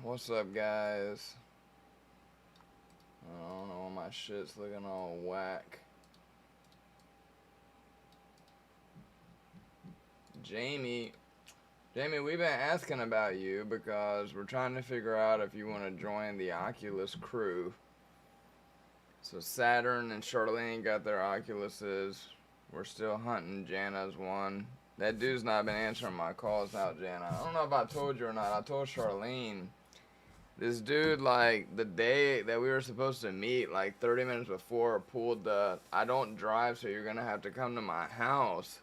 What's up, guys? I don't know, my shit's looking all whack. Jamie, we've been asking about you because we're trying to figure out if you want to join the Oculus crew. So Saturn and Charlene got their Oculuses. We're still hunting Jana's one. That dude's not been answering my calls out, Jana. I don't know if I told you or not. I told Charlene. This dude, like, the day that we were supposed to meet, like 30 minutes before, pulled the, I don't drive, so you're going to have to come to my house.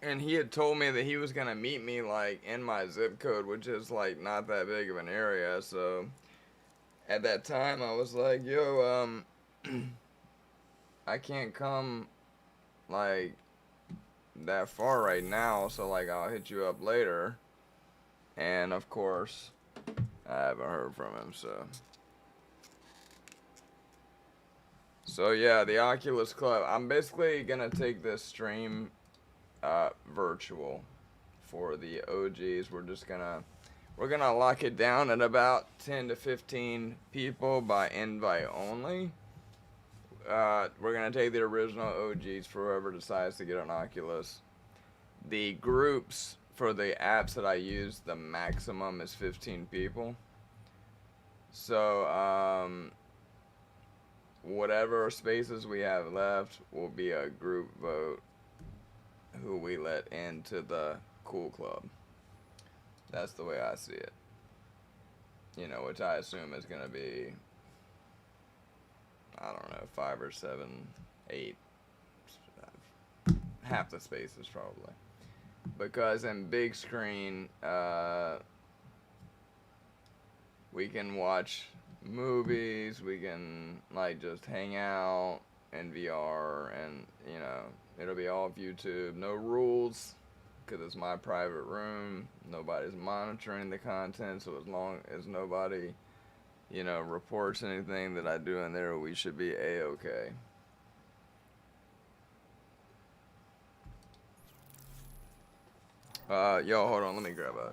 And he had told me that he was going to meet me, like, in my zip code, which is, like, not that big of an area. So, at that time, I was like, yo, I can't come, like, that far right now, so, like, I'll hit you up later. And, of course, I haven't heard from him, so. So yeah, the Oculus Club. I'm basically gonna take this stream virtual for the OGs. We're gonna lock it down at about 10 to 15 people by invite only. We're gonna take the original OGs for whoever decides to get an Oculus. The groups for the apps that I use, the maximum is 15 people. So, whatever spaces we have left will be a group vote who we let into the cool club. That's the way I see it. You know, which I assume is going to be, I don't know, 5 or 7, 8, half the spaces probably. Because in big screen, we can watch movies, we can, like, just hang out in VR, and, you know, it'll be all off YouTube. No rules, because it's my private room. Nobody's monitoring the content, so as long as nobody, you know, reports anything that I do in there, we should be A-okay. Yo, hold on, let me grab a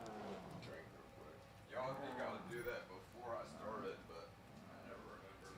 drink real quick. Y'all think I would do that before I started, but I never remembered.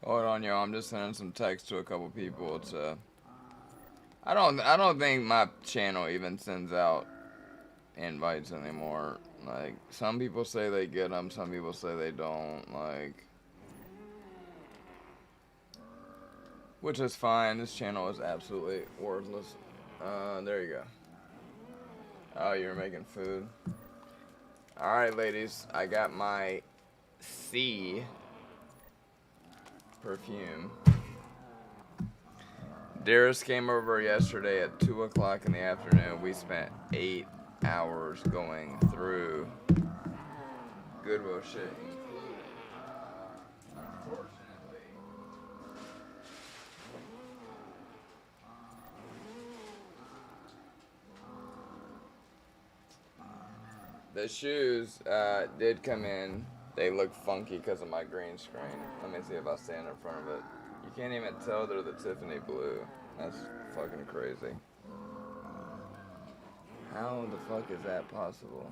Hold on, yo. I'm just sending some text to a couple people. I don't think my channel even sends out invites anymore. Like, some people say they get them, some people say they don't. Like, which is fine. This channel is absolutely worthless. There you go. Oh, you're making food. All right, ladies. I got my C perfume. Darius came over yesterday at 2 o'clock in the afternoon. We spent 8 hours going through Goodwill shit included. Unfortunately, the shoes did come in. They look funky because of my green screen. Let me see if I stand in front of it. You can't even tell they're the Tiffany blue. That's fucking crazy. How the fuck is that possible?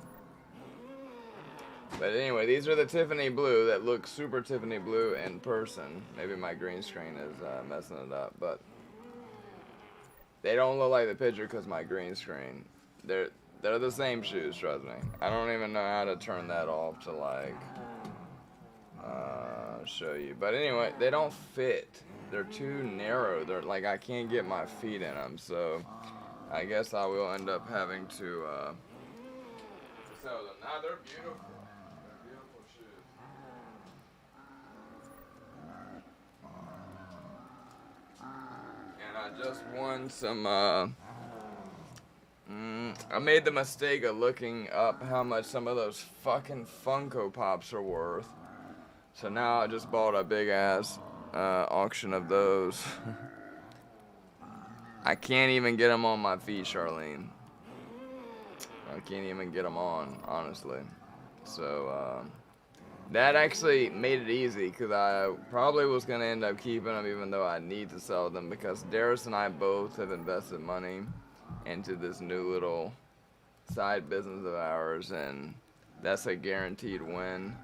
But anyway, these are the Tiffany blue that look super Tiffany blue in person. Maybe my green screen is messing it up, but they don't look like the picture because my green screen. They're the same shoes, trust me. I don't even know how to turn that off to like show you. But anyway, they don't fit. They're too narrow. They're like I can't get my feet in them, so I guess I will end up having to sell them. Now they're beautiful. They're beautiful shoes. And I just won some. I made the mistake of looking up how much some of those fucking Funko Pops are worth. So now I just bought a big ass auction of those. I can't even get them on my feet, Charlene. I can't even get them on, honestly. So that actually made it easy because I probably was going to end up keeping them even though I need to sell them because Darius and I both have invested money into this new little side business of ours, and that's a guaranteed win.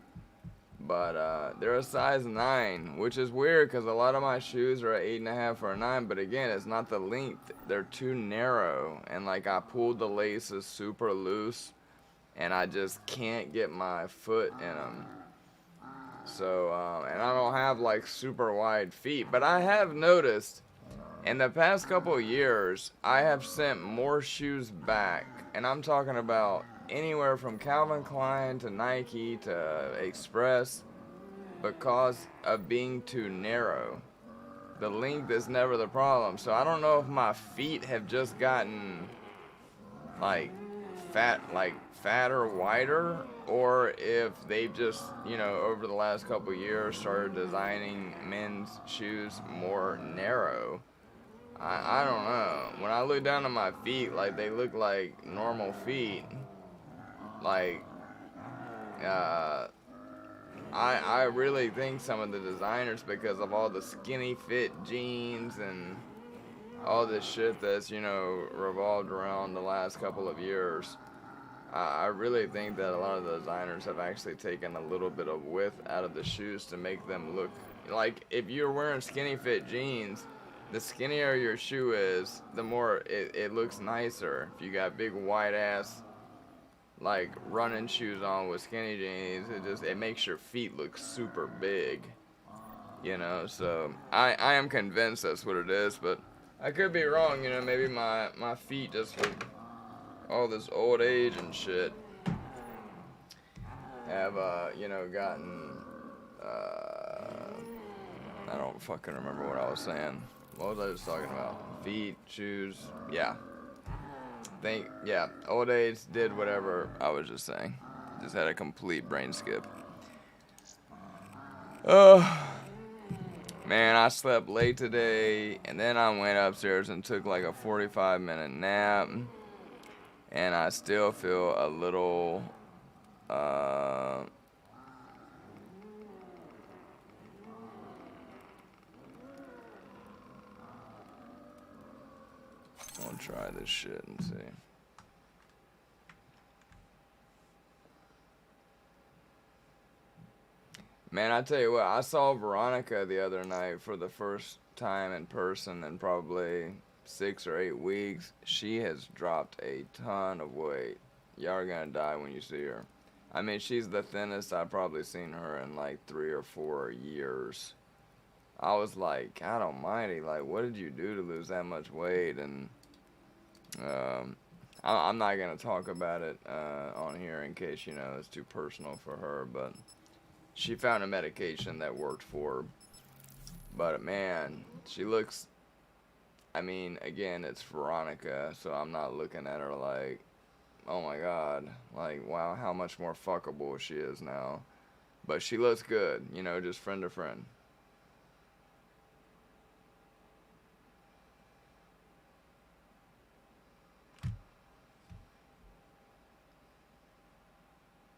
But they're a size 9, which is weird because a lot of my shoes are an 8.5 or a 9, but again, it's not the length. They're too narrow, and like I pulled the laces super loose, and I just can't get my foot in them. So, and I don't have like super wide feet, but I have noticed in the past couple of years, I have sent more shoes back, and I'm talking about anywhere from Calvin Klein to Nike to Express, because of being too narrow. The length is never the problem, so I don't know if my feet have just gotten like fatter, wider, or if they've just, you know, over the last couple of years started designing men's shoes more narrow. I don't know. When I look down at my feet, like they look like normal feet. Like, I really think some of the designers, because of all the skinny fit jeans and all this shit that's, you know, revolved around the last couple of years, I really think that a lot of the designers have actually taken a little bit of width out of the shoes to make them look like, if you're wearing skinny fit jeans, the skinnier your shoe is, the more it looks nicer. If you got big wide ass like running shoes on with skinny jeans, it makes your feet look super big, you know. So I am convinced that's what it is, but I could be wrong, you know. Maybe my feet just with all this old age and shit have you know, gotten I don't fucking remember what I was saying. What was I just talking about? Feet, shoes, yeah. Old age did whatever I was just saying. Just had a complete brain skip. Oh, man, I slept late today, and then I went upstairs and took like a 45-minute nap, and I still feel a little, I'll try this shit and see. Man, I tell you what, I saw Veronica the other night for the first time in person in probably 6 or 8 weeks. She has dropped a ton of weight. Y'all are gonna die when you see her. I mean, she's the thinnest I've probably seen her in like 3 or 4 years. I was like, God almighty, like, what did you do to lose that much weight? And I'm not gonna talk about it on here in case, you know, it's too personal for her, but she found a medication that worked for her. But man, she looks, I mean, again, it's Veronica, so I'm not looking at her like, oh my god. Like, wow, how much more fuckable she is now. But she looks good, you know, just friend to friend.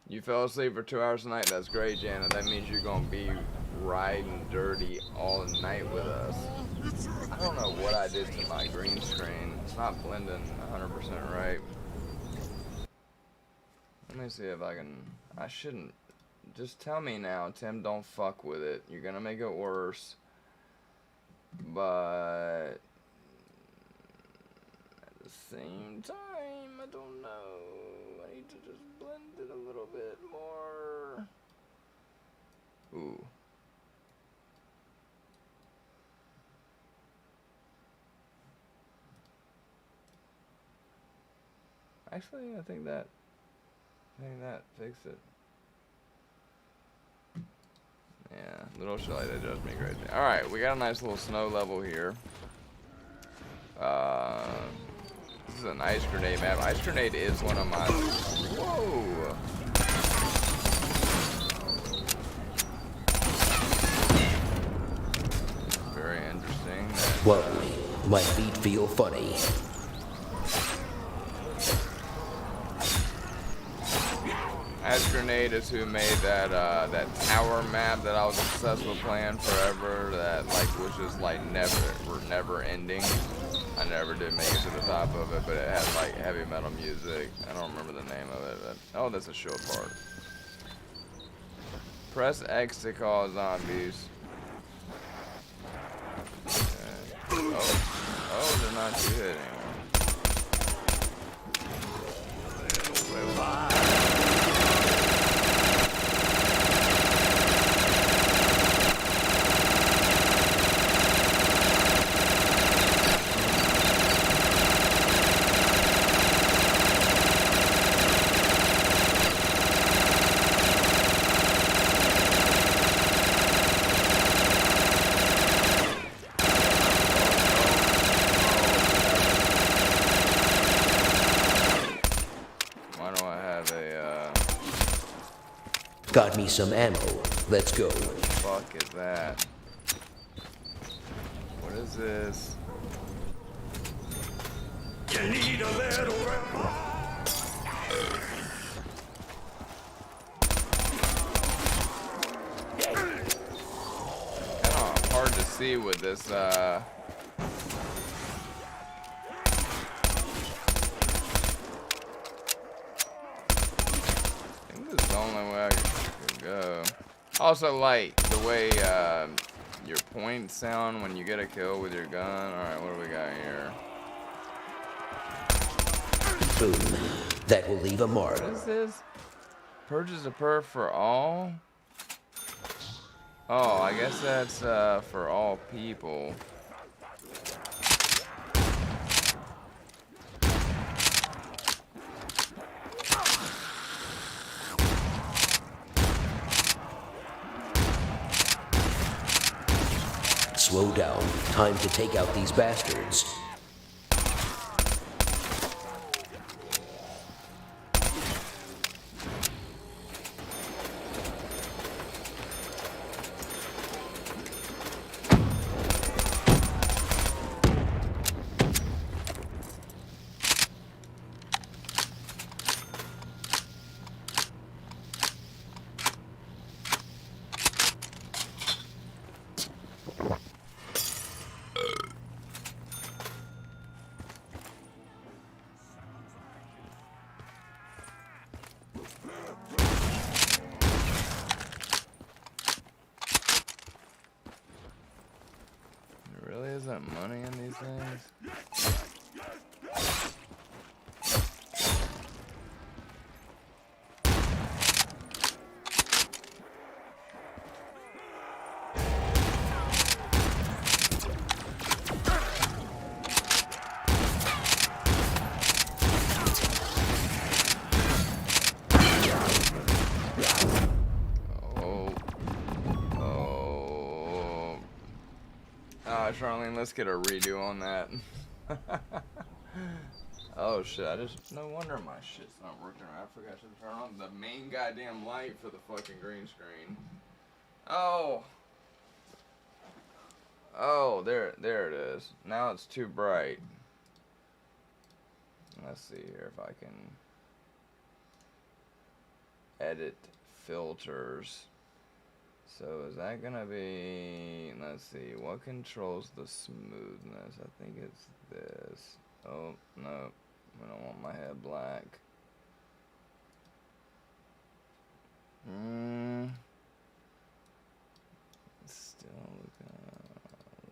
You fell asleep for 2 hours a night. That's great, Janet. That means you're going to be riding dirty all night with us. I don't know what I did to my green screen. It's not blending 100% right. Let me see if I can... I shouldn't... Just tell me now, Tim, don't fuck with it. You're going to make it worse. But... at the same time, I don't know. I need to just blend it a little bit more. Ooh. Actually, I think that fixed it. Yeah, little shit like that drives me crazy. Alright, we got a nice little snow level here. This is an ice grenade map. Ice grenade is one of my... Whoa! Very interesting. Whoa, my feet feel funny. Ice Grenade is who made that that tower map that I was obsessed with playing forever. That like was just like never ending. I never did make it to the top of it, but it had like heavy metal music. I don't remember the name of it. But, oh, that's a shield part. Press X to call zombies. Okay. Oh, they're not too hit anymore. Got me some ammo. Let's go. What the fuck is that? What is this? You need a little kind of hard to see with this the only way I could go. Also, like the way your points sound when you get a kill with your gun. Alright, what do we got here? Boom. That will leave a mark. What is this? Purchase a perk for all? Oh, I guess that's for all people. Slow down. Time to take out these bastards. Money in these things? Charlene, let's get a redo on that. Oh shit, no wonder my shit's not working right. I forgot to turn on the main goddamn light for the fucking green screen. Oh. Oh, there it is. Now it's too bright. Let's see here if I can edit filters. So is that gonna be, let's see, what controls the smoothness? I think it's this. Oh, no, I don't want my head black. It's still looking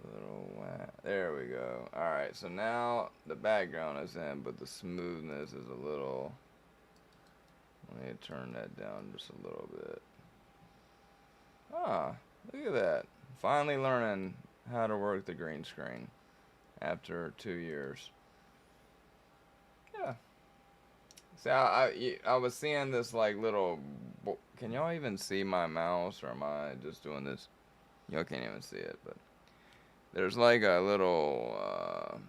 a little wet. There we go. Alright, so now the background is in, but the smoothness is a little, let me turn that down just a little bit. Ah, look at that. Finally learning how to work the green screen after 2 years. Yeah. See, I was seeing this like little, can y'all even see my mouse, or am I just doing this? Y'all can't even see it, but there's like a little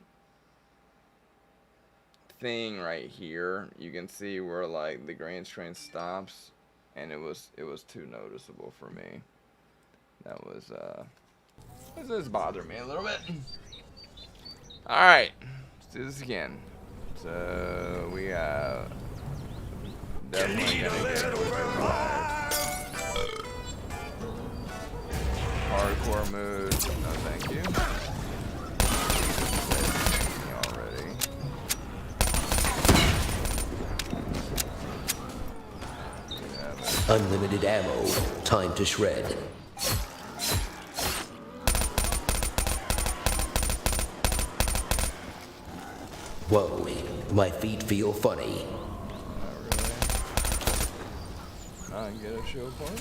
thing right here. You can see where like the green screen stops, and it was too noticeable for me. That was this bothered me a little bit. All right, let's do this again. So we have definitely gonna get hardcore mode. No, thank you. Already. Unlimited ammo. Time to shred. Whoa, my feet feel funny. Not really. Get a show part.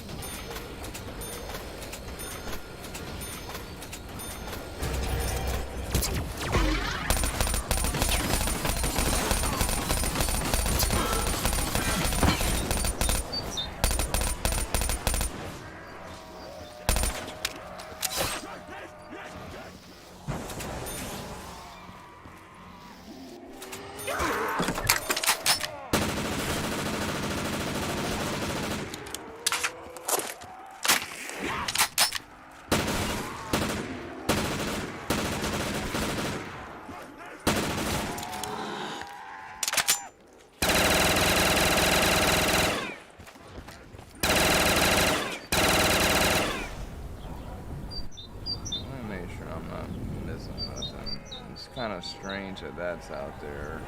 Kind of strange that that's out there.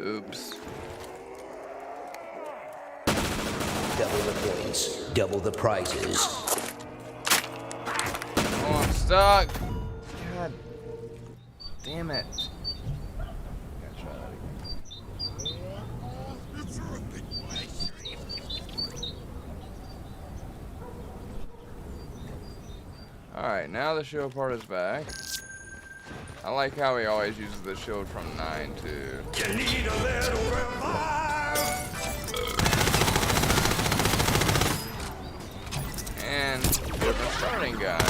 Oops. Double the points, double the prizes. Oh, I'm stuck. God damn it. Gotta try that again. Alright, now the shield part is back. I like how he always uses the shield from 9 to... You need a little revive. And different starting gun.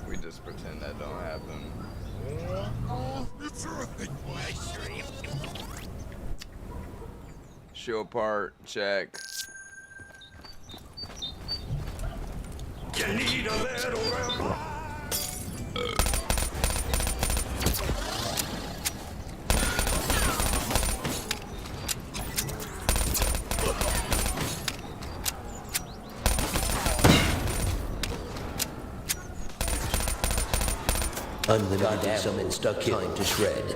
We just pretend that don't happen. Shield part, check. You need a little revive. Unlimited ammo, insta-kill, time to shred.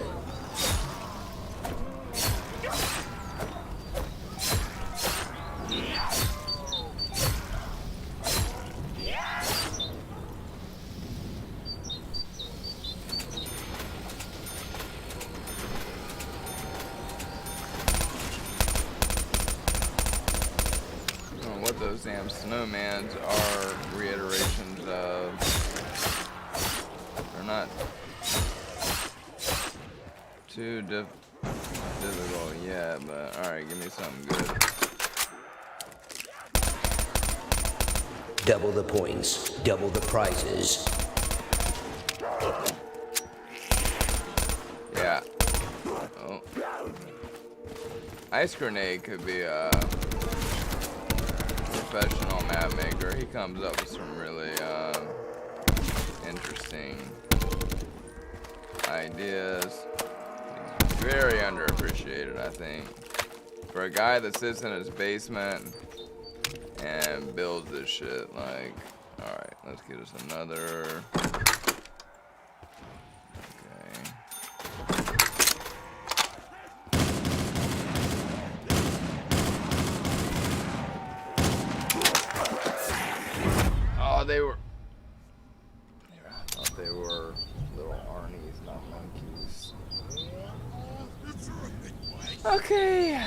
What those damn snowmans are reiterations of. They're not too difficult yet, but alright, give me something good. Double the points, double the prizes. Yeah. Oh. Ice grenade could be a professional map maker. He comes up with some really interesting ideas. He's very underappreciated, I think. For a guy that sits in his basement and builds this shit, like, alright, let's get us another. Okay. Oh, they were. I thought they were little Arnie's, not monkeys. Okay.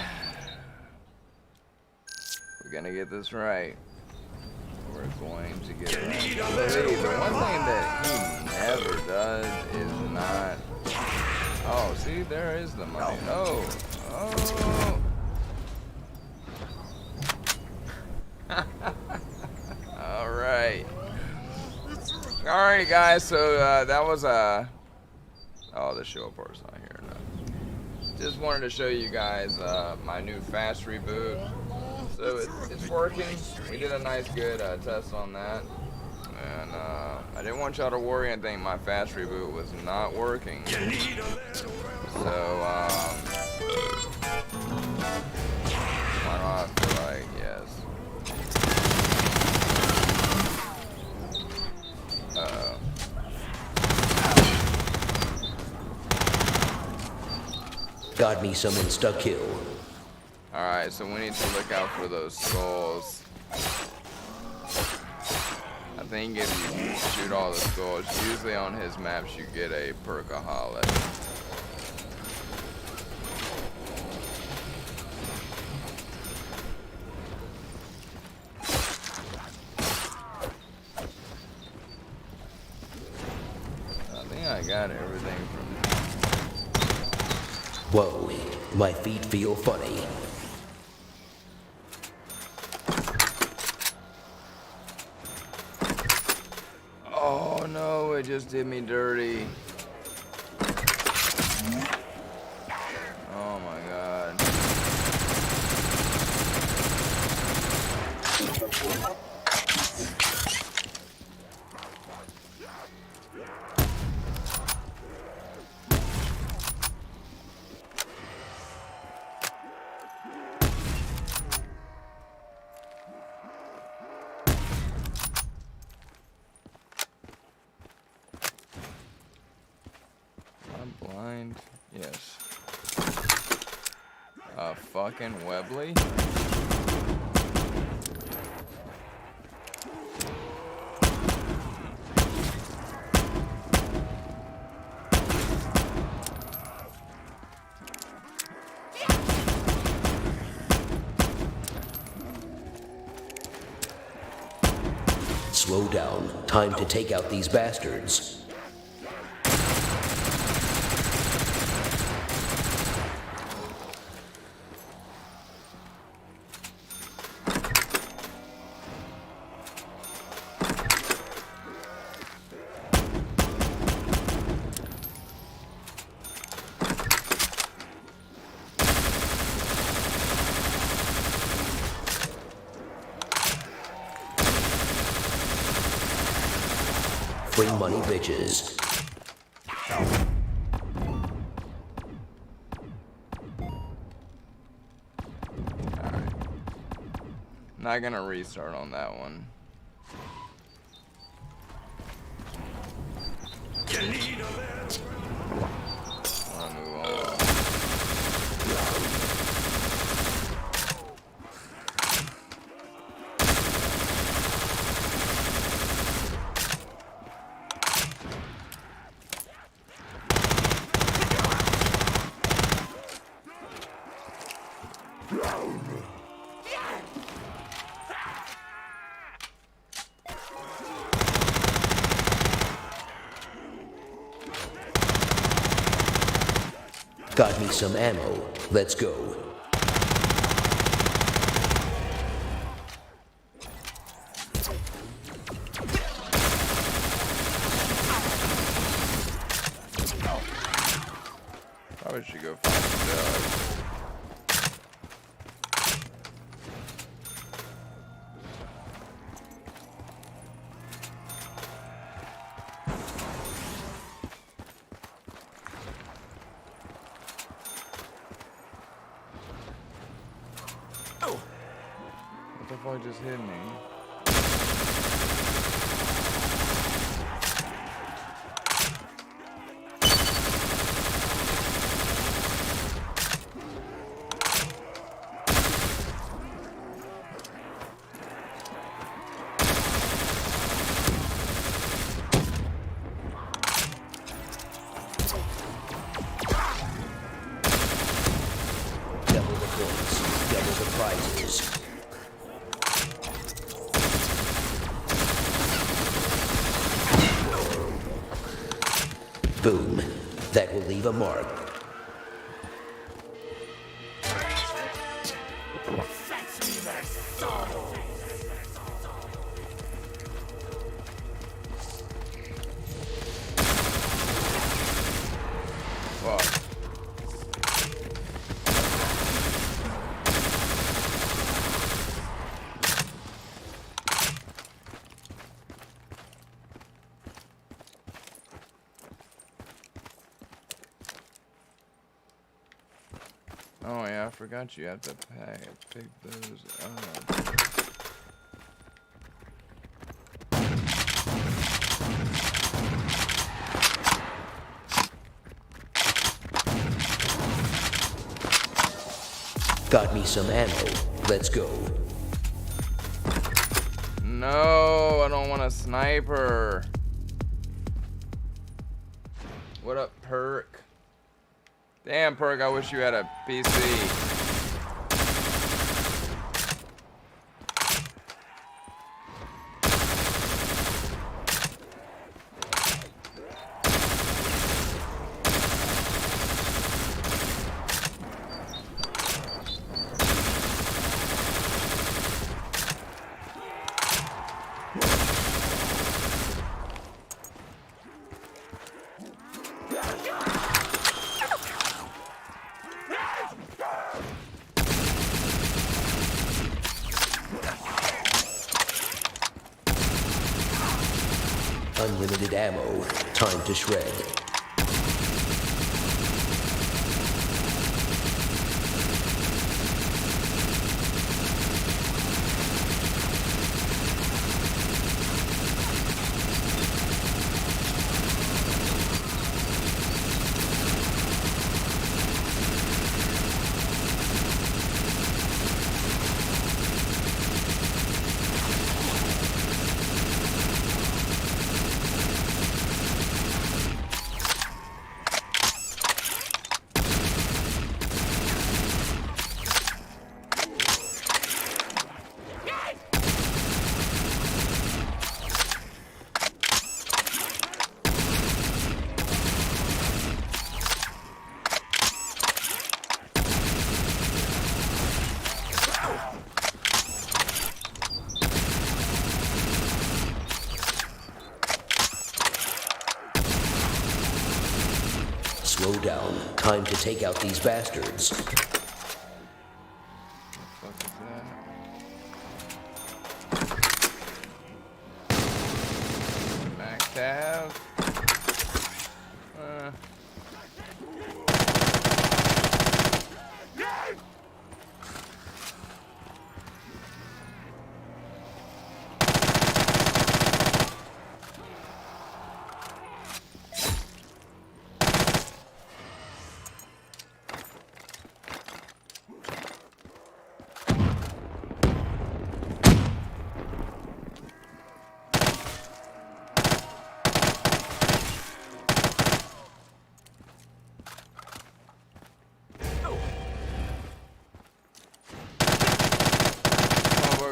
We're gonna get this right. We're going to get it right. The one thing that he never does is not. Oh, see, there is the money. Oh. Alright guys, so that was oh, the show part's not here. No. Just wanted to show you guys my new fast reboot. So it's working. We did a nice good test on that. And I didn't want y'all to worry and think my fast reboot was not working. So why not feel like yes. Got me some insta-kill. Alright, so we need to look out for those skulls. I think if you shoot all the skulls, usually on his maps you get a perkaholic. I think I got everything from. Whoa, my feet feel funny. Oh no, it just did me dirty. Oh my god. Blind? Yes. Fucking Webley? Slow down. Time to take out these bastards. Free money, bitches. Alright. Not gonna restart on that one. I'll move on. Got me some ammo. Let's go. Probably should go find a dog. What the fuck just hit me? Double the points. Double the prizes. Boom. That will leave a mark. Fuck. Oh yeah, I forgot you have to pick those up. Got me some ammo. Let's go. No, I don't want a sniper. What up, Perk? Damn, Perk, I wish you had a PC. Unlimited ammo. Time to shred. Slow down. Time to take out these bastards. What the fuck is that? Max tab.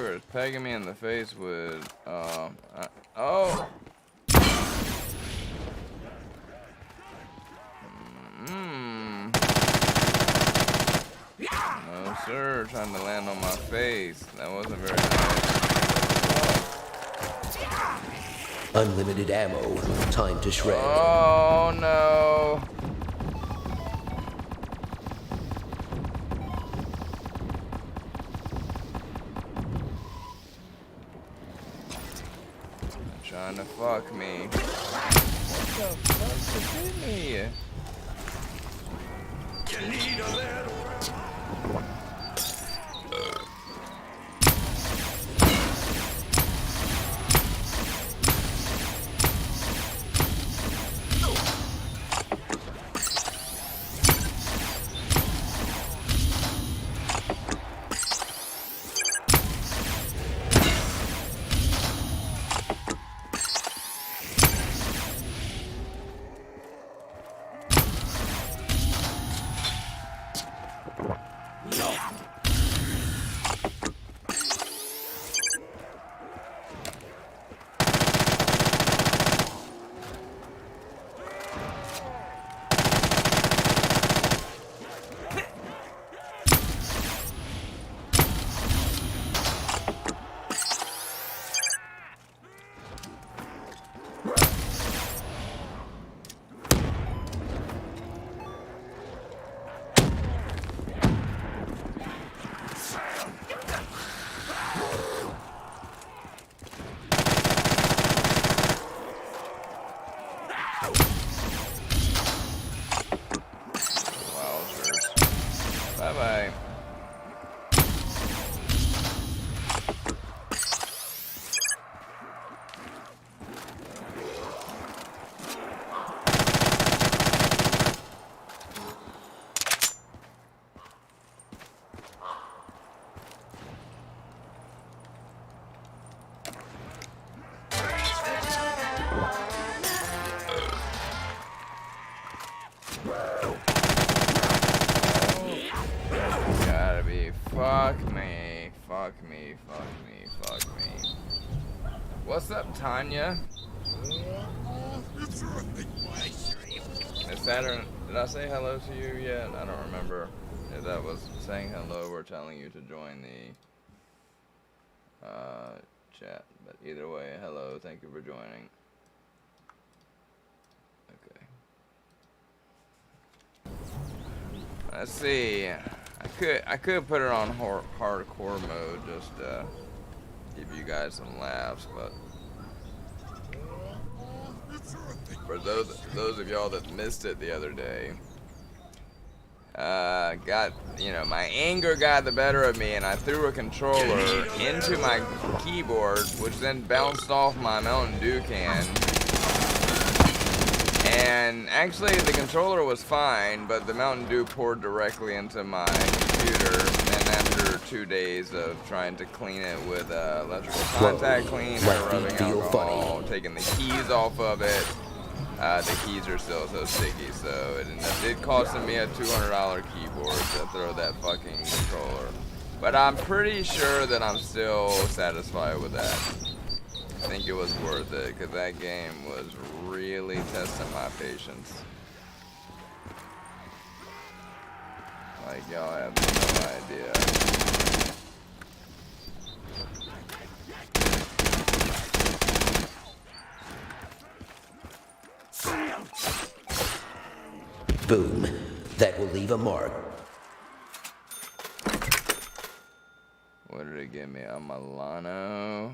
motherfucker is pegging me in the face with, oh! No, sir, trying to land on my face. That wasn't very nice. Unlimited ammo. Time to shred. Oh, no. Trying to fuck me. What the fuck did me? You need a little. Bye-bye. Fuck me, fuck me, fuck me, fuck me. What's up, Tanya? Is Saturn, did I say hello to you yet? I don't remember if that was saying hello or telling you to join the chat. But either way, hello, thank you for joining. Okay. Let's see. I could put it on hardcore mode just to give you guys some laughs, but for those of y'all that missed it the other day, my anger got the better of me, and I threw a controller into my keyboard, which then bounced off my Mountain Dew can. And actually, the controller was fine, but the Mountain Dew poured directly into my computer. And after 2 days of trying to clean it with electrical contact cleaner, rubbing alcohol, taking the keys off of it, the keys are still so sticky. So it ended up, it costing me a $200 keyboard to throw that fucking controller. But I'm pretty sure that I'm still satisfied with that. I think it was worth it, because that game was really testing my patience. Like, y'all have no idea. Boom. That will leave a mark. What did it give me? A Milano?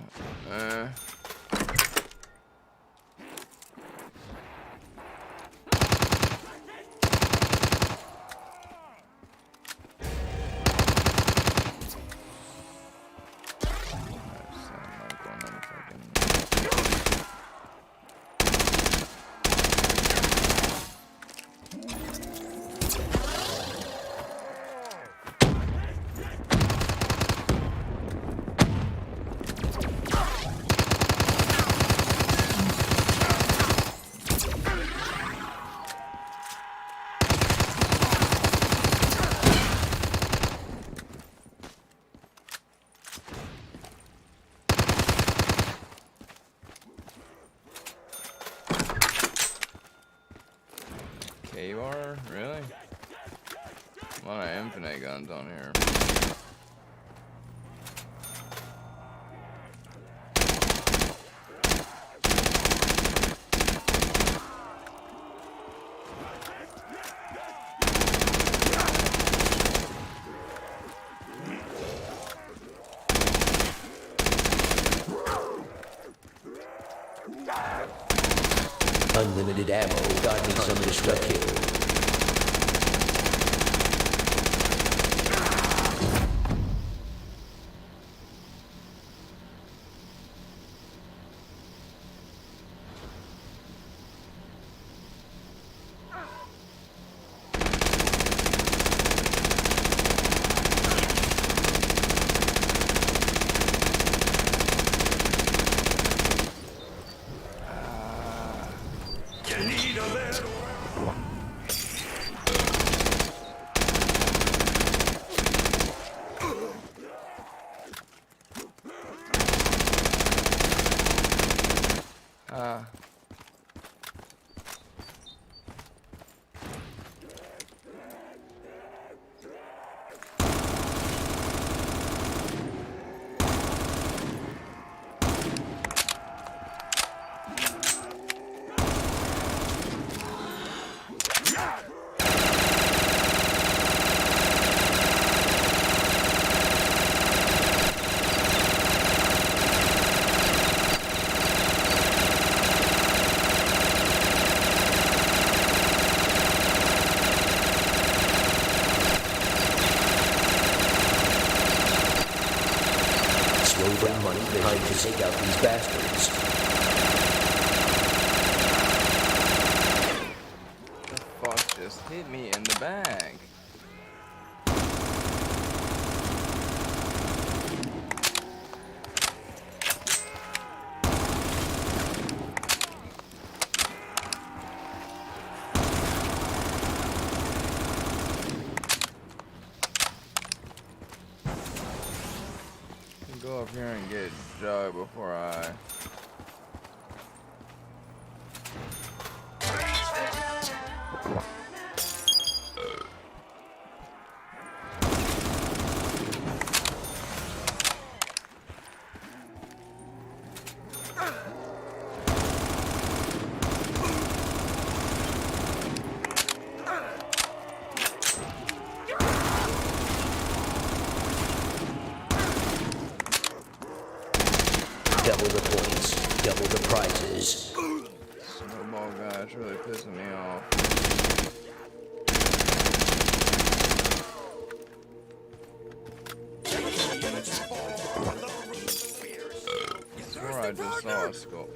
Really? A lot of infinite guns on here. Unlimited ammo. Got me some destruct kill. Bring money, time to take out these bastards. The fuck just hit me in the back? Go up here and get Jug before I... Double the points, double the prizes. Snowball guy's really pissing me off. I swore I just saw a skull.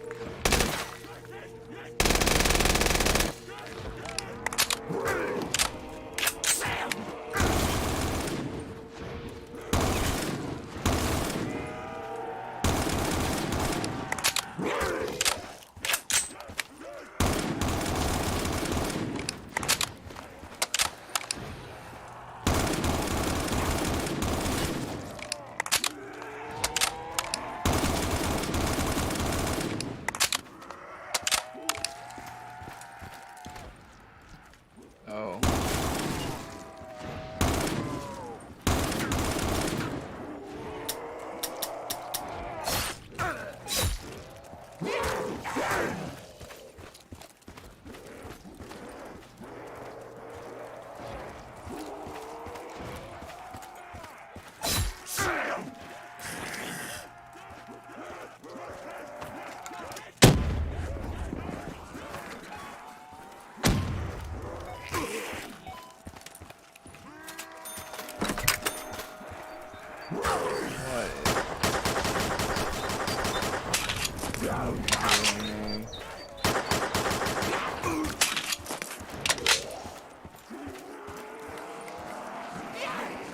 Oh.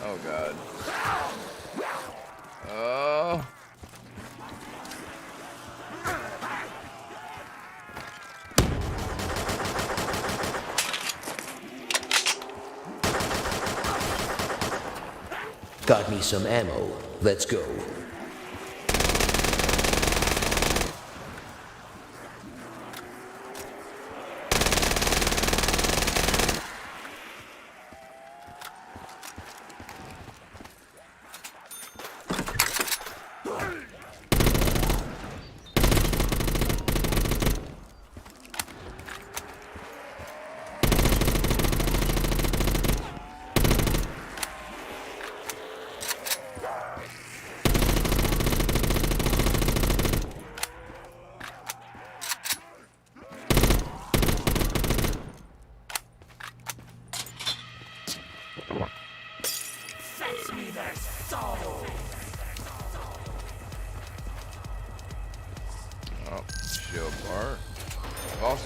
Oh god. Oh. Got me some ammo. Let's go.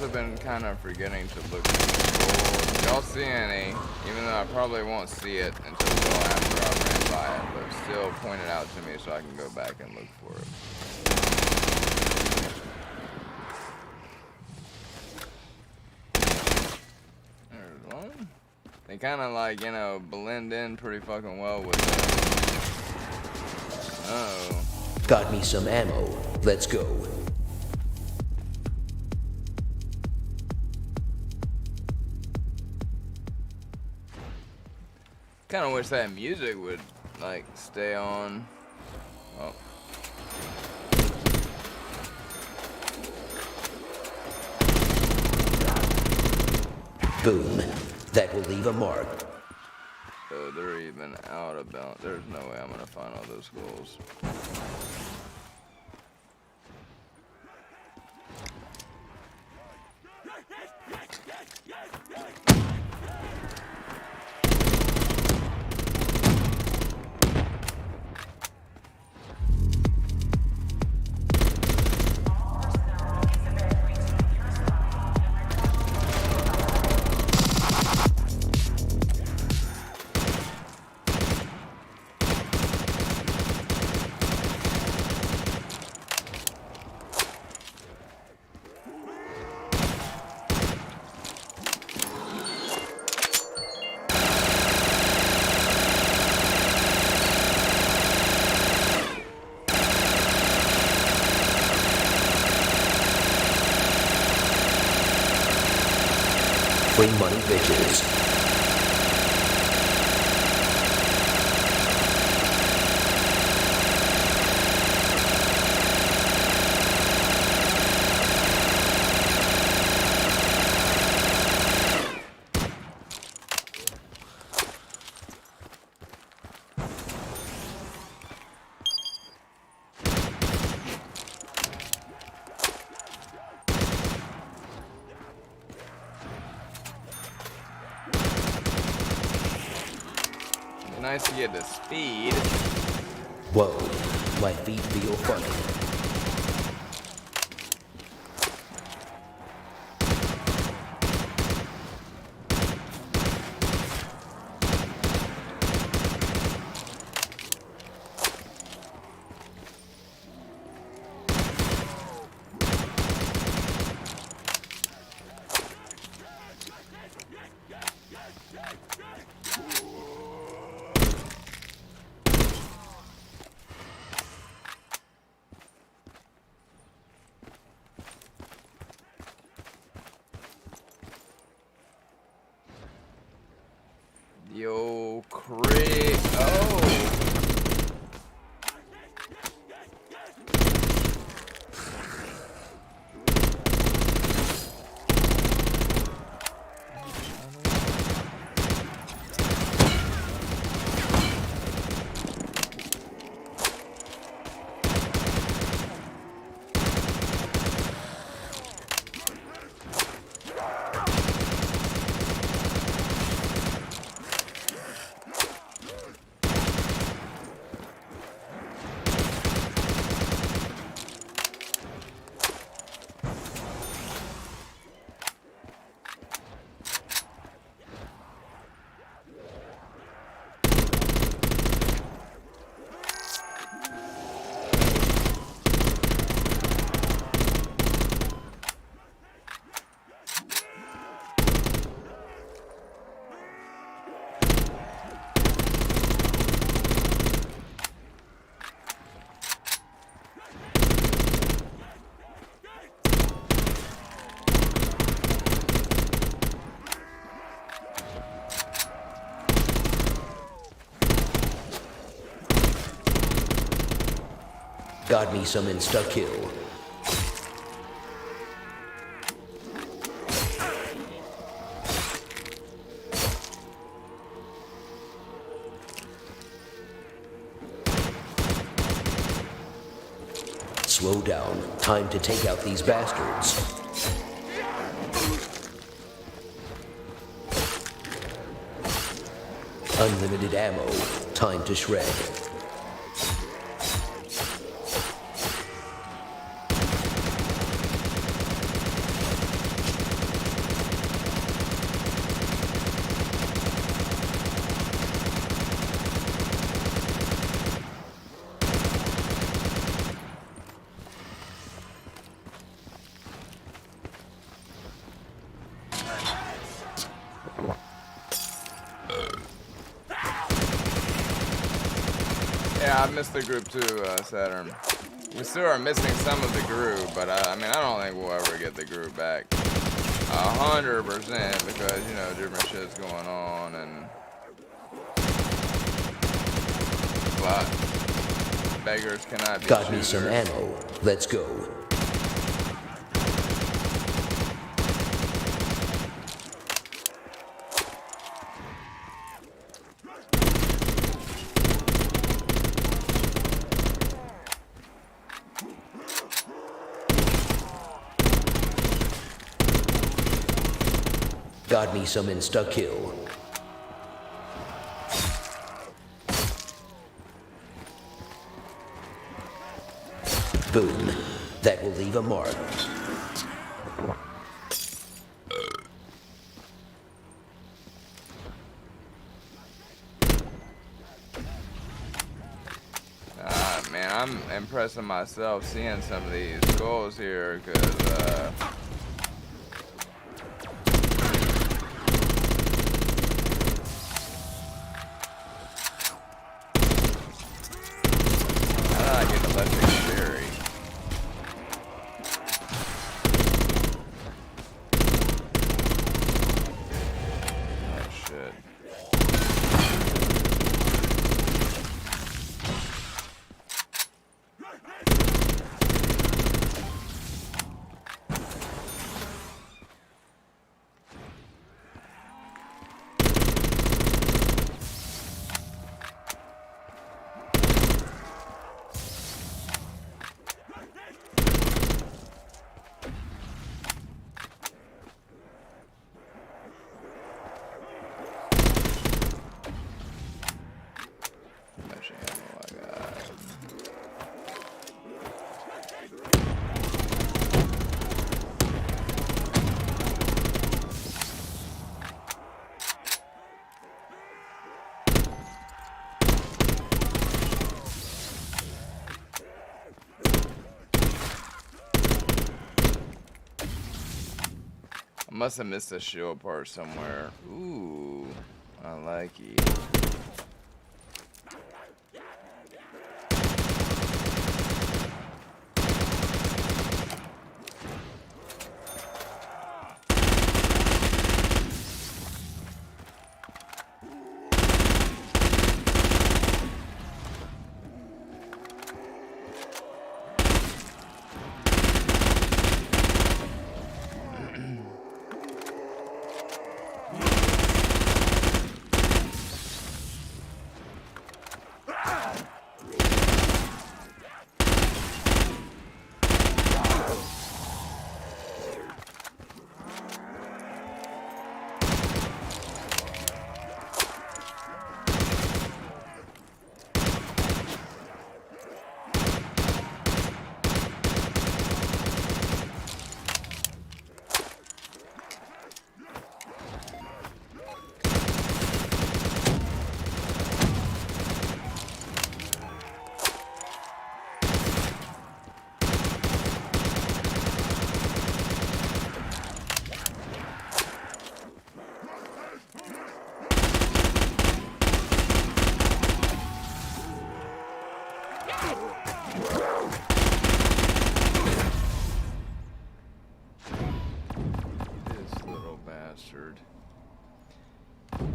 also been kind of forgetting to look at the goals. If y'all see any, even though I probably won't see it until well after I ran by it, but still point it out to me so I can go back and look for it. There's one. They kind of like, you know, blend in pretty fucking well with it. Oh. Got me some ammo. Let's go. Kind of wish that music would, like, stay on. Oh. Boom. That will leave a mark. Oh, they're even out of bounds. There's no way I'm gonna find all those goals. Free money bitches. Nice to get the speed. Whoa, my feet feel funny. Yo, crit. Oh. Got me some insta-kill. Slow down. Time to take out these bastards. Unlimited ammo. Time to shred. Yeah, I missed the group too, Saturn. We still are missing some of the group, but I mean, I don't think we'll ever get the group back 100% because, you know, different shit's going on and. But beggars cannot be Got me choosers. some ammo. Let's go. Got me some insta-kill. Boom. That will leave a mark. Man, I'm impressing myself seeing some of these goals here because how did I get electric cherry? Oh shit. I must have missed a shield part somewhere. Ooh, I like it.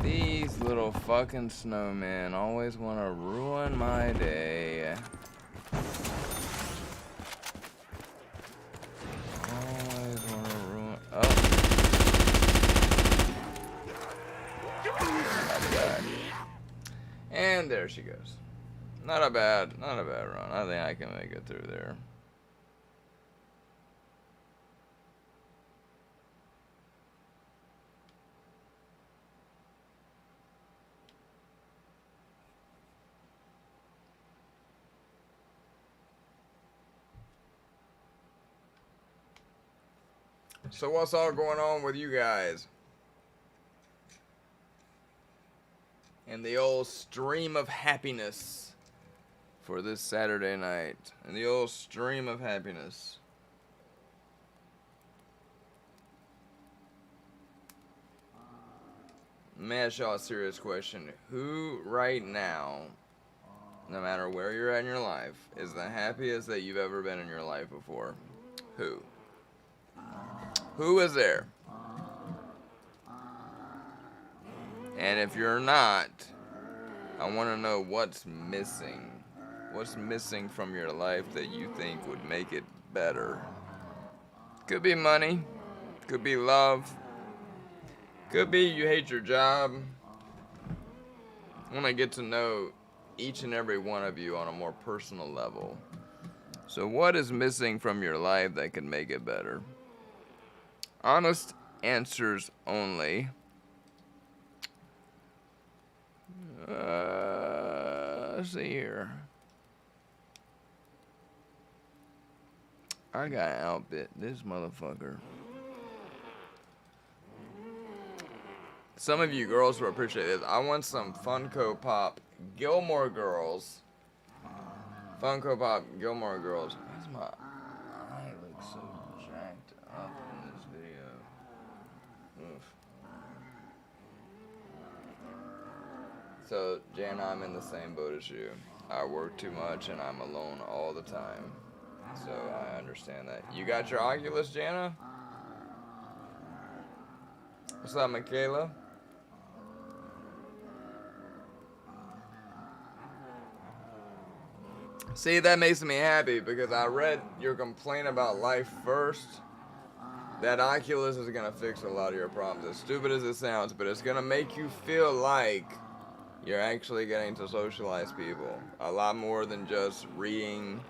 These little fucking snowmen always want to ruin my day. Always want to ruin. Oh. And there she goes. Not a bad run. I think I can make it through there. So what's all going on with you guys? And the old stream of happiness for this Saturday night. And the old stream of happiness. Let me ask y'all a serious question. Who right now no matter where you're at in your life, is the happiest that you've ever been in your life before? Who? Who is there? And if you're not, I want to know what's missing. What's missing from your life that you think would make it better? Could be money. Could be love. Could be you hate your job. I want to get to know each and every one of you on a more personal level. So what is missing from your life that could make it better? Honest answers only. Let's see here. I gotta outbid this motherfucker. Some of you girls will appreciate this. I want some Funko Pop Gilmore Girls. Funko Pop Gilmore Girls. Why's my eye look so jacked up in this video? Oof. So, Jana, I'm in the same boat as you. I work too much and I'm alone all the time. So, I understand that. You got your Oculus, Jana? What's up, Michaela? See, that makes me happy because I read your complaint about life first. That Oculus is going to fix a lot of your problems. As stupid as it sounds, but it's going to make you feel like you're actually getting to socialize people. A lot more than just reading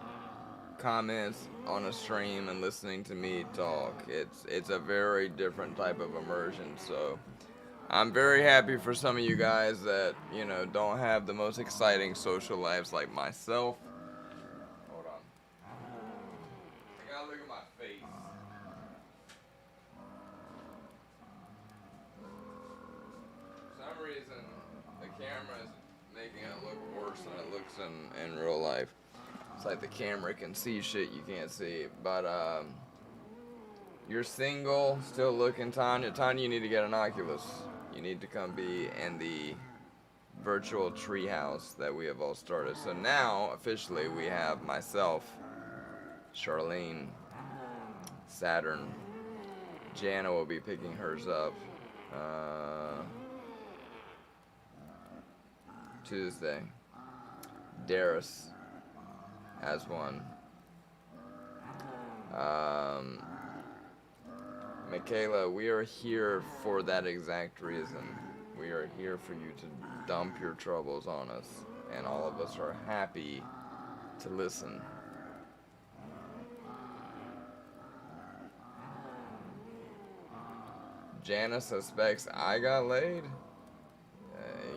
comments on a stream and listening to me talk. It's a very different type of immersion. So I'm very happy for some of you guys that, you know, don't have the most exciting social lives like myself. Hold on. I gotta look at my face. For some reason, the camera is making it look worse than it looks in real life. It's like the camera can see shit you can't see. But, you're single, still looking, Tanya. Tanya, you need to get an Oculus. You need to come be in the virtual treehouse that we have all started. So now, officially, we have myself, Charlene, Saturn. Jana will be picking hers up Tuesday. Darius has one. Michaela, we are here for that exact reason. We are here for you to dump your troubles on us, and all of us are happy to listen. Jana suspects I got laid?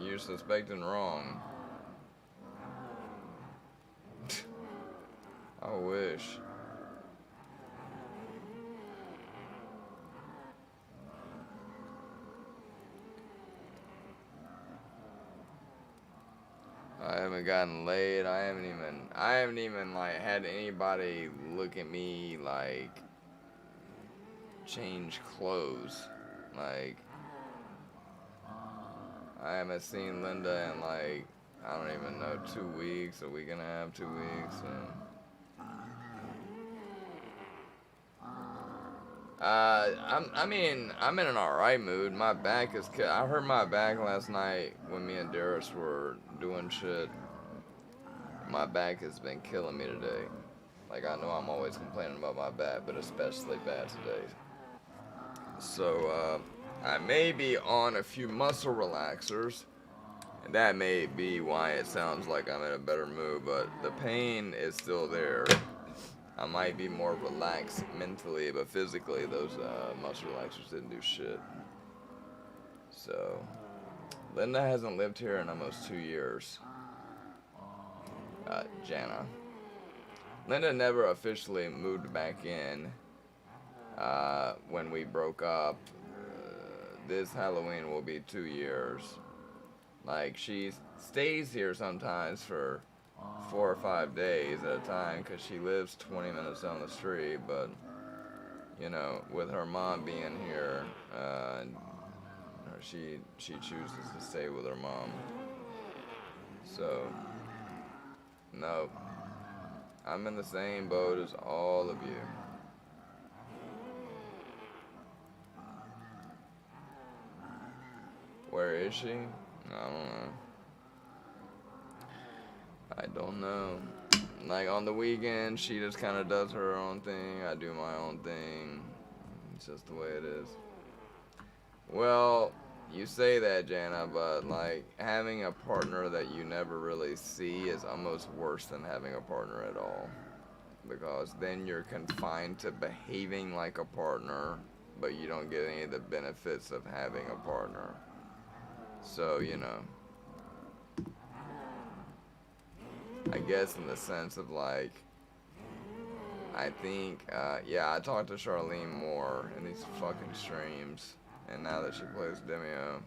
You're suspecting wrong. I wish. I haven't gotten laid. I haven't even like had anybody look at me like change clothes. Like I haven't seen Linda in like I don't even know 2 weeks, a week and a half, 2 weeks. I'm in an alright mood. My back is I hurt my back last night when me and Darius were doing shit. My back has been killing me today. Like, I know I'm always complaining about my back, but especially bad today. So, I may be on a few muscle relaxers, and that may be why it sounds like I'm in a better mood, but the pain is still there. I might be more relaxed mentally, but physically, those muscle relaxers didn't do shit. So, Linda hasn't lived here in almost 2 years. Jana. Linda never officially moved back in when we broke up. This Halloween will be 2 years. Like, she stays here sometimes for 4 or 5 days at a time because she lives 20 minutes down the street, but you know, with her mom being here, she chooses to stay with her mom. So No. I'm in the same boat as all of you. Where is she? I don't know. I don't know. Like on the weekend, she just kind of does her own thing. I do my own thing. It's just the way it is. Well, you say that, Jana, but like having a partner that you never really see is almost worse than having a partner at all. Because then you're confined to behaving like a partner, but you don't get any of the benefits of having a partner. So, you know, I guess in the sense of like, I think, yeah, I talked to Charlene more in these fucking streams, and now that she plays Demio,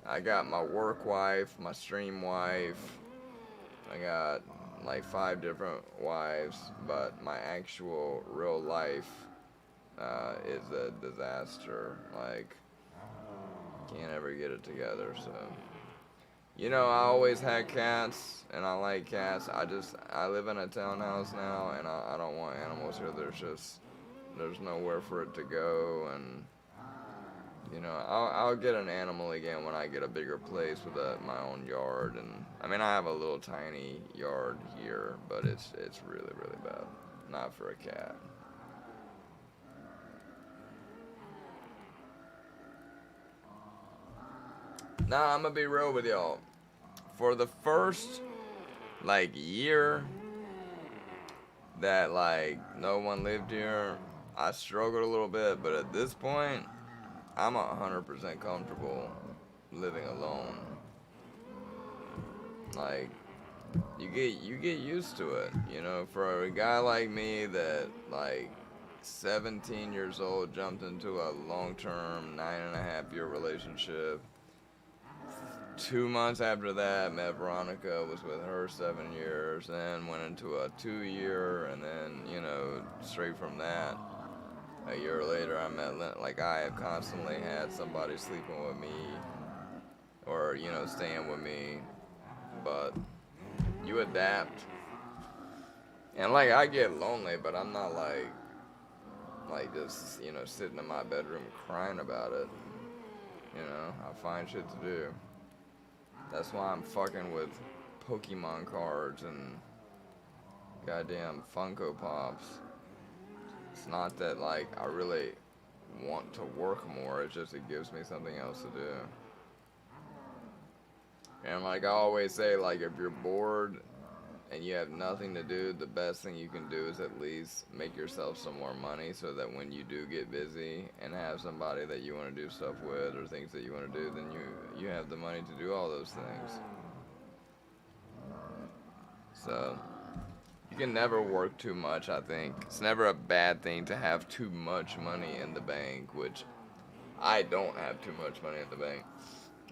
I got my work wife, my stream wife, I got like 5 different wives, but my actual real life is a disaster. Like, can't ever get it together, so. You know, I always had cats, and I like cats. I live in a townhouse now, and I don't want animals here. There's nowhere for it to go, and, you know, I'll get an animal again when I get a bigger place with my own yard, and, I mean, I have a little tiny yard here, but it's really, really bad. Not for a cat. Nah, I'm gonna be real with y'all. For the first, like, year that, like, no one lived here, I struggled a little bit, but at this point, I'm 100% comfortable living alone. Like, you get used to it, you know. For a guy like me that, like, 17 years old, jumped into a long-term 9.5-year relationship. 2 months after that, met Veronica, was with her 7 years, then went into a 2-year, and then, you know, straight from that, a year later, I met Lynn. Like, I have constantly had somebody sleeping with me, or, you know, staying with me, but you adapt. And, like, I get lonely, but I'm not, like just, you know, sitting in my bedroom crying about it. You know, I find shit to do. That's why I'm fucking with Pokemon cards and goddamn Funko Pops. It's not that, like, I really want to work more, it's just it gives me something else to do. And like I always say, like, if you're bored and you have nothing to do, the best thing you can do is at least make yourself some more money so that when you do get busy and have somebody that you want to do stuff with or things that you want to do, then you have the money to do all those things. So, you can never work too much, I think. It's never a bad thing to have too much money in the bank, which I don't have too much money in the bank.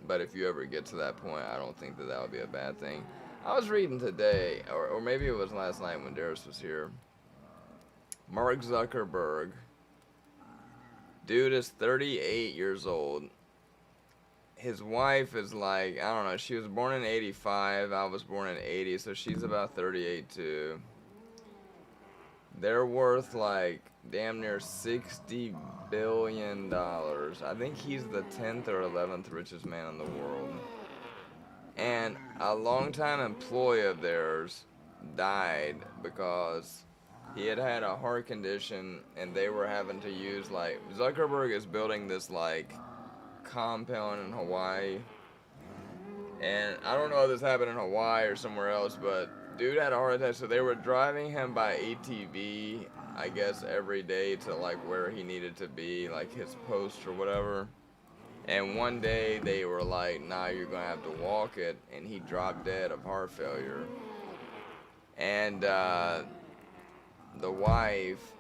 But if you ever get to that point, I don't think that would be a bad thing. I was reading today, or maybe it was last night when Darius was here. Mark Zuckerberg. Dude is 38 years old. His wife is like, I don't know, she was born in 85, I was born in 80, so she's about 38 too. They're worth like damn near $60 billion. I think he's the 10th or 11th richest man in the world. And a longtime employee of theirs died because he had a heart condition and they were having to use, like, Zuckerberg is building this, like, compound in Hawaii. And I don't know if this happened in Hawaii or somewhere else, but dude had a heart attack, so they were driving him by ATV, I guess, every day to, like, where he needed to be, like his post or whatever. And one day they were like, nah, you're gonna have to walk it, and he dropped dead of heart failure. And the wife,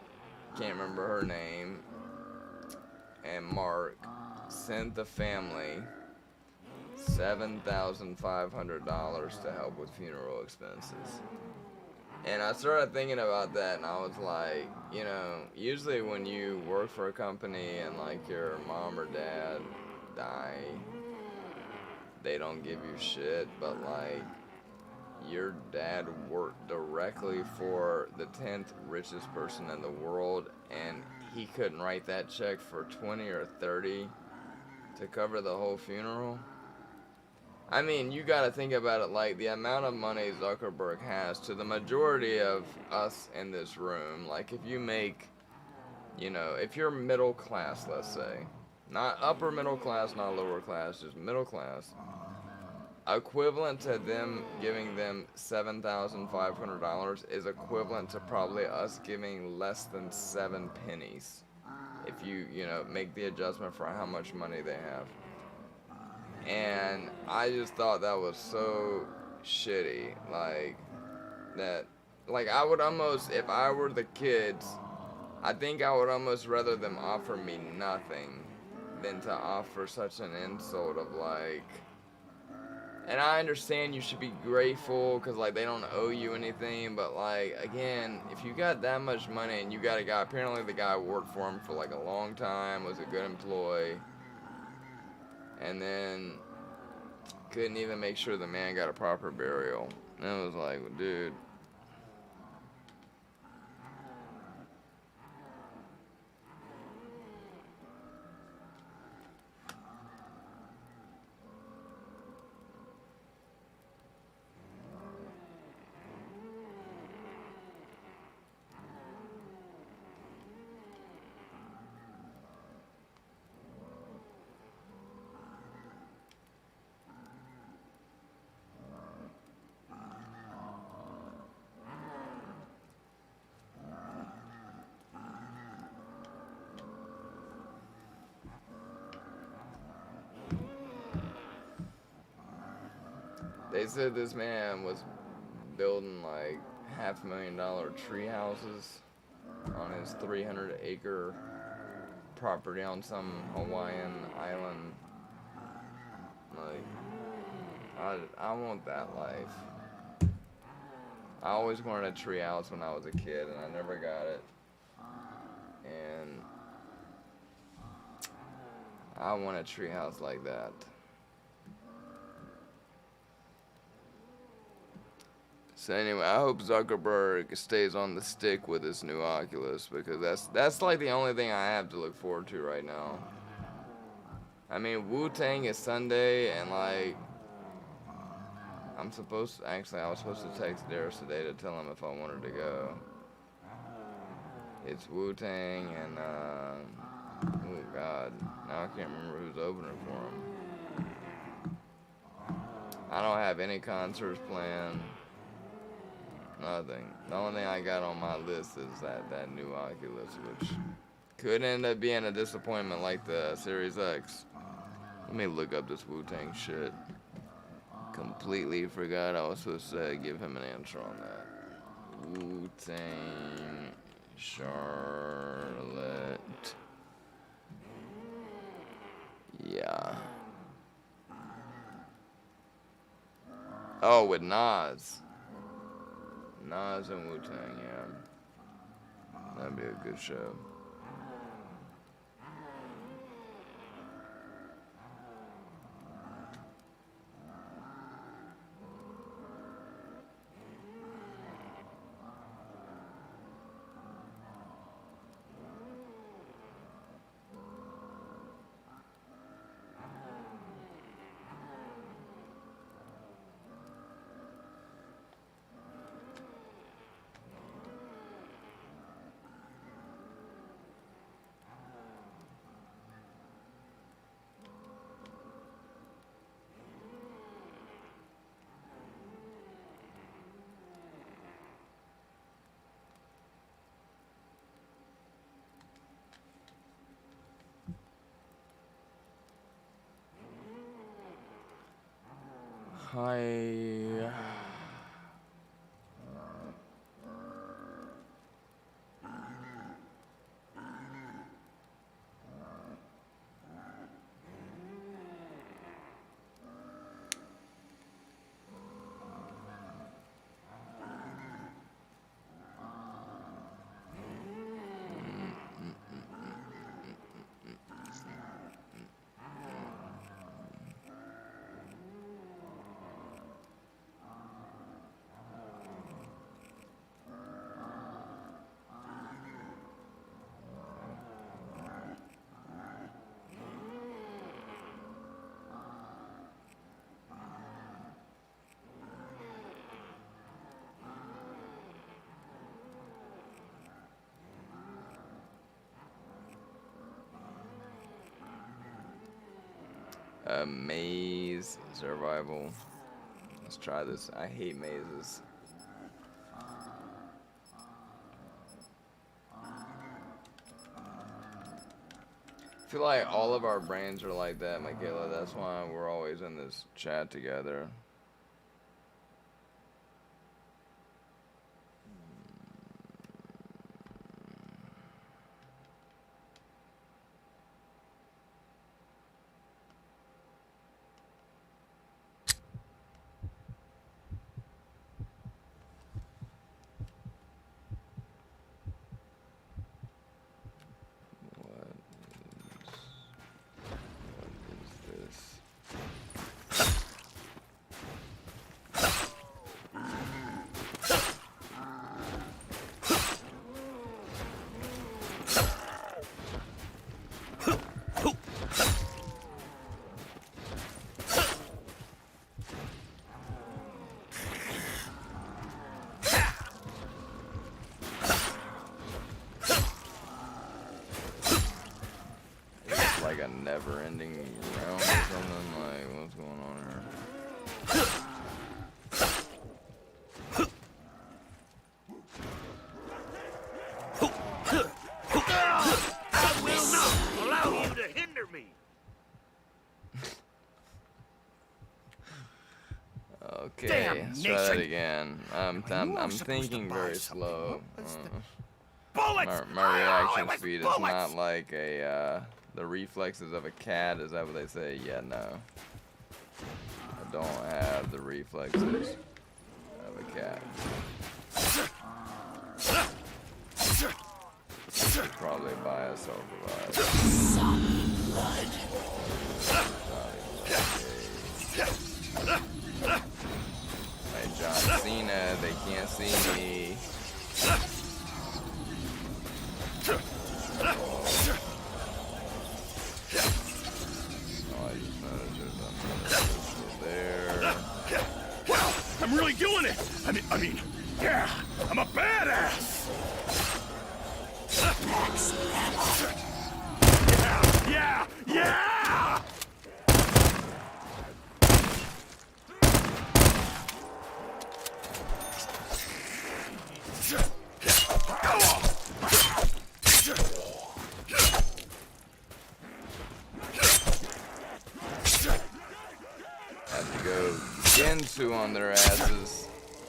can't remember her name, and Mark sent the family $7,500 to help with funeral expenses. And I started thinking about that, and I was like, you know, usually when you work for a company and, like, your mom or dad die, they don't give you shit, but, like, your dad worked directly for the 10th richest person in the world and he couldn't write that check for 20 or 30 to cover the whole funeral? I mean, you gotta think about it like the amount of money Zuckerberg has to the majority of us in this room. Like, if you make, if you're middle class, let's say, not upper middle class, not lower class, just middle class, equivalent to them giving them $7,500 is equivalent to probably us giving less than 7 pennies. If you, make the adjustment for how much money they have. And I just thought that was so shitty. I would almost, if I were the kids, I think I would almost rather them offer me nothing than to offer such an insult of and I understand you should be grateful because they don't owe you anything, but again, if you got that much money and you got a guy, apparently the guy worked for him for a long time, was a good employee, and then couldn't even make sure the man got a proper burial. And it was like, dude. They said this man was building $500,000 tree houses on his 300-acre property on some Hawaiian island. I want that life. I always wanted a tree house when I was a kid, and I never got it. And I want a tree house like that. So anyway, I hope Zuckerberg stays on the stick with his new Oculus, because that's the only thing I have to look forward to right now. I mean, Wu-Tang is Sunday, and I was supposed to text Darius today to tell him if I wanted to go. It's Wu-Tang and oh god, now I can't remember who's opening for him. I don't have any concerts planned. Nothing. The only thing I got on my list is that new Oculus, which could end up being a disappointment like the Series X. Let me look up this Wu-Tang shit. Completely forgot I was supposed to give him an answer on that. Wu-Tang Charlotte. Yeah. Oh, with Nas. Nas and Wu-Tang, yeah. That'd be a good show. Hi. Maze survival. Let's try this. I hate mazes. I feel like all of our brains are like that, Michaela. That's why we're always in this chat together. Like a never-ending realm or something. Like, what's going on here? I will not allow you to hinder me. Okay, Damn let's try that nation. again. I'm thinking very slow. Bullets! My reaction it was speed is bullets! not like a the reflexes of a cat. Is that what they say? Yeah, no. I don't have the reflexes of a cat. Probably by a self-revive. Like John Cena, they can't see me. Wow, I'm really doing it. I mean, yeah, I'm a badass. Yeah. Have to go Gensu on their asses.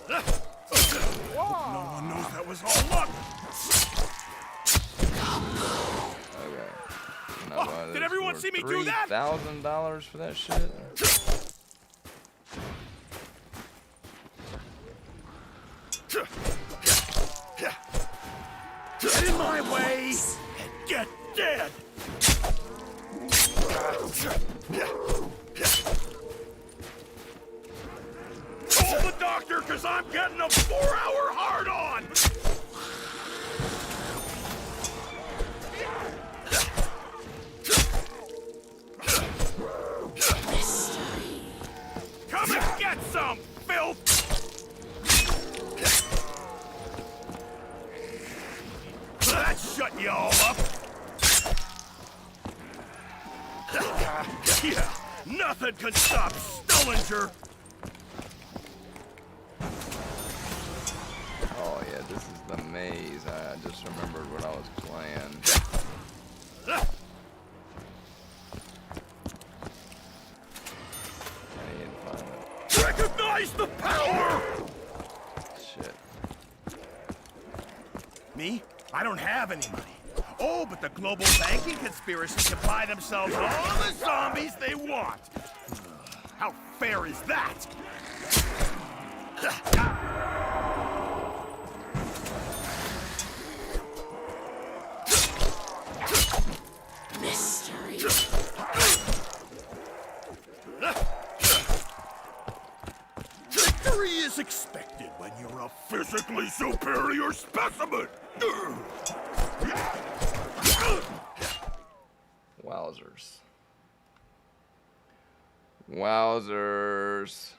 No one knows that was all luck. Okay. No, Oh, did everyone see me do that? $3,000 for that shit? Get in my way and get dead. Call the doctor, cause I'm getting a 4-hour hard-on. Come and get some, filth! That shut you all up! Yeah, nothing can stop Stullinger! Oh yeah, this is the maze. I just remembered what I was playing. I need to find it. Recognize the power! Shit. Me? I don't have any money. Oh, but the global banking conspiracy can buy themselves all the zombies they want. How fair is that? Mystery. Victory is expected when you're a physically superior specimen. Wowzers. Wowzers.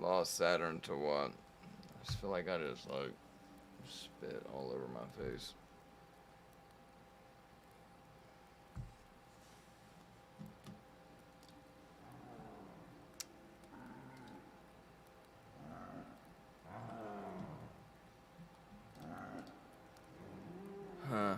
Lost Saturn to what? I just feel like I just like spit all over my face. Huh.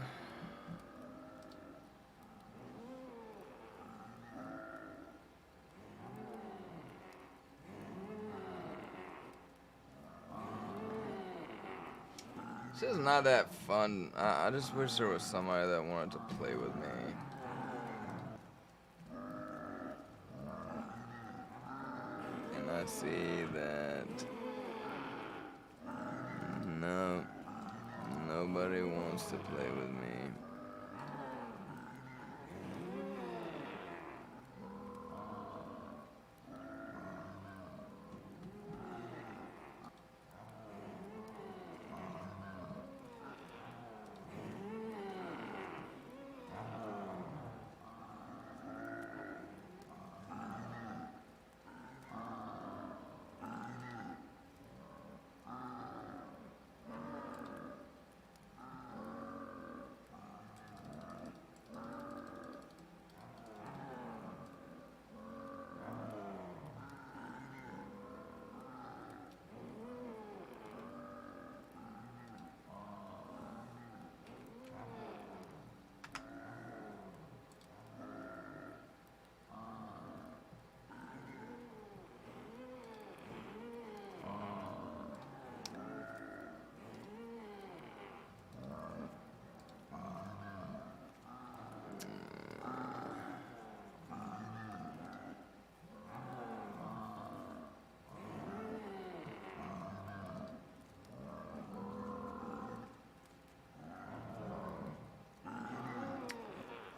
This is not that fun. I just wish there was somebody that wanted to play with me. And I see that no, nobody wants to play with me.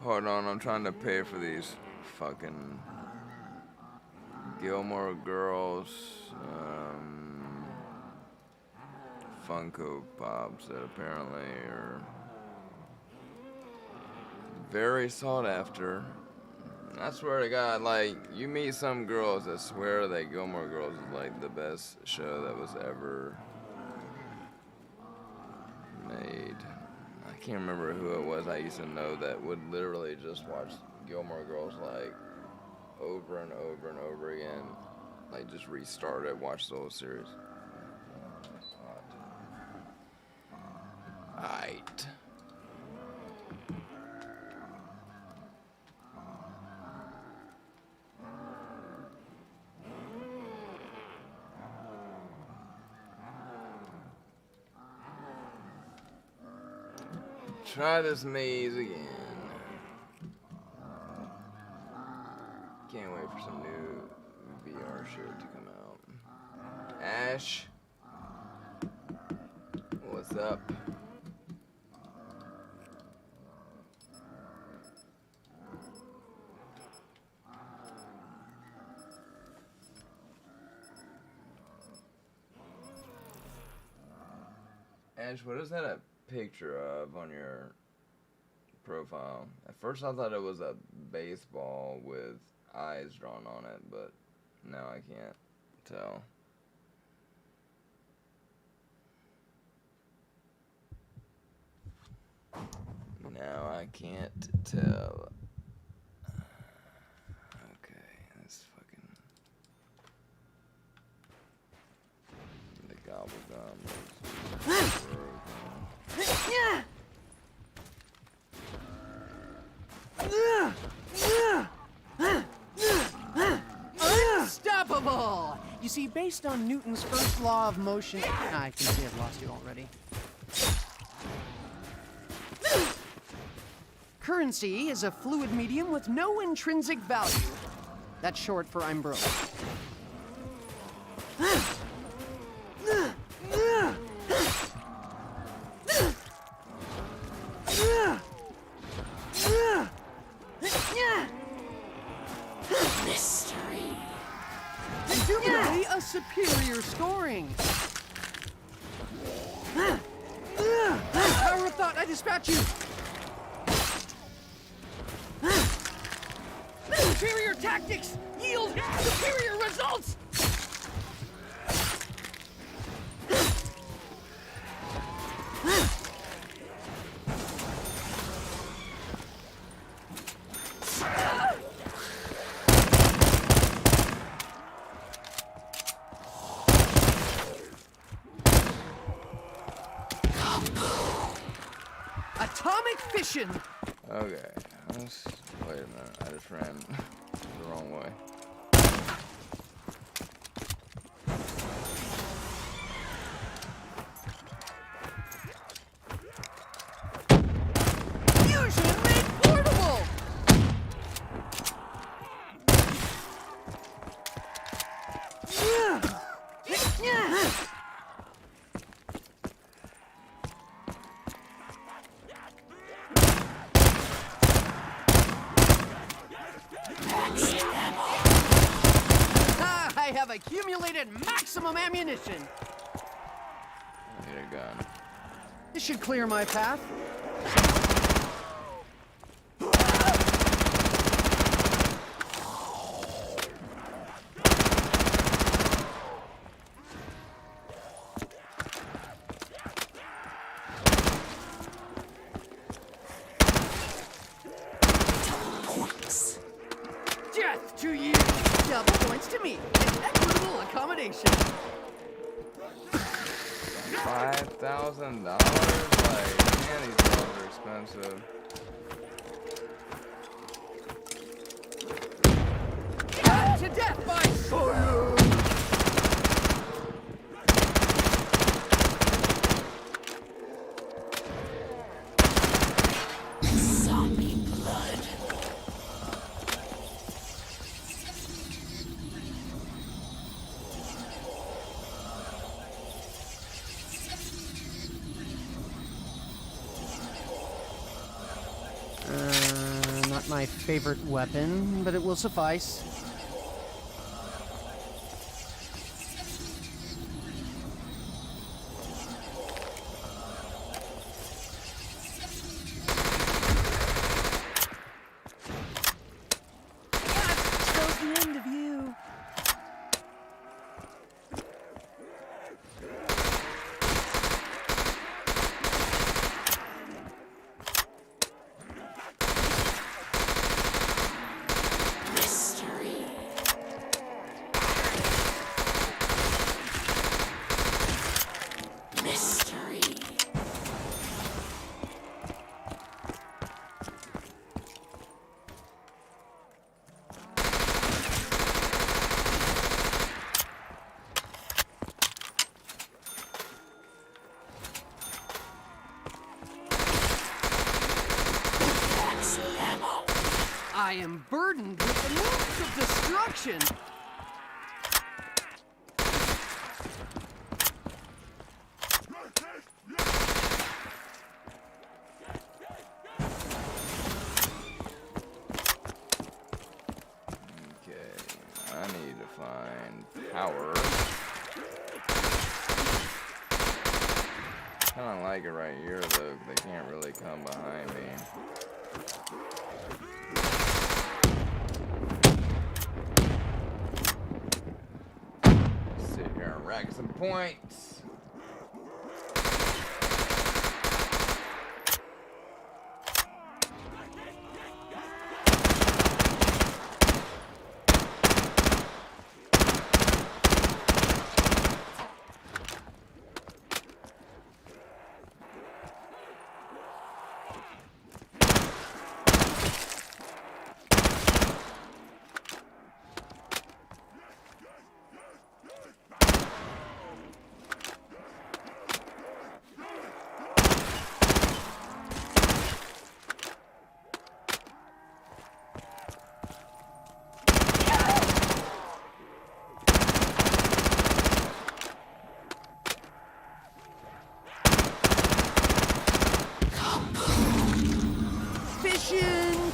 Hold on, I'm trying to pay for these fucking Gilmore Girls Funko Pops that apparently are very sought after. I swear to God, like, you meet some girls that swear that Gilmore Girls is like the best show that was ever made. I can't remember who it was I used to know that would literally just watch Gilmore Girls like over and over and over again. Like just restart it, watch the whole series. Aight. Try this maze again. Can't wait for some new VR shit to come out. Ash, what's up? Ash, what is that a picture of on your profile? At first I thought it was a baseball with eyes drawn on it, but now I can't tell. Now I can't tell. Okay, that's fucking the gobble gum. Unstoppable! You see, based on Newton's first law of motion... I can see I've lost you already. Currency is a fluid medium with no intrinsic value. That's short for I'm broke. Mystery. Indubitably a superior scoring. Power of thought, I dispatch you. Superior tactics yield superior results. atomic fission. Okay. Wait a minute. I just ran the wrong way. Fusion made portable. I have accumulated maximum ammunition. I need a gun. This should clear my path. Death to you! Double points to me. An equitable accommodation. $5,000? Like, man, these dogs are expensive. To death by fire! Not my favorite weapon, but it will suffice. That spells the end of you. I am burdened with the moves of destruction. Okay. I need to find power. Kinda like it right here, though. They can't really come behind me. Sit here and rack some points.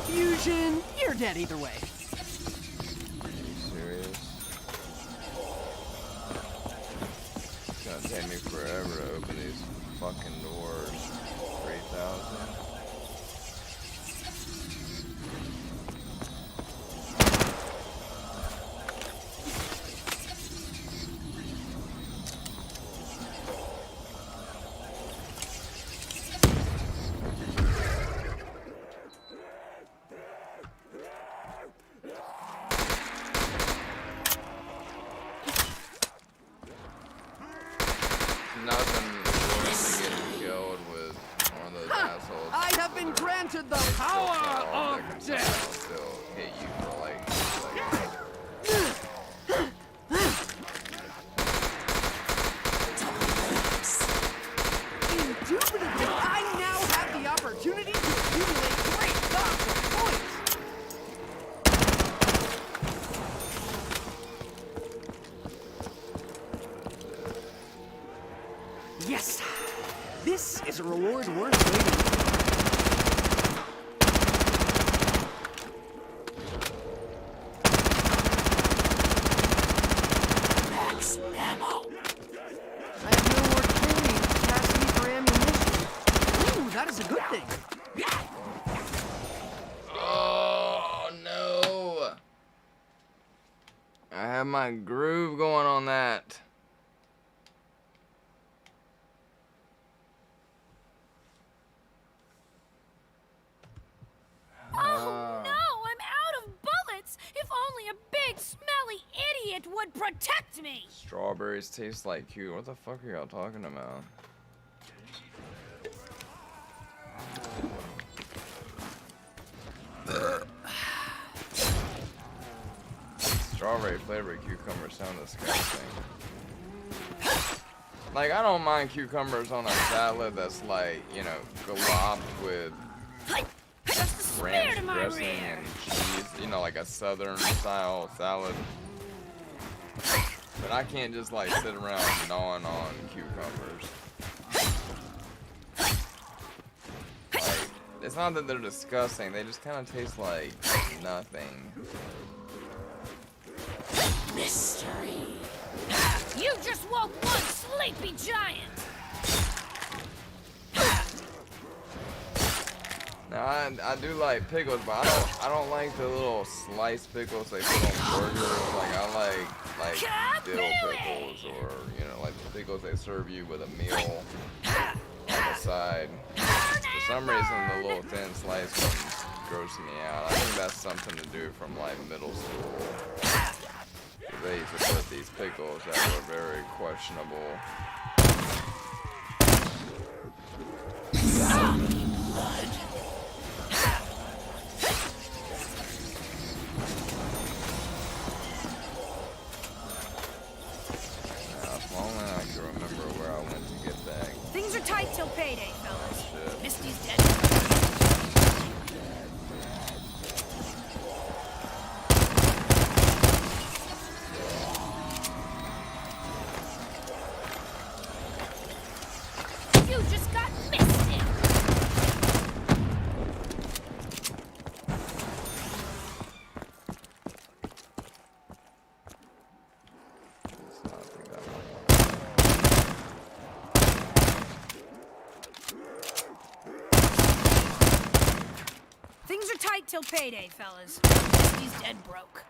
Fusion, you're dead either way. Are you serious? It's gonna take me forever to open these fucking doors. 3,000? Nothing is going to get him killed. the power of I'll death! still hit you for like. Indubitably, I now have the opportunity to accumulate great stocks of points! Yes! This is a reward worth waiting for. Max ammo. I have no more carrying capacity for ammunition. Ooh, that is a good thing. Oh no! I have my groove going on that. Oh no, I'm out of bullets! If only a big, smelly idiot would protect me! Strawberries taste like cute. What the fuck are y'all talking about? Strawberry flavored cucumbers sound disgusting. Like, I don't mind cucumbers on a salad that's like, you know, glopped with Just a spear ranch to my dressing rear! and cheese, you know, like a southern style salad. But I can't just like sit around gnawing on cucumbers. Like, it's not that they're disgusting, they just kind of taste like nothing. Mystery. You just woke one sleepy giant! Now I do like pickles, but I don't like the little sliced pickles they put on burgers. Like I like dill pickles, or you know, like the pickles they serve you with a meal on the side. For some reason, the little thin sliced ones gross me out. I think that's something to do from like middle school. They used to put these pickles that were very questionable. If only I could remember where I went to get that. Things are tight till payday, fellas. Shit. Misty's dead. You just got misted! Let's not think that one. Things are tight till payday, fellas. Misty's dead broke.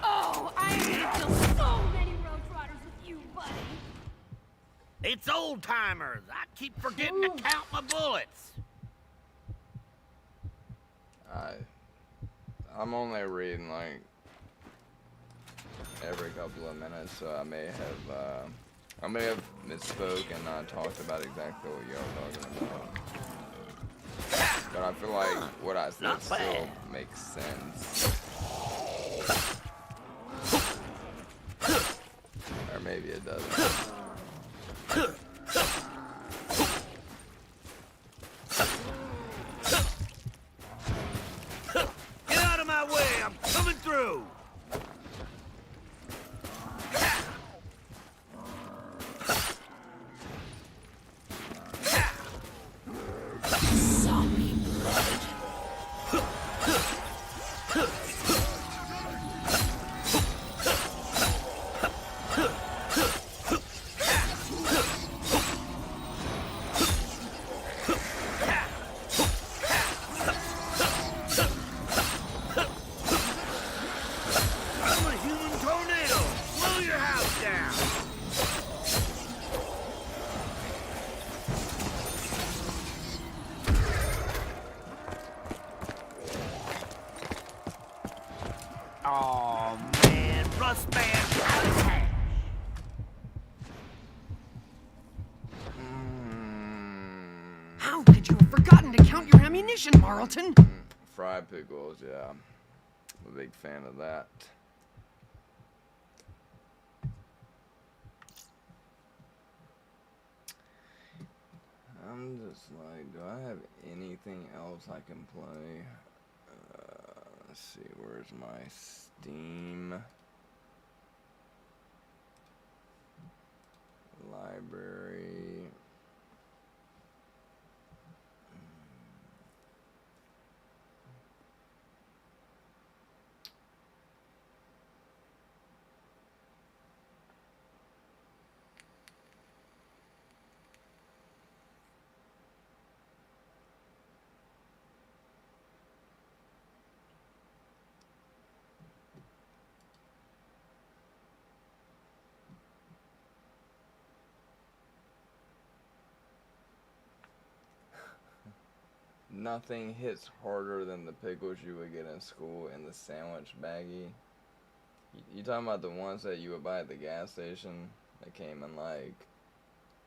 Oh, I'm gonna kill so many road trotters with you, buddy. It's old timers. I keep forgetting to count my bullets. I'm only reading like every couple of minutes, so I may have misspoke and not talked about exactly what y'all talking about. But I feel like what I said Not still bad. makes sense. Or maybe it doesn't. Get out of my way. I'm coming through. Zombie blood. Could you have forgotten to count your ammunition, Marlton? Fried pickles, yeah. I'm a big fan of that. I'm just like, do I have anything else I can play? Let's see, where's my Steam library? Nothing hits harder than the pickles you would get in school in the sandwich baggie. You talking about the ones that you would buy at the gas station that came in like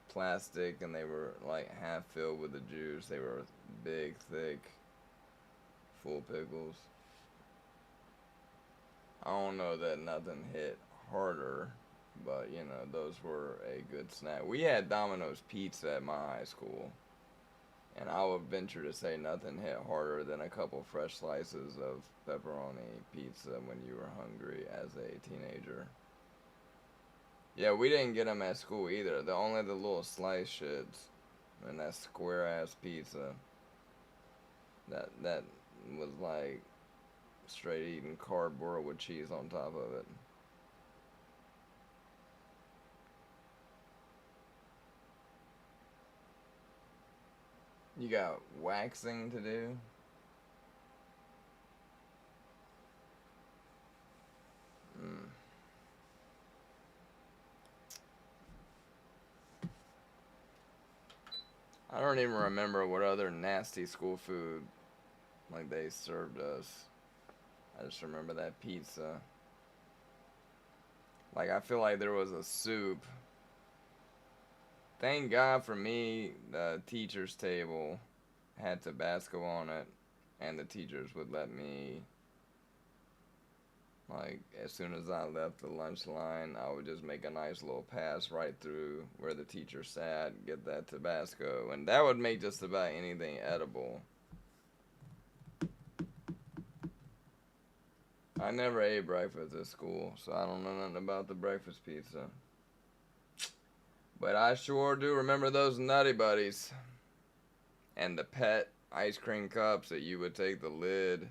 plastic and they were like half filled with the juice. They were big, thick, full pickles. I don't know that nothing hit harder, but you know, those were a good snack. We had Domino's pizza at my high school. And I would venture to say nothing hit harder than a couple fresh slices of pepperoni pizza when you were hungry as a teenager. Yeah, we didn't get them at school either. Only the little slice shits and that square ass pizza. That was like straight eating cardboard with cheese on top of it. You got waxing to do? I don't even remember what other nasty school food like they served us. I just remember that pizza. Like I feel like there was a soup. Thank God for me, the teacher's table had Tabasco on it, and the teachers would let me, like, as soon as I left the lunch line, I would just make a nice little pass right through where the teacher sat, get that Tabasco, and that would make just about anything edible. I never ate breakfast at school, so I don't know nothing about the breakfast pizza. But I sure do remember those Nutty Buddies. And the pet ice cream cups that you would take the lid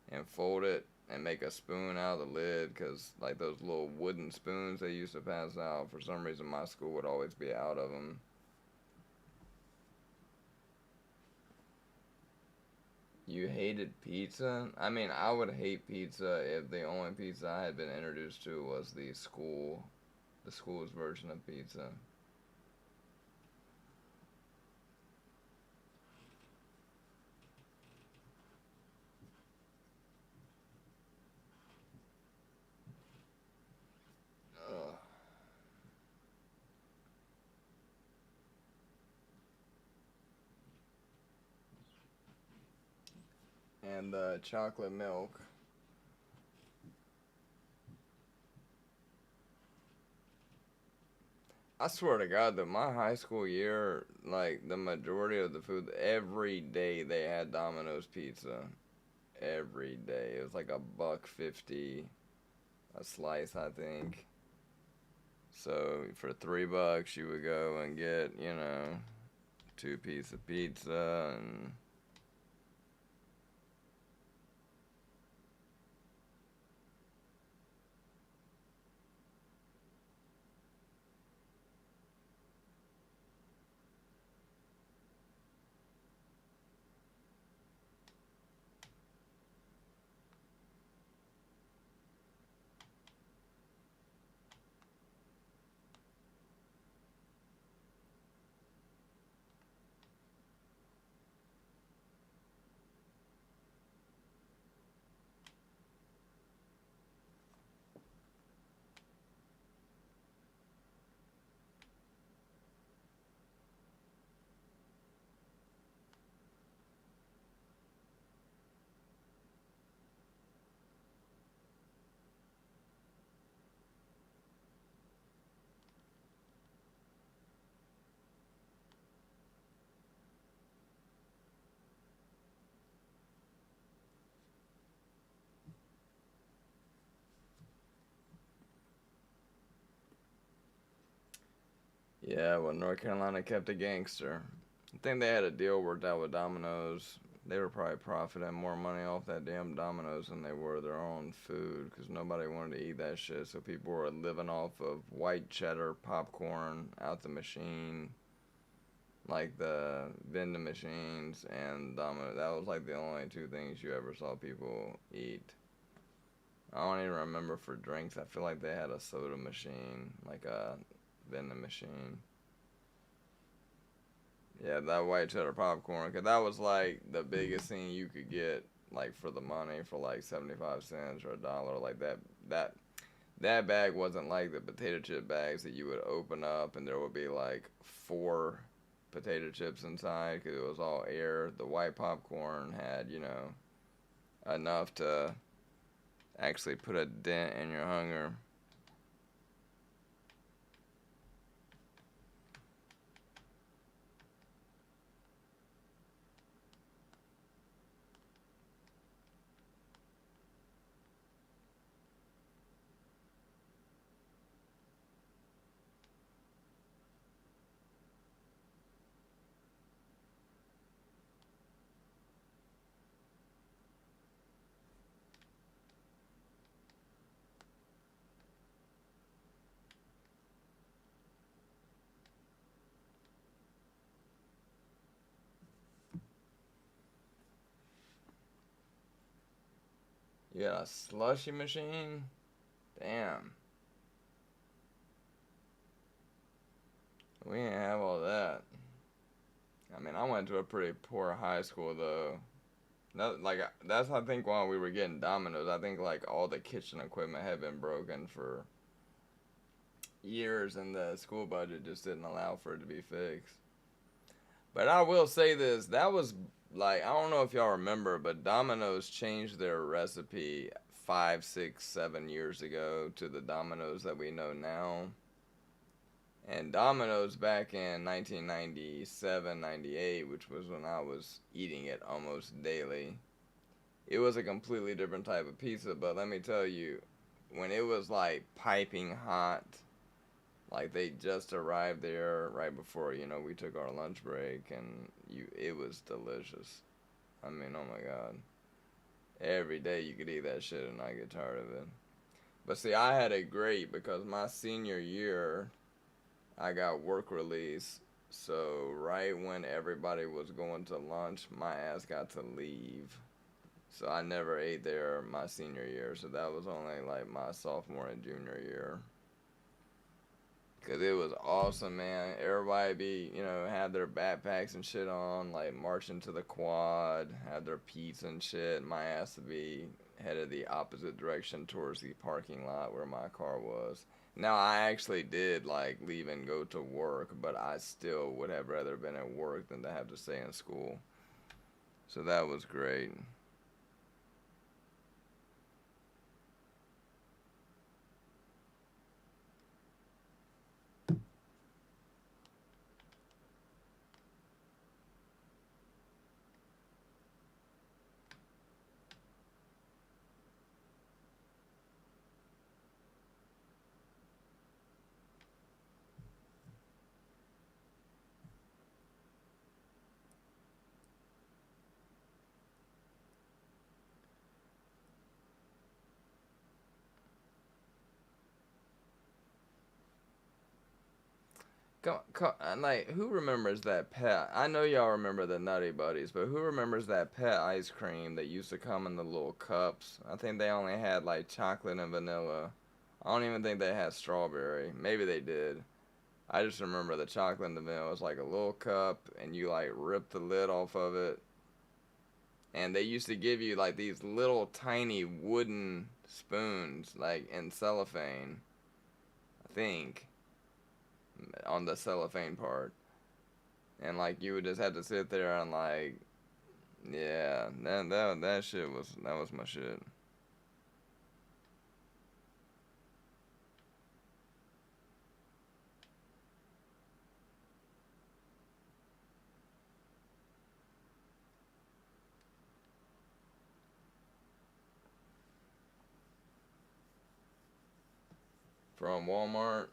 and fold it and make a spoon out of the lid. Because, like, those little wooden spoons they used to pass out, for some reason my school would always be out of them. You hated pizza? I mean, I would hate pizza if the only pizza I had been introduced to was the school's version of pizza. Ugh. And chocolate milk. I swear to God that my high school year, like the majority of the food, every day they had Domino's pizza. Every day. It was like $1.50 a slice, I think. So for $3 you would go and get, you know, 2 pieces of pizza and Yeah, well, North Carolina kept a gangster. I think they had a deal worked out with Domino's. They were probably profiting more money off that damn Domino's than they were their own food because nobody wanted to eat that shit. So people were living off of white cheddar popcorn out the machine, like the vending machines and Domino's. That was like the only two things you ever saw people eat. I don't even remember for drinks. I feel like they had a soda machine, like a vending machine. Yeah, that white cheddar popcorn, cause that was like the biggest thing you could get, like for the money, for like 75 cents or $1. Like that that bag wasn't like the potato chip bags that you would open up and there would be like four potato chips inside, cause it was all air. The white popcorn had, enough to actually put a dent in your hunger. You got a slushy machine? Damn. We didn't have all that. I mean, I went to a pretty poor high school though. That's I think while we were getting Domino's, I think like all the kitchen equipment had been broken for years, and the school budget just didn't allow for it to be fixed. But I will say this: that was like I don't know if y'all remember, but Domino's changed their recipe 5, 6, 7 years ago to the Domino's that we know now. And Domino's back in 1997, 98, which was when I was eating it almost daily, it was a completely different type of pizza. But let me tell you, when it was like piping hot, like they just arrived there right before, we took our lunch break, and it was delicious. I mean, oh my God. Every day you could eat that shit and not get tired of it. But see, I had it great because my senior year, I got work release. So right when everybody was going to lunch, my ass got to leave. So I never ate there my senior year. So that was only like my sophomore and junior year. Cause it was awesome, man. Everybody had their backpacks and shit on, like marching to the quad, had their pizza and shit. My ass would be headed the opposite direction towards the parking lot where my car was. Now I actually did like leave and go to work, but I still would have rather been at work than to have to stay in school. So that was great. Like, who remembers that pet? I know y'all remember the Nutty Buddies, but who remembers that pet ice cream that used to come in the little cups? I think they only had like chocolate and vanilla. I don't even think they had strawberry. Maybe they did. I just remember the chocolate and the vanilla was like a little cup, and you like rip the lid off of it. And they used to give you like these little tiny wooden spoons, like in cellophane, I think, on the cellophane part. And like you would just have to sit there and like, yeah, that shit was my shit. From Walmart.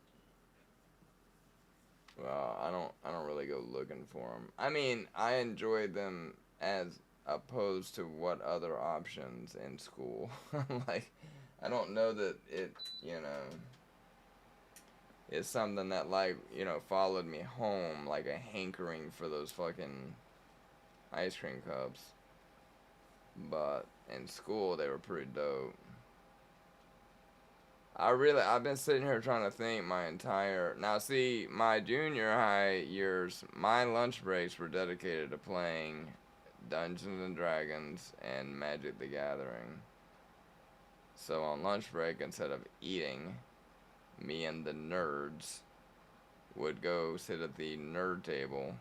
Well, I don't really go looking for them. I mean, I enjoyed them as opposed to what other options in school. Like, I don't know that it, you know, is something that, like, you know, followed me home, like a hankering for those fucking ice cream cups. But in school, they were pretty dope. I've been sitting here trying to think now see, my junior high years, my lunch breaks were dedicated to playing Dungeons and Dragons and Magic the Gathering. So on lunch break, instead of eating, me and the nerds would go sit at the nerd table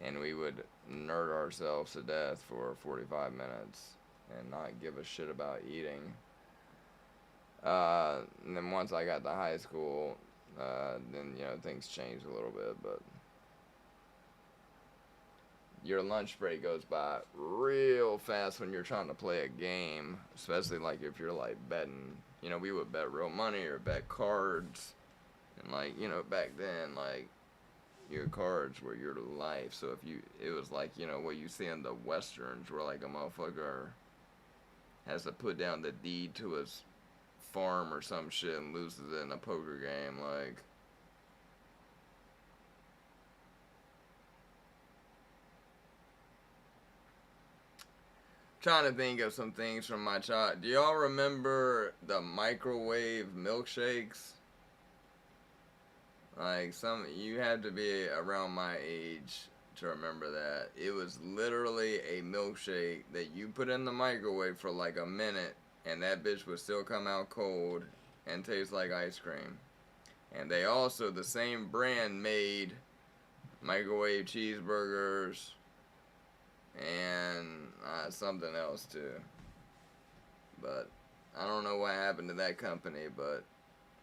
and we would nerd ourselves to death for 45 minutes and not give a shit about eating. And then once I got to high school, then, you know, things changed a little bit, but your lunch break goes by real fast when you're trying to play a game, especially like if you're like betting, you know, we would bet real money or bet cards, and like, you know, back then, like, your cards were your life, so it was like, you know, what you see in the westerns where like a motherfucker has to put down the deed to his farm or some shit and loses it in a poker game, like. Trying to think of some things from my child. Do y'all remember the microwave milkshakes? Like, you had to be around my age to remember that. It was literally a milkshake that you put in the microwave for like a minute, and that bitch would still come out cold and taste like ice cream. And they also, the same brand, made microwave cheeseburgers and something else too. But I don't know what happened to that company, but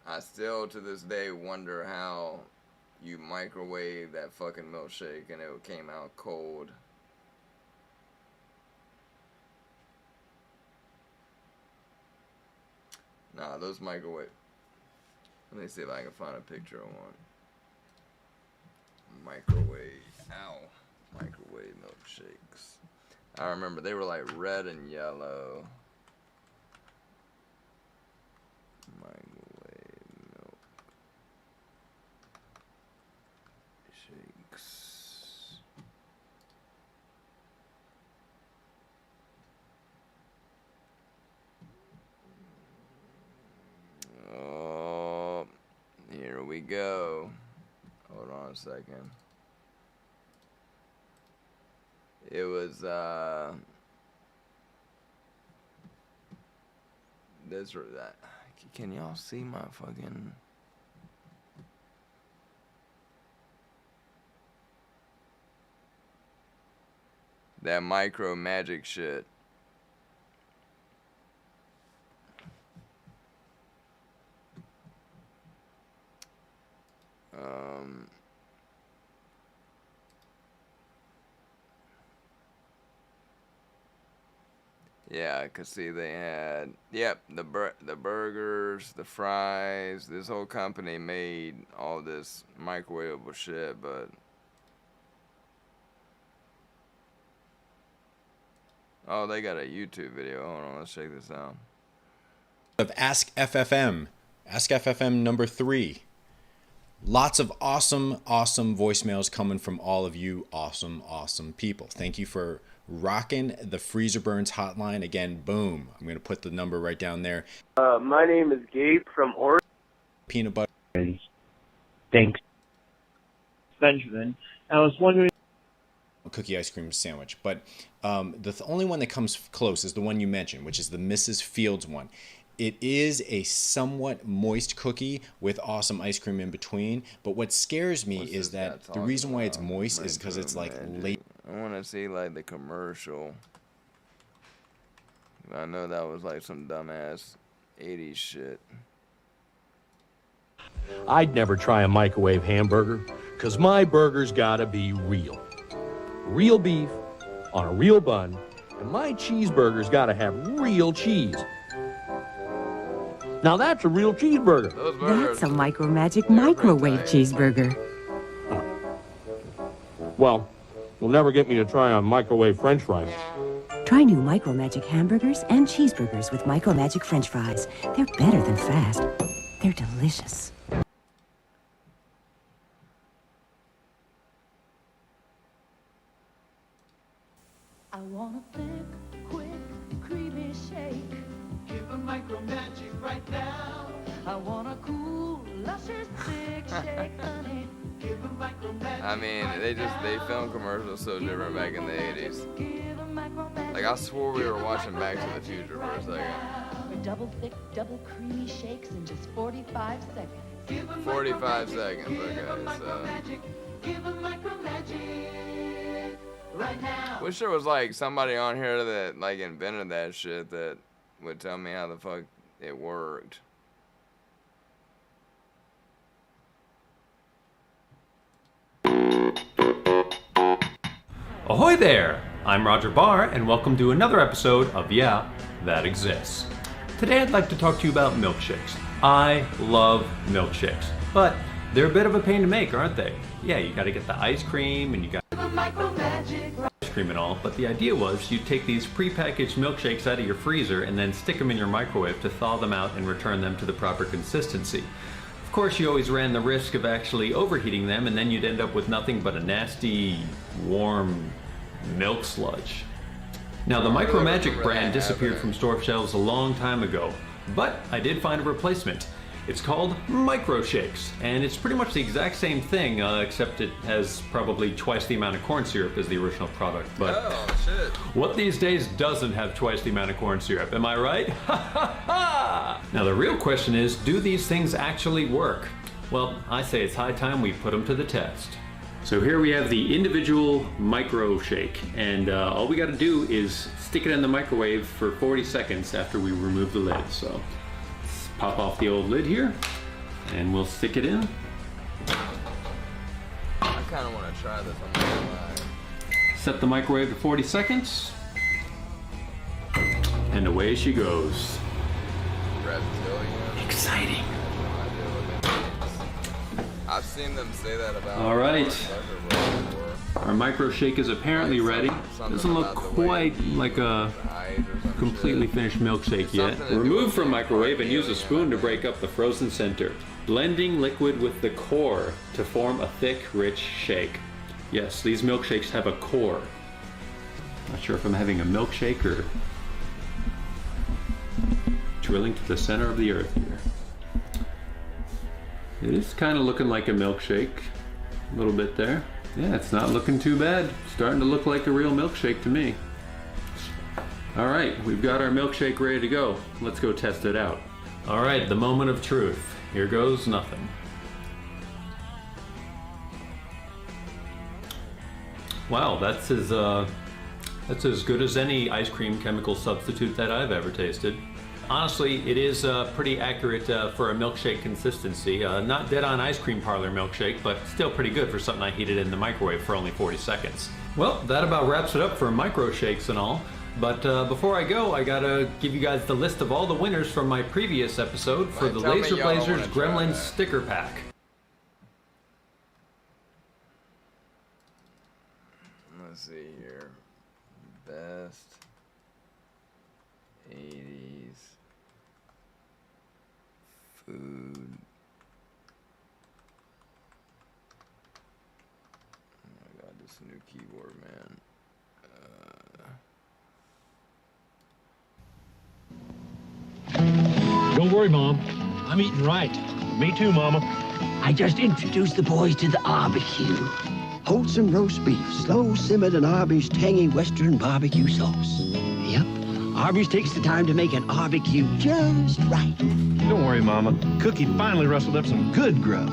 I still to this day wonder how you microwave that fucking milkshake and it came out cold. Nah, those microwave. Let me see if I can find a picture of one. Microwave. Ow. Microwave milkshakes. I remember they were like red and yellow. Microwave milkshakes. Oh, here we go. Hold on a second. It was, this or that. Can y'all see my fucking... That micro magic shit. Yeah, I could see they had, yep, the burgers, the fries. This whole company made all this microwavable shit, but oh, they got a YouTube video. Hold on, let's check this out. Of Ask FFM number 3. Lots of awesome voicemails coming from all of you awesome people. Thank you for rocking the Freezer Burns hotline. Again, boom. I'm going to put the number right down there. My name is Gabe from Oregon. Peanut butter. Thanks. Benjamin. I was wondering. Cookie ice cream sandwich. But the only one that comes close is the one you mentioned, which is the Mrs. Fields one. It is a somewhat moist cookie with awesome ice cream in between. But what scares me is that the reason why it's moist is because it's like late. I want to see like the commercial. I know that was like some dumbass 80s shit. I'd never try a microwave hamburger, because my burger's gotta be real. Real beef on a real bun, and my cheeseburger's gotta have real cheese. Now that's a real cheeseburger. That's a Micro Magic microwave cheeseburger. Well, you'll never get me to try on microwave French fries. Try new Micro Magic hamburgers and cheeseburgers with Micro Magic French fries. They're better than fast. They're delicious. I want a thick, quick, creamy shake. Give a Micro Magic right now. I want a cool, luscious, thick shake, honey. Give a Micro Magic. I mean, they filmed commercials so different back in the 80s. Give a Micro Magic. Like, I swore we were watching Back to the Future for a second. For double thick, double creamy shakes in just 45 seconds. Give a 45 seconds, okay, so. Give a Micro Magic right now. Wish there was, like, somebody on here that, like, invented that shit that would tell me how the fuck it worked. Ahoy there! I'm Roger Barr, and welcome to another episode of Yeah, That Exists. Today I'd like to talk to you about milkshakes. I love milkshakes, but they're a bit of a pain to make, aren't they? Yeah, you gotta get the ice cream, and you got ice cream and all, but the idea was you'd take these pre-packaged milkshakes out of your freezer and then stick them in your microwave to thaw them out and return them to the proper consistency. Of course, you always ran the risk of actually overheating them, and then you'd end up with nothing but a nasty, warm milk sludge. Now, the Micro Magic brand disappeared from store shelves a long time ago, but I did find a replacement. It's called Micro Shakes, and it's pretty much the exact same thing, except it has probably twice the amount of corn syrup as the original product. But Oh, shit. what these days doesn't have twice the amount of corn syrup? Am I right? Ha ha ha! Now the real question is, do these things actually work? Well, I say it's high time we put them to the test. So here we have the individual micro shake, and all we gotta do is stick it in the microwave for 40 seconds after we remove the lid. So let's pop off the old lid here, and we'll stick it in. I kind of want to try this. I'm not gonna lie. Set the microwave to 40 seconds, and away she goes. Brazilian. Exciting. I've seen them say that about. All right. Before. Our micro shake is apparently ready. Doesn't look quite like a completely finished milkshake yet. Remove from microwave and use a spoon to break up the frozen center. Blending liquid with the core to form a thick, rich shake. Yes, these milkshakes have a core. Not sure if I'm having a milkshake or drilling to the center of the earth here. It is kind of looking like a milkshake. A little bit there. Yeah, it's not looking too bad. Starting to look like a real milkshake to me. All right, we've got our milkshake ready to go. Let's go test it out. All right, the moment of truth. Here goes nothing. Wow, that's as good as any ice cream chemical substitute that I've ever tasted. Honestly, it is pretty accurate for a milkshake consistency. Not dead on ice cream parlor milkshake, but still pretty good for something I heated in the microwave for only 40 seconds. Well, that about wraps it up for micro shakes and all. But before I go, I gotta give you guys the list of all the winners from my previous episode for the Laser Blazers Gremlins sticker pack. Let's see here. Best 80s food. Oh my god, this new keyboard, man. Don't worry, Mom. I'm eating right. Me too, Mama. I just introduced the boys to the barbecue. Wholesome roast beef, slow simmered in Arby's tangy Western barbecue sauce. Yep, Arby's takes the time to make an barbecue just right. Don't worry, Mama. Cookie finally rustled up some good grub.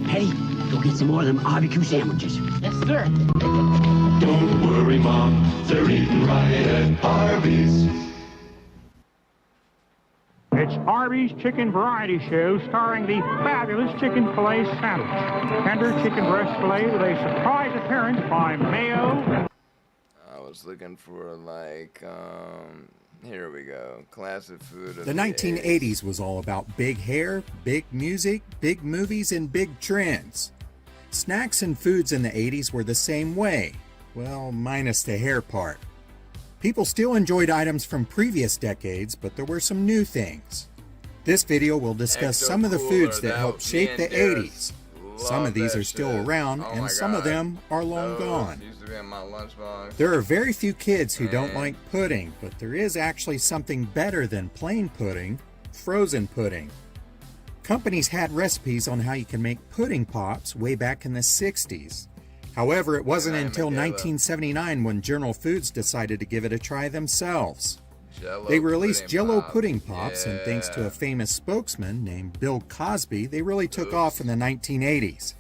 Hey, go get some more of them barbecue sandwiches. Yes, sir. Don't worry, Mom. They're eating right at Arby's. It's Arby's Chicken Variety Show starring the fabulous chicken filet sandwich. Tender chicken breast filet with a surprise appearance by mayo. I was looking for like, here we go. Classic food of The 1980s was all about big hair, big music, big movies, and big trends. Snacks and foods in the 80s were the same way. Well, minus the hair part. People still enjoyed items from previous decades, but there were some new things. This video will discuss some of the foods that helped shape the 80s. Some of these are still around, and some of them are long gone. Used to be in my lunchbox. There are very few kids who don't like pudding, but there is actually something better than plain pudding: frozen pudding. Companies had recipes on how you can make pudding pops way back in the 60s. However, it wasn't until 1979 when General Foods decided to give it a try themselves. They released Jell-O pudding pops, and thanks to a famous spokesman named Bill Cosby, they really took off in the 1980s.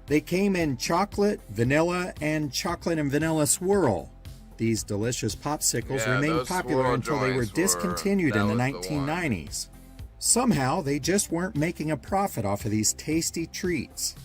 They came in chocolate, vanilla, and chocolate and vanilla swirl. These delicious popsicles remained popular until they were discontinued in the 1990s. Somehow, they just weren't making a profit off of these tasty treats.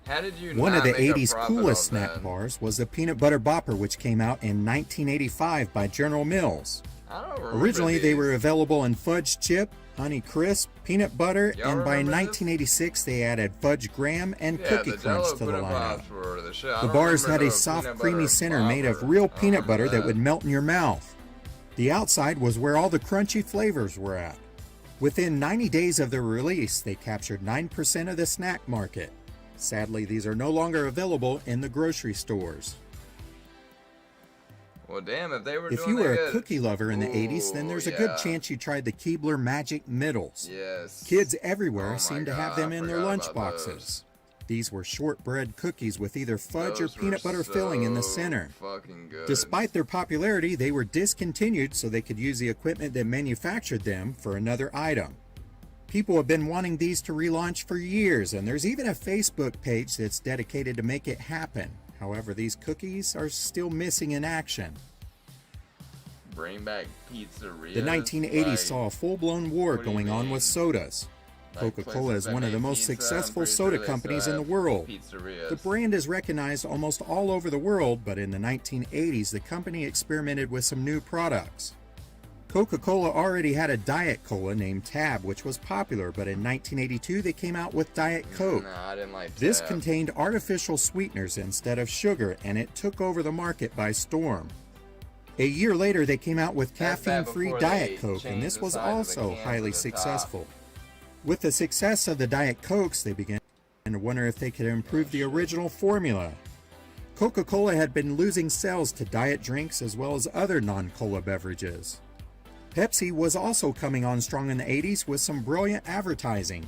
How did you One not of the make a 80s profit coolest off snack that? bars was the Peanut Butter Bopper, which came out in 1985 by General Mills. I don't remember Originally, they these. were available in fudge chip, honey crisp, peanut butter, Y'all and by remember this? 1986 they added fudge graham and Yeah, cookie the crunch Jell-O to the pudding lineup. pops were the shit. I The don't bars remember had a the soft, peanut creamy butter center made of popper. real I peanut butter remember that would melt in your mouth. The outside was where all the crunchy flavors were at. Within 90 days of their release, they captured 9% of the snack market. Sadly, these are no longer available in the grocery stores. Well, damn, if they were If doing you were that a good- cookie lover in the 80s, then there's a good yeah. chance you tried the Keebler Magic Middles. Yes. Kids everywhere Oh my seem to have God, them I in their forgot lunch about boxes. These were shortbread cookies with either fudge Those or peanut were butter filling in the so center. fucking good. Despite their popularity, they were discontinued so they could use the equipment that manufactured them for another item. People have been wanting these to relaunch for years, and there's even a Facebook page that's dedicated to make it happen. However, these cookies are still missing in action. Bring back pizzeria. The 1980s saw a full-blown war going on with sodas. Coca-Cola is one of the most successful soda companies in the world. The brand is recognized almost all over the world, but in the 1980s, the company experimented with some new products. Coca-Cola already had a Diet Cola named Tab, which was popular, but in 1982 they came out with Diet Coke. Nah, I didn't like This Tab. contained artificial sweeteners instead of sugar, and it took over the market by storm. A year later, they came out with That's back caffeine-free before Diet they Coke, and changed this the was size of the also cans highly at the top. successful. With the success of the Diet Cokes, they began to wonder if they could improve the original formula. Coca-Cola had been losing sales to diet drinks as well as other non-cola beverages. Pepsi was also coming on strong in the 80s with some brilliant advertising.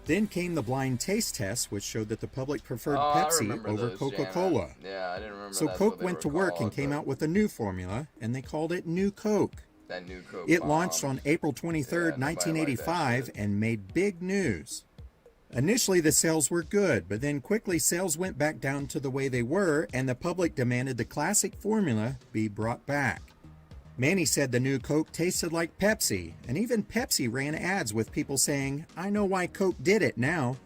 Then came the blind taste test, which showed that the public preferred Oh, I Pepsi remember over those, Coca-Cola. Yeah, I didn't remember So that's Coke what they went were to work and called, came but out with a new formula, and they called it New Coke. That new Coke It bomb. launched on April 23rd, 1985, and made big news. Initially, the sales were good, but then quickly sales went back down to the way they were, and the public demanded the classic formula be brought back. Manny said the new Coke tasted like Pepsi, and even Pepsi ran ads with people saying, "I know why Coke did it now."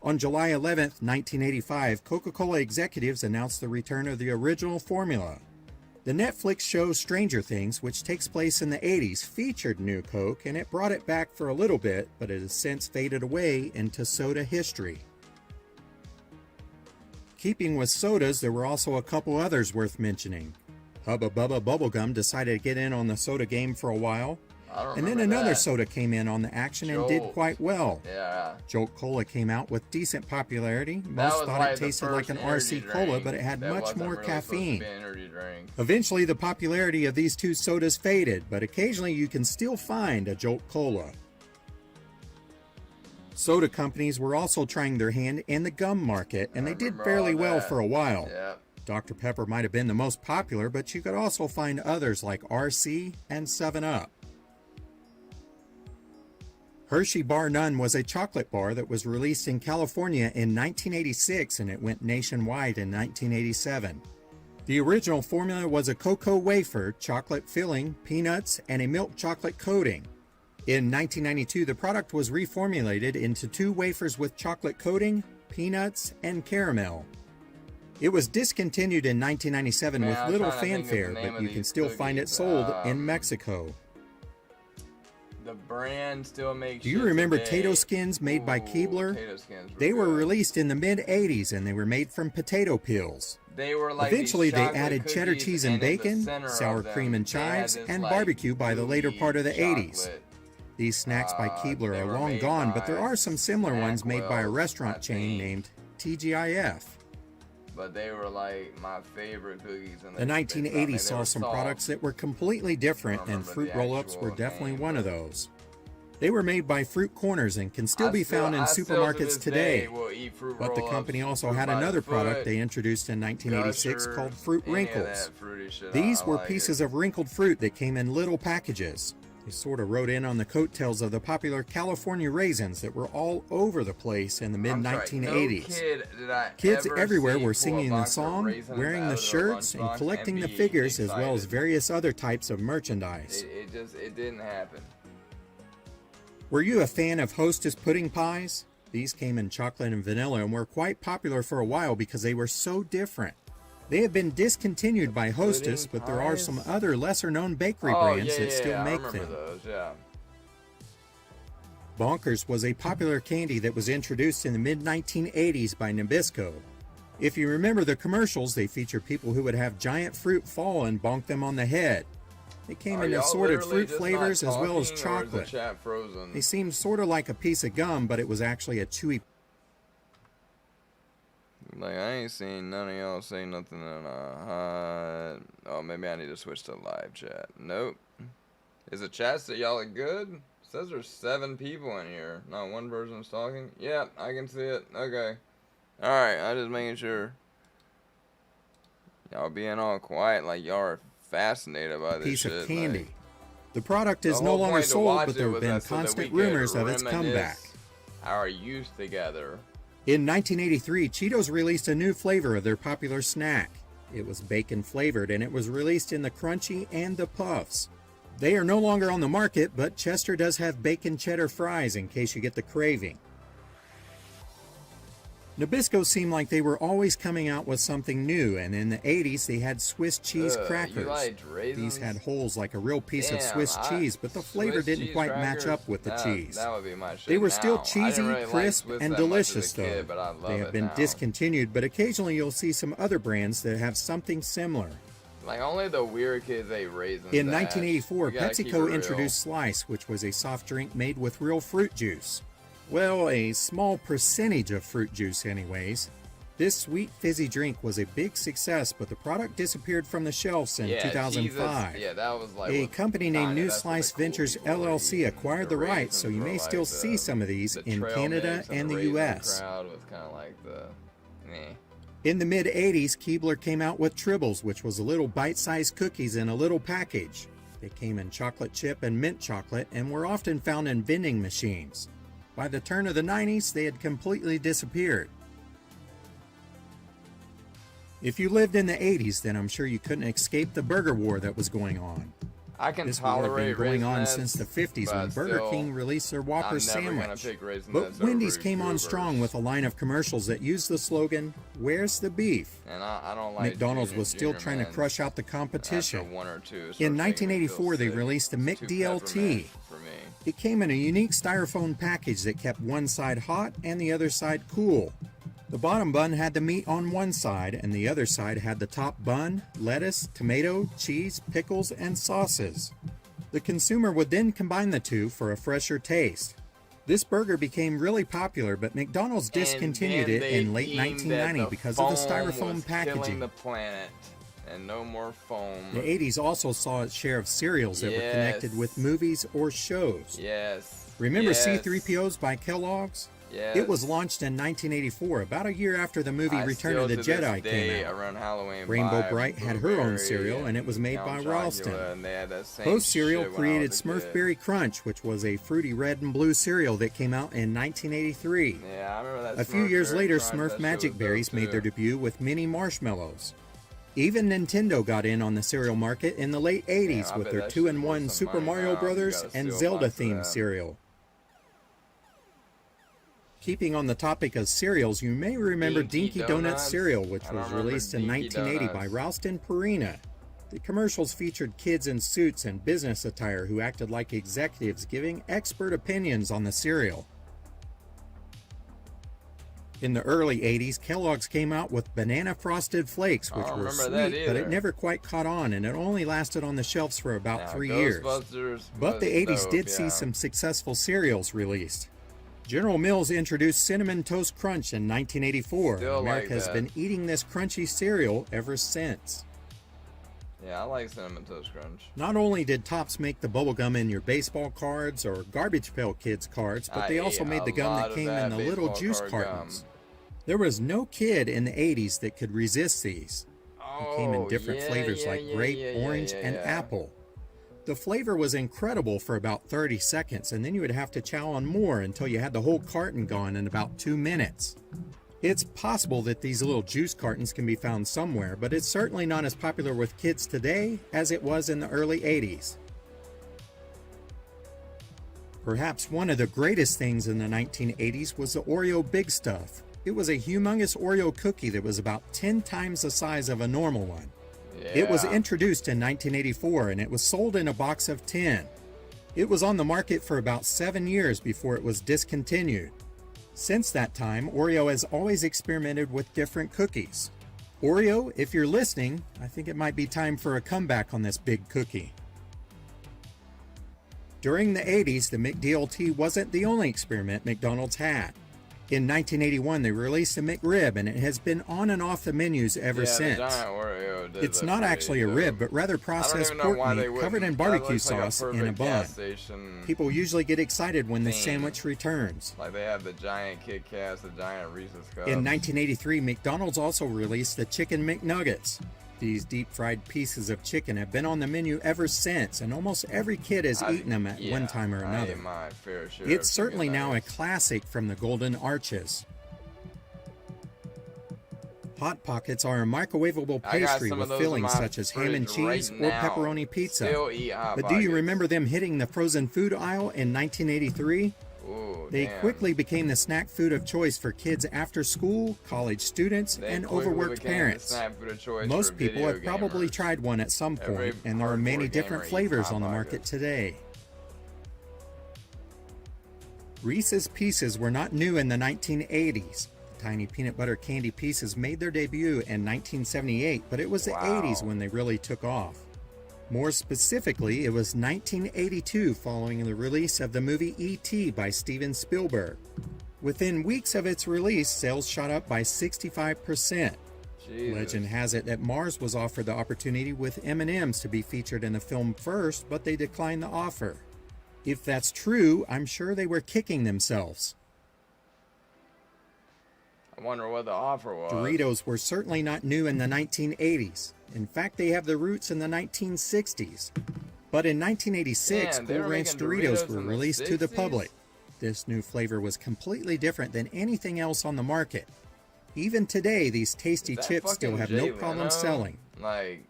On July 11th, 1985, Coca-Cola executives announced the return of the original formula. The Netflix show Stranger Things, which takes place in the 80s, featured New Coke, and it brought it back for a little bit, but it has since faded away into soda history. Keeping with sodas, there were also a couple others worth mentioning. Hubba Bubba Bubblegum decided to get in on the soda game for a while. I don't And then remember another that. soda came in on the action and did Jolt. quite well. Yeah. Jolt Cola came out with decent popularity. That Most was thought like it the tasted like first an energy RC Cola, drink but it had that much wasn't more really supposed to caffeine. be an energy drink. Eventually, the popularity of these two sodas faded, but occasionally you can still find a Jolt Cola. Soda companies were also trying their hand in the gum market, and they did remember fairly all well that. for a while. Yep. Dr. Pepper might have been the most popular, but you could also find others like RC and 7-Up. Hershey Bar None was a chocolate bar that was released in California in 1986, and it went nationwide in 1987. The original formula was a cocoa wafer, chocolate filling, peanuts, and a milk chocolate coating. In 1992, the product was reformulated into 2 wafers with chocolate coating, peanuts, and caramel. It was discontinued in 1997 Man, I with was little trying to think of the fanfare, name but of you can these still find it cookies. sold in Mexico. The the brand still makes. Do you remember Tato Skins made by Keebler? They were released in the mid-'80s, and they were made from potato peels. They were like Eventually, these they chocolate added cheddar cookies, cheese and in the bacon, center sour of them, cream and they had chives, this, and like, barbecue by the later part of the gooey 80s. chocolate. These snacks by Keebler are long gone, but there are some similar ones made by a restaurant chain named TGIF. But they were like my favorite cookies. And The 1980s saw some products that were completely different, and fruit roll-ups were definitely one of those. They were made by Fruit Corners and can still be found in supermarkets today. But the company also had another product they introduced in 1986 called Fruit Wrinkles. These were pieces of wrinkled fruit that came in little packages. They sort of rode in on the coattails of the popular California raisins that were all over the place in the mid-1980s. Kids everywhere were singing the song, wearing the shirts, and collecting the figures, as well as various other types of merchandise. It didn't happen. Were you a fan of Hostess pudding pies? These came in chocolate and vanilla and were quite popular for a while because they were so different. They have been discontinued by Hostess, but there are some other lesser-known bakery brands that still make them. Those, yeah. Bonkers was a popular candy that was introduced in the mid-1980s by Nabisco. If you remember the commercials, they feature people who would have giant fruit fall and bonk them on the head. They came in assorted fruit flavors as well as chocolate. They seemed sort of like a piece of gum, but it was actually a chewy. Like, I ain't seen none of y'all say nothing in a oh, maybe I need to switch to live chat. Nope. Is the chat that y'all are good? It says there's 7 people in here. Not one person's talking. Yeah, I can see it. Okay. Alright, I just making sure. Y'all being all quiet like y'all are fascinated by this piece shit. Of candy. Like, the product is no longer sold, but there have been constant rumors of its comeback. Our youth together. In 1983, Cheetos released a new flavor of their popular snack. It was bacon flavored, and it was released in the Crunchy and the Puffs. They are no longer on the market, but Chester does have bacon cheddar fries in case you get the craving. Nabisco seemed like they were always coming out with something new, and in the 80s they had Swiss cheese crackers. These had holes like a real piece of Swiss cheese, but the flavor didn't quite match up with the cheese. That would be my shit. They were still now. cheesy, Really crisp, and delicious though. They have been now. discontinued, but occasionally you'll see some other brands that have something similar. Like, only the weird kids ate raisins. In 1984, PepsiCo introduced Slice, which was a soft drink made with real fruit juice. Well, a small percentage of fruit juice anyways. This sweet fizzy drink was a big success, but the product disappeared from the shelves in 2005. Yeah, that was like a company named New Slice Ventures LLC acquired the rights, so you may still see some of these in Canada and the US. Crowd was kind of like the, meh. In the mid-'80s, Keebler came out with Tribbles, which was little bite-sized cookies in a little package. They came in chocolate chip and mint chocolate and were often found in vending machines. By the turn of the 90s, they had completely disappeared. If you lived in the 80s, then I'm sure you couldn't escape the burger war that was going on. I can this war had been going on Raisinets, since the 50s when Burger King released their Whopper sandwich. But over Wendy's came on Goobers. strong with a line of commercials that used the slogan, "Where's the beef?" And I don't like McDonald's was still trying to crush out the competition. After 1 or 2, In 1984, they released the McDLT. It came in a unique styrofoam package that kept one side hot and the other side cool. The bottom bun had the meat on one side, and the other side had the top bun, lettuce, tomato, cheese, pickles, and sauces. The consumer would then combine the two for a fresher taste. This burger became really popular, but McDonald's discontinued it in late 1990 because of the styrofoam packaging. The planet. And no more foam. The 80s also saw its share of cereals that were connected with movies or shows. Yes. Remember C-3POs by Kellogg's? Yes. It was launched in 1984, about a year after the movie Return of the Jedi came out. Around Halloween, Rainbow Bright had her own cereal, and it was made by Ralston. Post cereal created Smurfberry Crunch, which was a fruity red and blue cereal that came out in 1983. Yeah, I remember that. A few years later, Crunch, Smurf Magic Berries made their debut with mini marshmallows. Even Nintendo got in on the cereal market in the late 80s with their 2-in-1 Super Mario Bros. And Zelda-themed cereal. Keeping on the topic of cereals, you may remember Dinky Donuts cereal, which was released in 1980 by Ralston Purina. The commercials featured kids in suits and business attire who acted like executives giving expert opinions on the cereal. In the early 80s, Kellogg's came out with Banana Frosted Flakes, which were sweet, but it never quite caught on, and it only lasted on the shelves for about 3 years. But the 80s did see some successful cereals released. General Mills introduced Cinnamon Toast Crunch in 1984. Still America like has been eating this crunchy cereal ever since. Yeah, I like Cinnamon Toast Crunch. Not only did Tops make the bubble gum in your baseball cards or Garbage Pail Kids cards, but they also made the gum that came in the little juice cartons. There was no kid in the 80s that could resist these. They came in different flavors like grape, orange, and apple. The flavor was incredible for about 30 seconds, and then you would have to chow on more until you had the whole carton gone in about 2 minutes. It's possible that these little juice cartons can be found somewhere, but it's certainly not as popular with kids today as it was in the early 80s. Perhaps one of the greatest things in the 1980s was the Oreo Big Stuff. It was a humongous Oreo cookie that was about 10 times the size of a normal one. It was introduced in 1984 and it was sold in a box of 10. It was on the market for about 7 years before it was discontinued. Since that time, Oreo has always experimented with different cookies. Oreo, if you're listening, I think it might be time for a comeback on this big cookie. During the 80s, the McDLT wasn't the only experiment McDonald's had. In 1981, they released a McRib, and it has been on and off the menus ever since. The giant Oreo did It's look not pretty actually a dope. rib, but rather processed pork meat covered in barbecue sauce in a bun. People usually get excited when the sandwich returns. Like they have the giant Kit Kats, the giant Reese's Cups. In 1983, McDonald's also released the Chicken McNuggets. These deep-fried pieces of chicken have been on the menu ever since, and almost every kid has eaten them at one time or another. My fair share It's of certainly chicken now a nuggets. classic from the Golden Arches. Hot Pockets are a microwavable I got pastry some with of those in fillings my such as ham and fridge right cheese or now. pepperoni pizza. Still eat Hot But do you Pockets. remember them hitting the frozen food aisle in 1983? Ooh, They damn. quickly became the snack food of choice for kids after school, college students, They and quickly overworked became the parents. snack food of choice Most for people video have probably gamers. tried one at some point, Every and there are many hardcore different gamer flavors eats on the Hot market Pockets. today. Reese's Pieces were not new in the 1980s. The tiny peanut butter candy pieces made their debut in 1978, but it was the 80s when they really took off. More specifically, it was 1982 following the release of the movie E.T. by Steven Spielberg. Within weeks of its release, sales shot up by 65%. Jesus. Legend has it that Mars was offered the opportunity with M&M's to be featured in the film first, but they declined the offer. If that's true, I'm sure they were kicking themselves. I wonder what the offer was. Doritos were certainly not new in the 1980s. In fact, they have their roots in the 1960s. But in 1986, Man, they Cool were Ranch making Doritos Doritos were in the released to the 60s? public. This new flavor was completely different than anything else on the market. Even today, these tasty Is that chips still fucking have Jay no problem Leno? selling. Like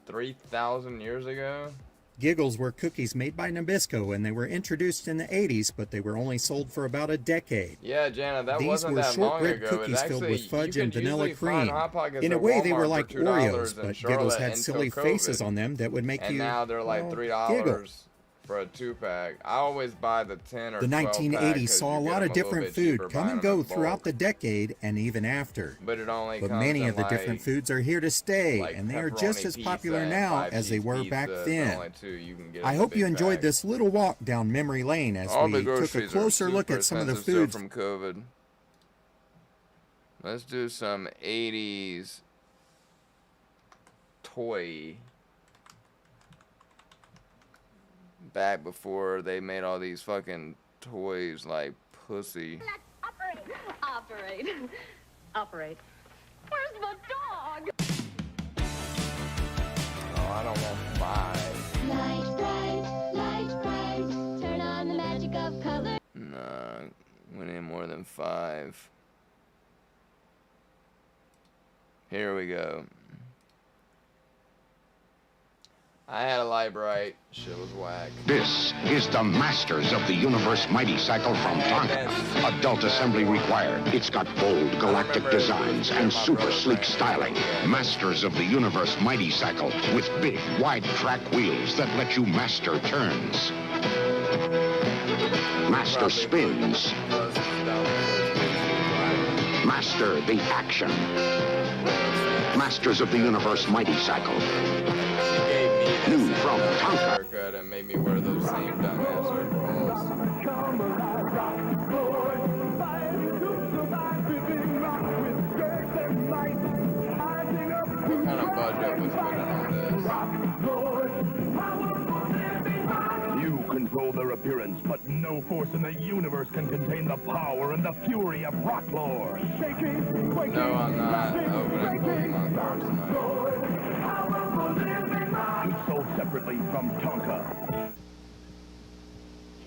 3,000 years ago? Giggles were cookies made by Nabisco, and they were introduced in the 80s, but they were only sold for about a decade. Yeah, Jana, that These wasn't were that long shortbread ago. cookies It filled actually, with fudge you and could vanilla usually find cream. Hot Pockets In a at way, they were Walmart like for $2 Oreos, in but Giggles Charlotte had until silly faces COVID. on them that would make And you, now they're like well, $3 giggle. for a 2-pack. I always buy the 10 or The 12 pack 1980s 'cause saw a you get lot them of little different bit food cheaper come buying and them go in throughout bulk. the decade and even after. But it only But comes many in of the different like- foods are here to stay, like and they are just pepperoni as popular pizza and now 5 as they cheese were back pizza, the then. only two you can get I in the hope you big enjoyed bag. this little walk down memory lane as All we the took a groceries are closer look super at some of the expensive still foods. from COVID. Let's do some 80s toy. Back before they made all these fucking toys like pussy. Operate. Operate. Where's the dog? Oh, I don't want 5. Light bright, turn on the magic of color. Nah, we need more than 5. Here we go. I had a light bright. Shit was whack. This is the Masters of the Universe Mighty Cycle from Tonka. Adult assembly required. It's got bold galactic designs and super sleek styling. Masters of the Universe Mighty Cycle with big, wide track wheels that let you master turns. Master spins. Master the action. Masters of the Universe Mighty Cycle. New from Tonka. Haircut and made me wear those same dumbass overalls. What kind of budget was put in on this? You control their appearance, but no force in the universe can contain the power and the fury of Rocklore. Shaking, quaking, No, I'm not opening Pokemon cards tonight. Each sold separately from Tonka.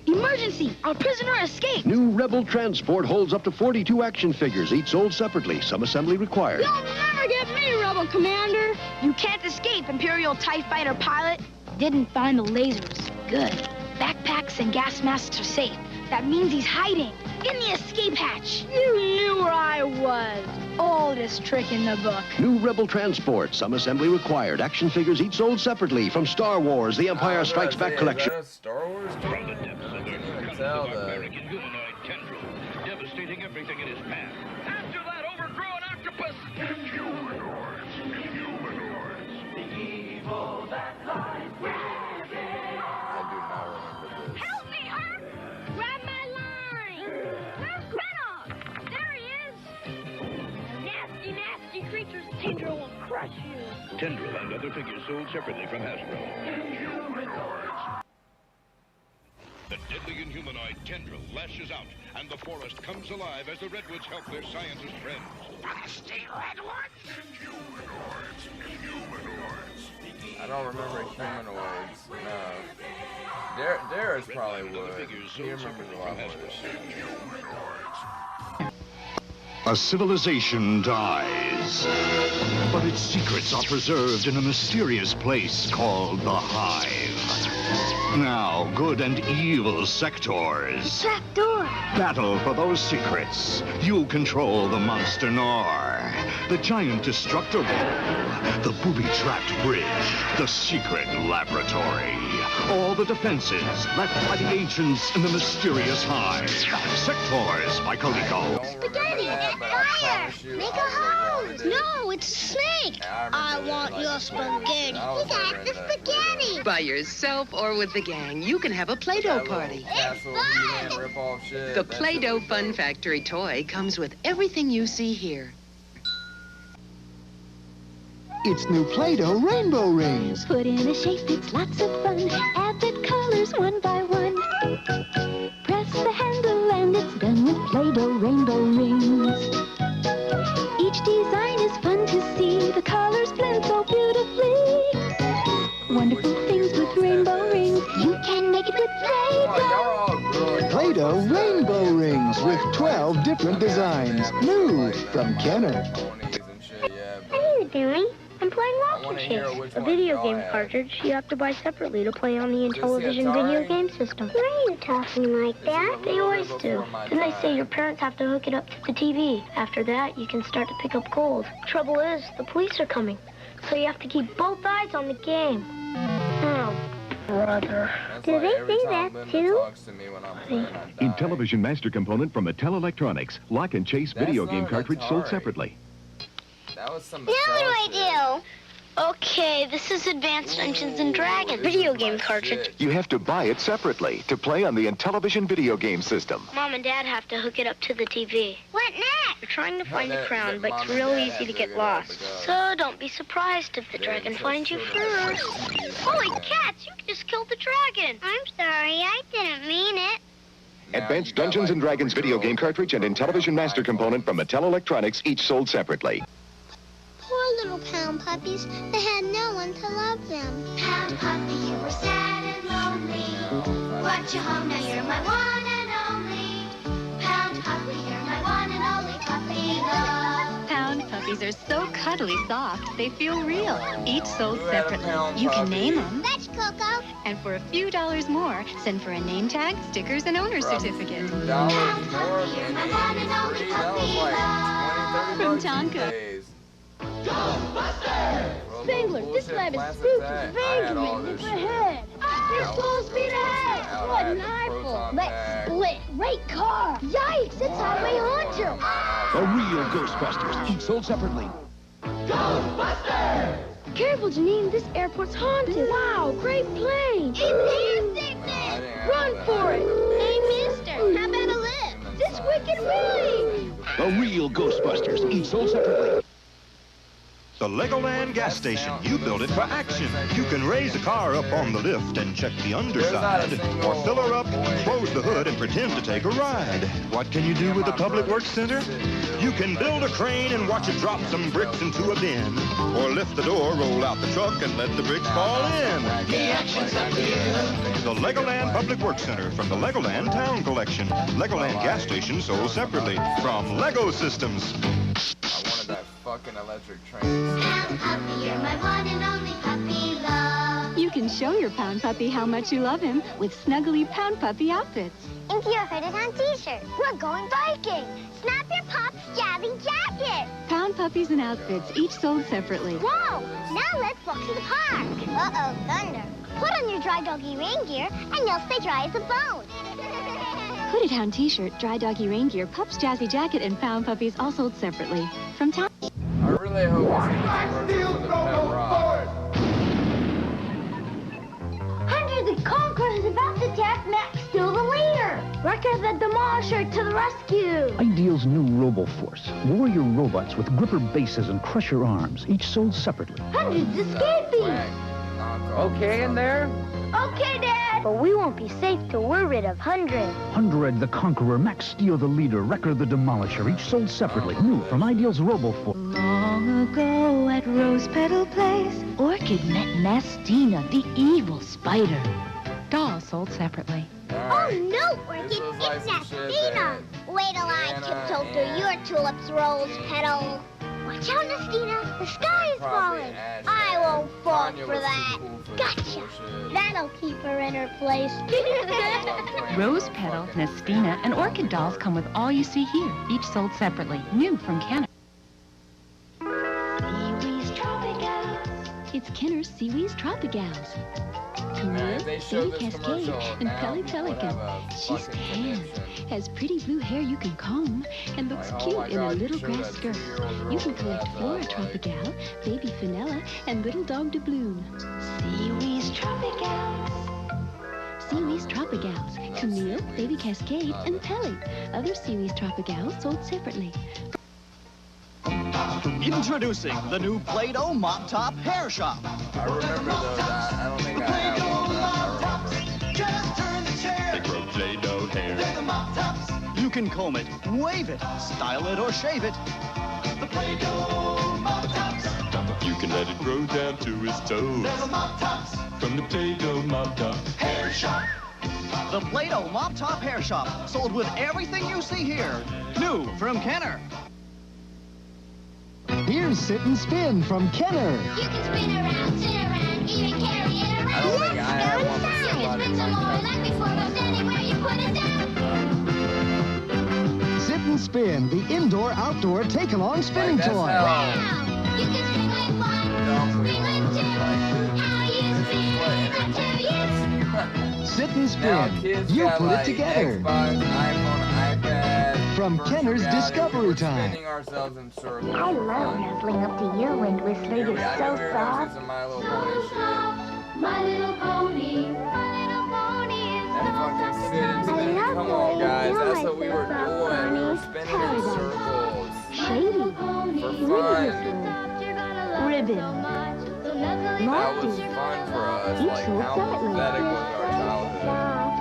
Emergency! Our prisoner escaped! New Rebel Transport holds up to 42 action figures, each sold separately. Some assembly required. You'll never get me, Rebel Commander! You can't escape, Imperial TIE Fighter pilot. Didn't find the lasers. Good. Backpacks and gas masks are safe. That means he's hiding in the escape hatch. You knew where I was. Oldest trick in the book. New Rebel Transport, some assembly required. Action figures each sold separately from Star Wars, The Empire Strikes Back collection. Star Wars? From the depths of Earth comes the American humanoid tendril, devastating everything in his path. After that overgrown octopus! Inhumanoids! The evil that lies within. Help me, Herb! Grab my line! Where's Reynolds? There he is! Nasty, nasty creatures, Tendril will crush you. Tendril and other figures sold separately from Hasbro. Inhumanoids! The deadly Inhumanoid Tendril lashes out, and the forest comes alive as the Redwoods help their scientist friends. Nasty Redwoods! Inhumanoids! Inhumanoids! I don't remember humanoids. No. Darius probably would. He remembers a lot more of this shit. A civilization dies, but its secrets are preserved in a mysterious place called the Hive. Now, good and evil sectors Trapdoor! battle for those secrets. You control the Monster Nor, the giant destructor ball, the booby-trapped bridge, the secret laboratory. All the defenses left by the ancients in the mysterious Hive. Sectors by Coleco. Spaghetti! Fire! Make a hose! No, it's a snake! I want your spaghetti. You got the spaghetti! By yourself or with the gang, you can have a Play-Doh party. The Play-Doh Fun Factory toy comes with everything you see here. It's new Play-Doh Rainbow Rings. Put in a shape, it's lots of fun. Add the colors one by one. Press the handle and it's done with Play-Doh Rainbow Rings. Each design is fun to see. The colors blend so beautifully. Wonderful things with rainbow rings. You can make it with Play-Doh. Play-Doh Rainbow Rings with 12 different designs. New from Kenner. What are you doing? I'm playing Rocket Chase, a video game cartridge you have to buy separately to play on the Intellivision video game system. Why are you talking like that? They always do. Then they say your parents have to hook it up to the TV. After that, you can start to pick up cold. Trouble is, the police are coming, so you have to keep both eyes on the game. Oh, brother. Do they say that too? Intellivision Master Component from Mattel Electronics. Lock and Chase video game cartridge sold separately. That was some Now what do I do? Okay, this is Advanced Dungeons and Dragons video game cartridge. You have to buy it separately to play on the Intellivision video game system. Mom and Dad have to hook it up to the TV. What next? We're trying to find the crown, but it's real easy to get lost. So don't be surprised if the dragon finds you first. Holy cats, you just killed the dragon. I'm sorry, I didn't mean it. Advanced Dungeons and Dragons video game cartridge and Intellivision Master Component from Mattel Electronics, each sold separately. Poor little pound puppies. They had no one to love them. Pound puppy, you were sad and lonely. Brought you home, now you're my one and only. Pound puppy, you're my one and only puppy love. Pound puppy puppies are so cuddly soft, they feel real. Each sold separately. You can name them. Fetch, Coco. And for a few dollars more, send for a name tag, stickers, and owner's certificate. $2 more and that was like 20, 30 From bucks Tonka. these days. Spangler, this lab is spooky. Benjamin, look ahead. There's full speed ahead. What an eyeful. Let's split. Great car. Yikes, it's Highway Hunter. The real Ghostbusters, each sold separately. Careful, Janine, this airport's haunted. Wow, great plane. It's air sickness. Run for it. Hey, mister, how about a lift? This wicked willy. The real Ghostbusters, each sold separately. The Legoland gas station. You build it for action. You can raise a car up on the lift and check the underside. Or fill her up, close the hood, and pretend to take a ride. What can you do with the Public Works Center? You can build a crane and watch it drop some bricks into a bin. Or lift the door, roll out the truck, and let the bricks fall in. The action's up here. The Legoland Public Works Center from the Legoland Town Collection. Legoland gas station sold separately from Lego Systems. I wanted that fucking electric train. Puppy, you're my one and only puppy love. You can show your Pound Puppy how much you love him with snuggly Pound Puppy outfits. If you're hooded on t-shirt, we're going biking. Snap your pop's jazzy jacket. Pound Puppies and outfits, each sold separately. Whoa! Now let's walk to the park. Uh-oh, thunder. Put on your dry doggy rain gear, and you'll stay dry as a bone. Hooded Hound t-shirt, Dry Doggy Rain Gear, Pup's Jazzy Jacket, and Pound Puppies all sold separately. From Town. I really hope we see the commercial for the pet rock. Hunter the Conqueror is about to attack Max Steel the Leader. Wrecker the Demolisher to the rescue. Ideal's new RoboForce. Warrior robots with gripper bases and crusher arms, each sold separately. Hundred's escaping. Okay in there? Okay, Dad. But we won't be safe till we're rid of Hundred. Hundred the Conqueror, Max Steel the Leader, Wrecker the Demolisher, each sold separately. New from Ideal's RoboForce. Long ago at Rose Petal Place, Orchid met Nastina, the evil spider. Dolls sold separately. Oh no, Orchid, it's Nastina. Wait till I tiptoe through your tulips, Rose Petal. Watch out, Nastina. The sky is falling. I won't fall for that. Gotcha. That'll keep her in her place. Rose Petal, Nastina, and Orchid dolls come with all you see here, each sold separately. New from Canada. Seaweed's Tropicals. It's Kenner's Seaweed's Tropicals. Camille, Sadie Cascade, and Pelly Pelican. She's tan, has pretty blue hair you can comb, and looks cute in a little grass skirt. You can collect Flora Tropical, Baby Finella, and Little Dog Doubloon. Seaweed's Tropicals. Seaweed's Tropicals. Camille, Baby Cascade, and Pelly. Other Seaweed's Tropicals sold separately. Introducing the new Play-Doh Mop Top Hair Shop. I remember those. I don't think I have one, but I remember. Just turn the chair. They grow Play-Doh hair. They're the Mop Tops. You can comb it, wave it, style it, or shave it. The Play-Doh Mop Tops. You can let it grow down to his toes. They're the Mop Tops. From the Play-Doh Mop Top Hair Shop. The Play-Doh Mop Top Hair Shop. Sold with everything you see here. New from Kenner. Here's Sit and Spin from Kenner. You can spin around, sit around, even carry it around. I don't think I have one for somebody Spin some more, like before, most anywhere you put it down. Sit and Spin, the indoor-outdoor take-along spinning toy. Wow! You can spin like one, spin like two. How you spin, I tell you. Sit and Spin, you put it together. Xbox, iPhone, iPad. From Kenner's Discovery Time. Spinning ourselves in circles. I love nuzzling up to you, Wind Whistler. You're so soft. My Little Pony shit. My little pony. My little pony is That fucking sit and spin. Come on, guys. That's what we were doing. We were spinning in circles. Shady. For fun. Ribbon. That was fun for us. Like, how pathetic was our childhood?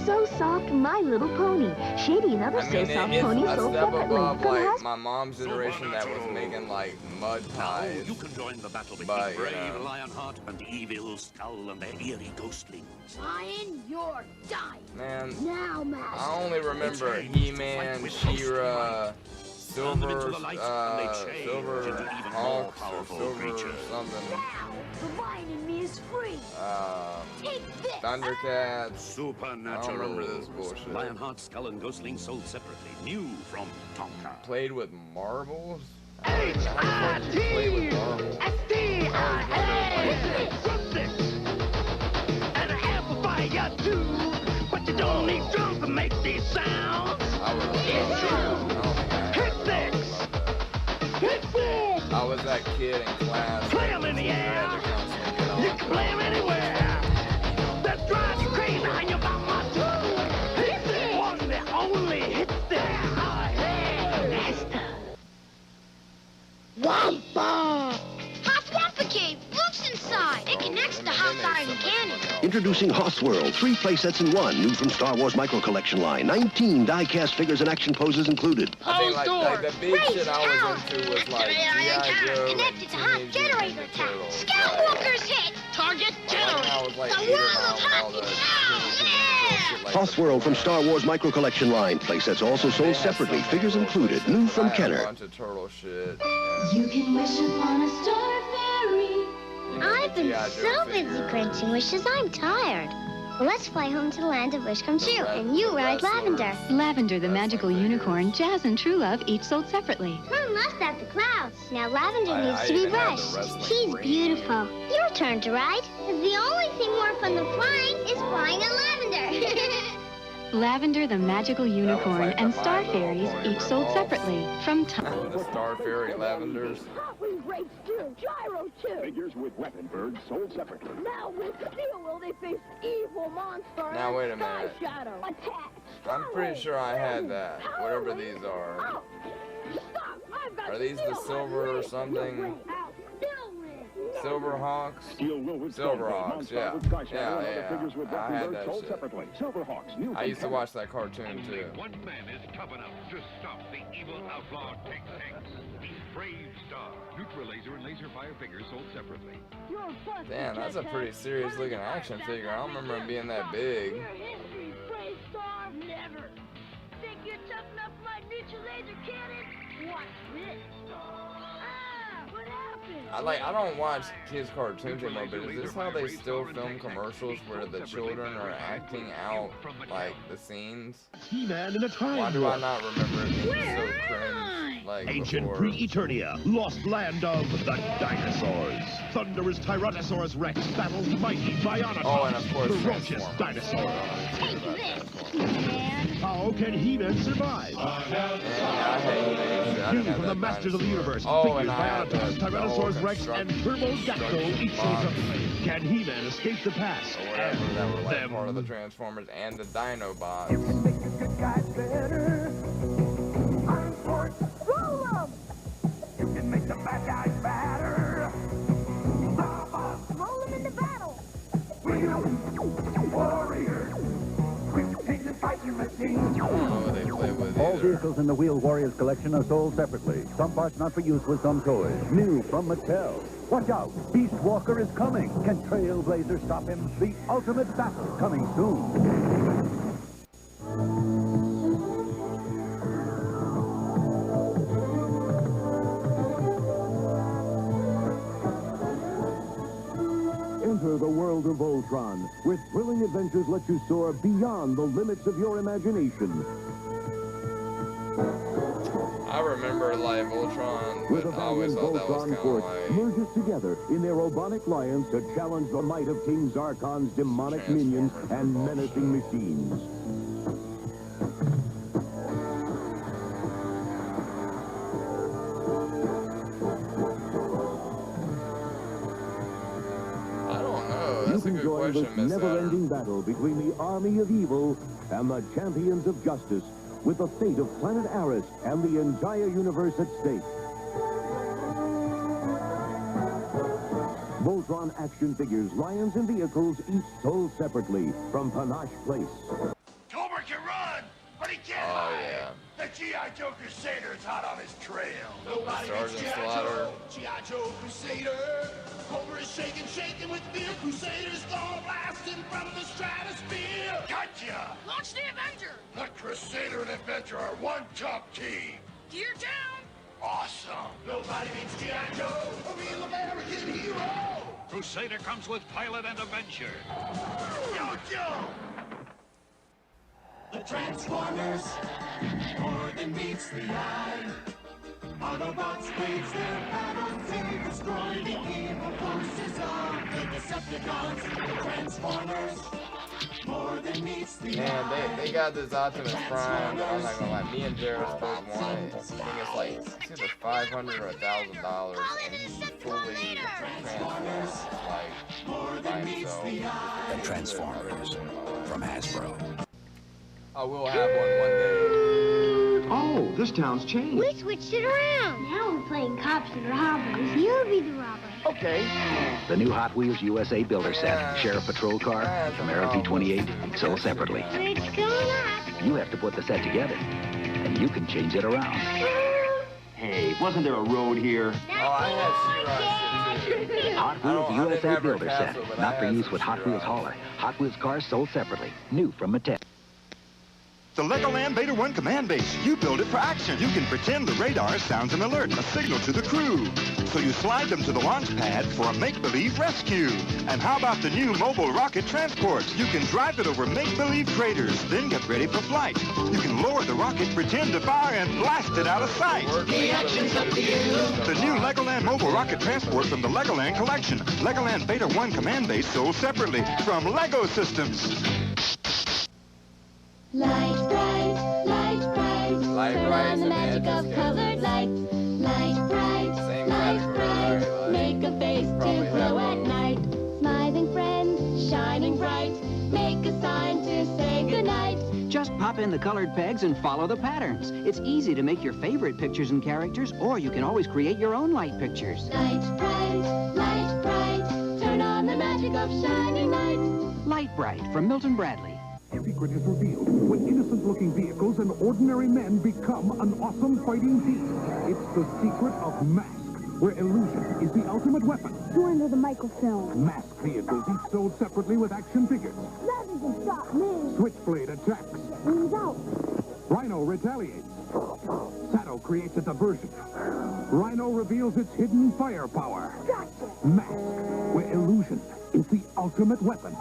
So soft, My Little Pony. Shady and other so soft ponies it's a sold step separately. above, like, my mom's generation that was making, like, mud pies. You can join the battle between But, brave Lionheart and evil Skull and their eerie ghostlings. Lion, you're dying. Man, Now, Master. I only remember He-Man, She-Ra, Silver, into the light, and they change Silver into even more Hawks or powerful Silver creatures. something. The lion in me is free. Take this. Thundercats. Supernatural. I don't remember this bullshit. Lionheart, Skull, and Ghostling sold separately. New from Tonka. Played with marbles? H-I-T-S-T-I-A. And an amplifier too. But you don't need drums to make these sounds. It's true. Hit six. Hit six. I was that kid in class. Play 'em in the air. You can play 'em anywhere. That drives you crazy on your mama too. Hit six. One the only hit six. Wampa! Hop's Wampa Cave! Look's inside! It connects to Hop's Iron Cannon. Introducing Hoth World, 3 playsets in 1, new from Star Wars Micro Collection line. 19 die-cast figures and action poses included. I think like the big shit I was into was like G.I. Joe, Connected to Hop Generator Town. Skywalker's hit! Target generator! The world of Hop is now! Hoth World from Star Wars Micro Collection line. Playsets also sold separately, figures included, new from Kenner. A bunch of turtle shit. You can wish upon a star fairy. I've been so busy granting wishes, I'm tired. Well, let's fly home to the land of wish come true, and you ride Lavender. Lavender, the magical unicorn, Jazz and True Love each sold separately. Mom left at the clouds. Now Lavender needs to be brushed. She's beautiful. Your turn to ride. 'Cause the only thing more fun than flying is flying on Lavender. Lavender, the magical unicorn, and Star Fairies each sold separately. From The Star Fairy Lavenders. Hot Wings Rage 2, Gyro 2. Figures with weapon birds sold separately. Now with Steel will they face evil monster. Now wait a and Sky minute. Shadow. Attack. I'm pretty sure I had that. Whatever these are. Stop. I've got Are these the silver or something? Silver Hawks? Silver Hawks, yeah. I had that shit. I used to watch that cartoon too. One man is tough enough to stop the evil outlaw Tank. Brave Star. Neutral laser and laser fire figures sold separately. Damn, that's a pretty serious looking action figure. I don't remember him being that big. Brave Star, never. Think you're tough enough for my neutral laser cannon? Watch this. What happened? I don't watch kids' cartoons anymore, but is this how they still film commercials where the children are acting out like the scenes? He-Man in a time Why do I not remember it being so cringe like Ancient before? Pre-Eternia, lost land of the dinosaurs. Thunderous Tyrannosaurus Rex battles mighty Bionatops, Oh, and of course ferocious dinosaur. Take this, man. How can He-Man survive? New from the Masters of the Universe, figures Bionatops, Tyrannosaurus Rex, and Turbodactyl each sold separately. Can He-Man escape the past? Or whatever that were like part of the Transformers and the Dinobots. Roll 'em. You can make the bad guys badder. Roll 'em into battle. Warrior. Quick take the fighting machine. They play with All either. vehicles in the Wheel Warriors collection are sold separately. Some parts not for use with some toys. New from Mattel. Watch out! Beast Walker is coming. Can Trailblazer stop him? The ultimate battle coming soon. Enter the world of Voltron, where thrilling adventures let you soar beyond the limits of your imagination. I remember like Voltron, With but a I always valiant thought that was Voltron kind of force like merges together in their robotic lions to challenge the might of King Zarkon's demonic minions and menacing machines. I don't know. That's a good Join question, this Miss never-ending battle between the army of evil and the champions of justice, with the fate of planet Aris and the entire universe at stake. Voltron action figures, lions, and vehicles each sold separately from Panache Place. Cobra can run, but he can't hide. The G.I. Joe Crusader is hot on his trail. Nobody beats G.I. Joe. G.I. Joe Crusader. Cobra is shaking with fear. Crusader's gonna blast him from the stratosphere. Gotcha! Launch the Avenger. The Crusader and Avenger are one top team. Gear down! Awesome! Nobody beats G.I. Joe, a real American hero! Crusader comes with pilot and Avenger. Yo-yo! The Transformers, more than meets the eye. Autobots wage their battle to destroy the evil forces of the Decepticons. The Transformers, more than meets the eye. Man, they got this Optimus Prime, but I'm not gonna lie, me and Jairus both want it. I think it's like, it's either $500 or $1,000, and he fully transforms, like, by himself. The Transformers, from Hasbro. I will have one day. Oh, this town's changed. We switched it around. Now we're playing cops and robbers. You'll be the robber. Okay. The new Hot Wheels USA Builder set. Sheriff Patrol Car, Camaro V28, sold separately. It's going up. You have to put the set together, and you can change it around. Hey, wasn't there a road here? Oh, I had She-Ra too. Hot Wheels USA Builder set. Not for use with Hot Wheels Hauler. Hot Wheels cars sold separately. New from Mattel. The Legoland Beta 1 command base. You build it for action. You can pretend the radar sounds an alert, a signal to the crew. So you slide them to the launch pad for a make-believe rescue. And how about the new mobile rocket transport? You can drive it over make-believe craters, then get ready for flight. You can lower the rocket, pretend to fire, and blast it out of sight. The action's up to you. The new Legoland mobile rocket transport from the Legoland collection. Legoland Beta 1 command base sold separately from Lego Systems. Light bright, light bright. Light Turn bright on the magic of colored light. Light bright, light bright. Make a face to glow at night. Smiling friends, shining bright. Make a sign to say goodnight. Just pop in the colored pegs and follow the patterns. It's easy to make your favorite pictures and characters, or you can always create your own light pictures. Light bright. Turn on the magic of shining light. Light Bright from Milton Bradley. The secret is revealed when innocent-looking vehicles and ordinary men become an awesome fighting team. It's the secret of Mask, where illusion is the ultimate weapon. Join with the microfilm. Mask vehicles each sold separately with action figures. Nothing can stop me. Switchblade attacks. Wings out. Rhino retaliates. Shadow creates a diversion. Rhino reveals its hidden firepower. Gotcha. Mask, where illusion is the ultimate weapon.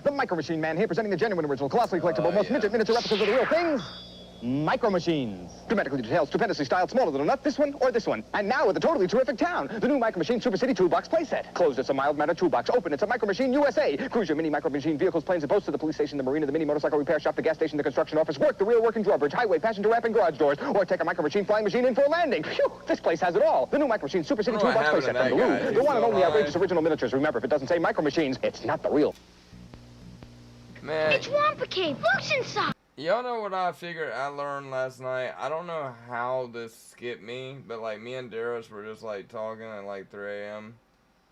The Micro Machine Man here, presenting the genuine, original, colossally collectible, most miniature replicas of the real things. Micro Machines. Dramatically detailed, stupendously styled, smaller than a nut, this one or this one. And now with a totally terrific town. The new Micro Machine Super City Toolbox playset. Closed, it's a mild manner toolbox. Open, it's a Micro Machine USA. Cruise your mini Micro Machine vehicles, planes, and boats to the police station, the marina, the mini motorcycle repair shop, the gas station, the construction office, work, the rear working drawbridge, highway, passenger ramp, and garage doors. Or take a Micro Machine flying machine in for a landing. Phew, this place has it all. The new Micro Machine Super City Toolbox playset from the Louvre. The one and only outrageous original miniatures. Remember, if it doesn't say Micro Machines, it's not the real. Man. It's Wampa Cave. Look's inside. Y'all know what I figured I learned last night? I don't know how this skipped me, but like me and Darius were just like talking at like 3 a.m.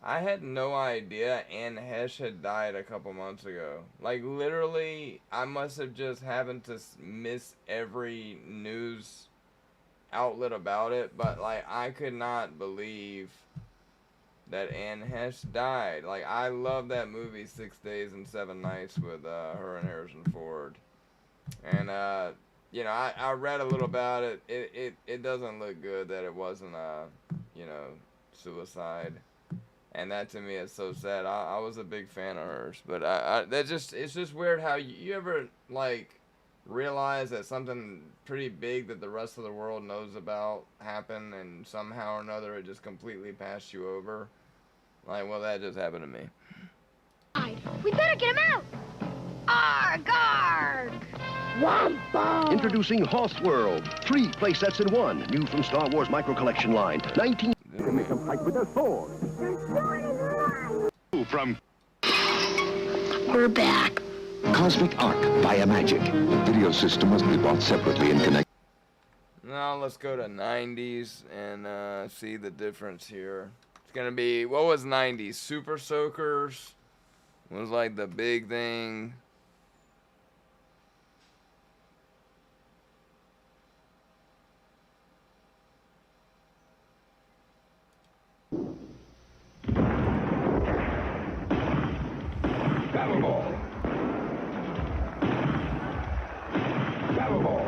I had no idea Anne Hesh had died a couple months ago. Like literally, I must have just happened to miss every news outlet about it, but like I could not believe that Anne Hesh died. Like I love that movie 6 Days and 7 Nights with her and Harrison Ford. And you know, I read a little about it. It doesn't look good that it wasn't you know, suicide. And that to me is so sad. I was a big fan of hers, but it's just weird how you ever like realize that something pretty big that the rest of the world knows about happened, and somehow or another it just completely passed you over. Like, well, that just happened to me. We better get him out. Arg, arg. Wampa. Introducing Hoth World. 3 playsets in 1. New from Star Wars Micro Collection line. 19. You can make them fight with their swords. From We're back. Cosmic Arc via Magic. Video system must be bought separately and connected. Now let's go to 90s and see the difference here. It's gonna be, what was 90s? Super Soakers was like the big thing. Battle Ball. Battle Ball.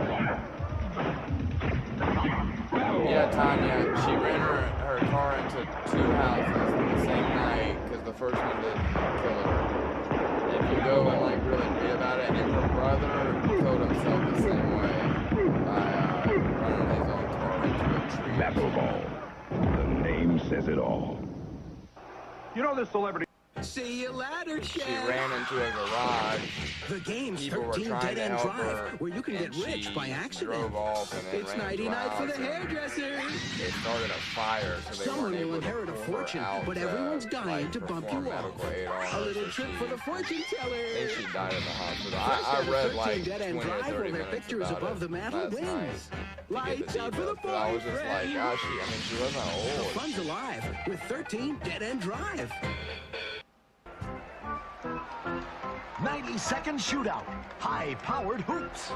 Yeah, Tanya, she ran her car into 2 houses in the same night because the first one didn't kill her. If you go and like really read about it, and her brother killed himself the same way by running his own car into a tree. Knuckleball. The name says it all. You know this celebrity... See you later, Chef. She ran into a garage. The game's People were 13 trying to Dead-End help Drive, her, where you can get and rich she by accident. drove off and then It's ran nighty into a night for the house, and hairdresser. They started a fire, so they Someone weren't will able to inherit a pull her fortune, out but to, everyone's dying like, to bump perform you off. medical aid on A her, little so trick she- for the fortune teller. I think she died in the hospital. First I out of read 13 like Dead-End 20 or Drive, 30 where their minutes picture is about above it the mantle last wins. night to get Lights the out for the details, but I was just like, boyfriend. gosh, she wasn't The old. fun's alive with 13 Dead-End Drive. 90-second shootout. High-powered hoops.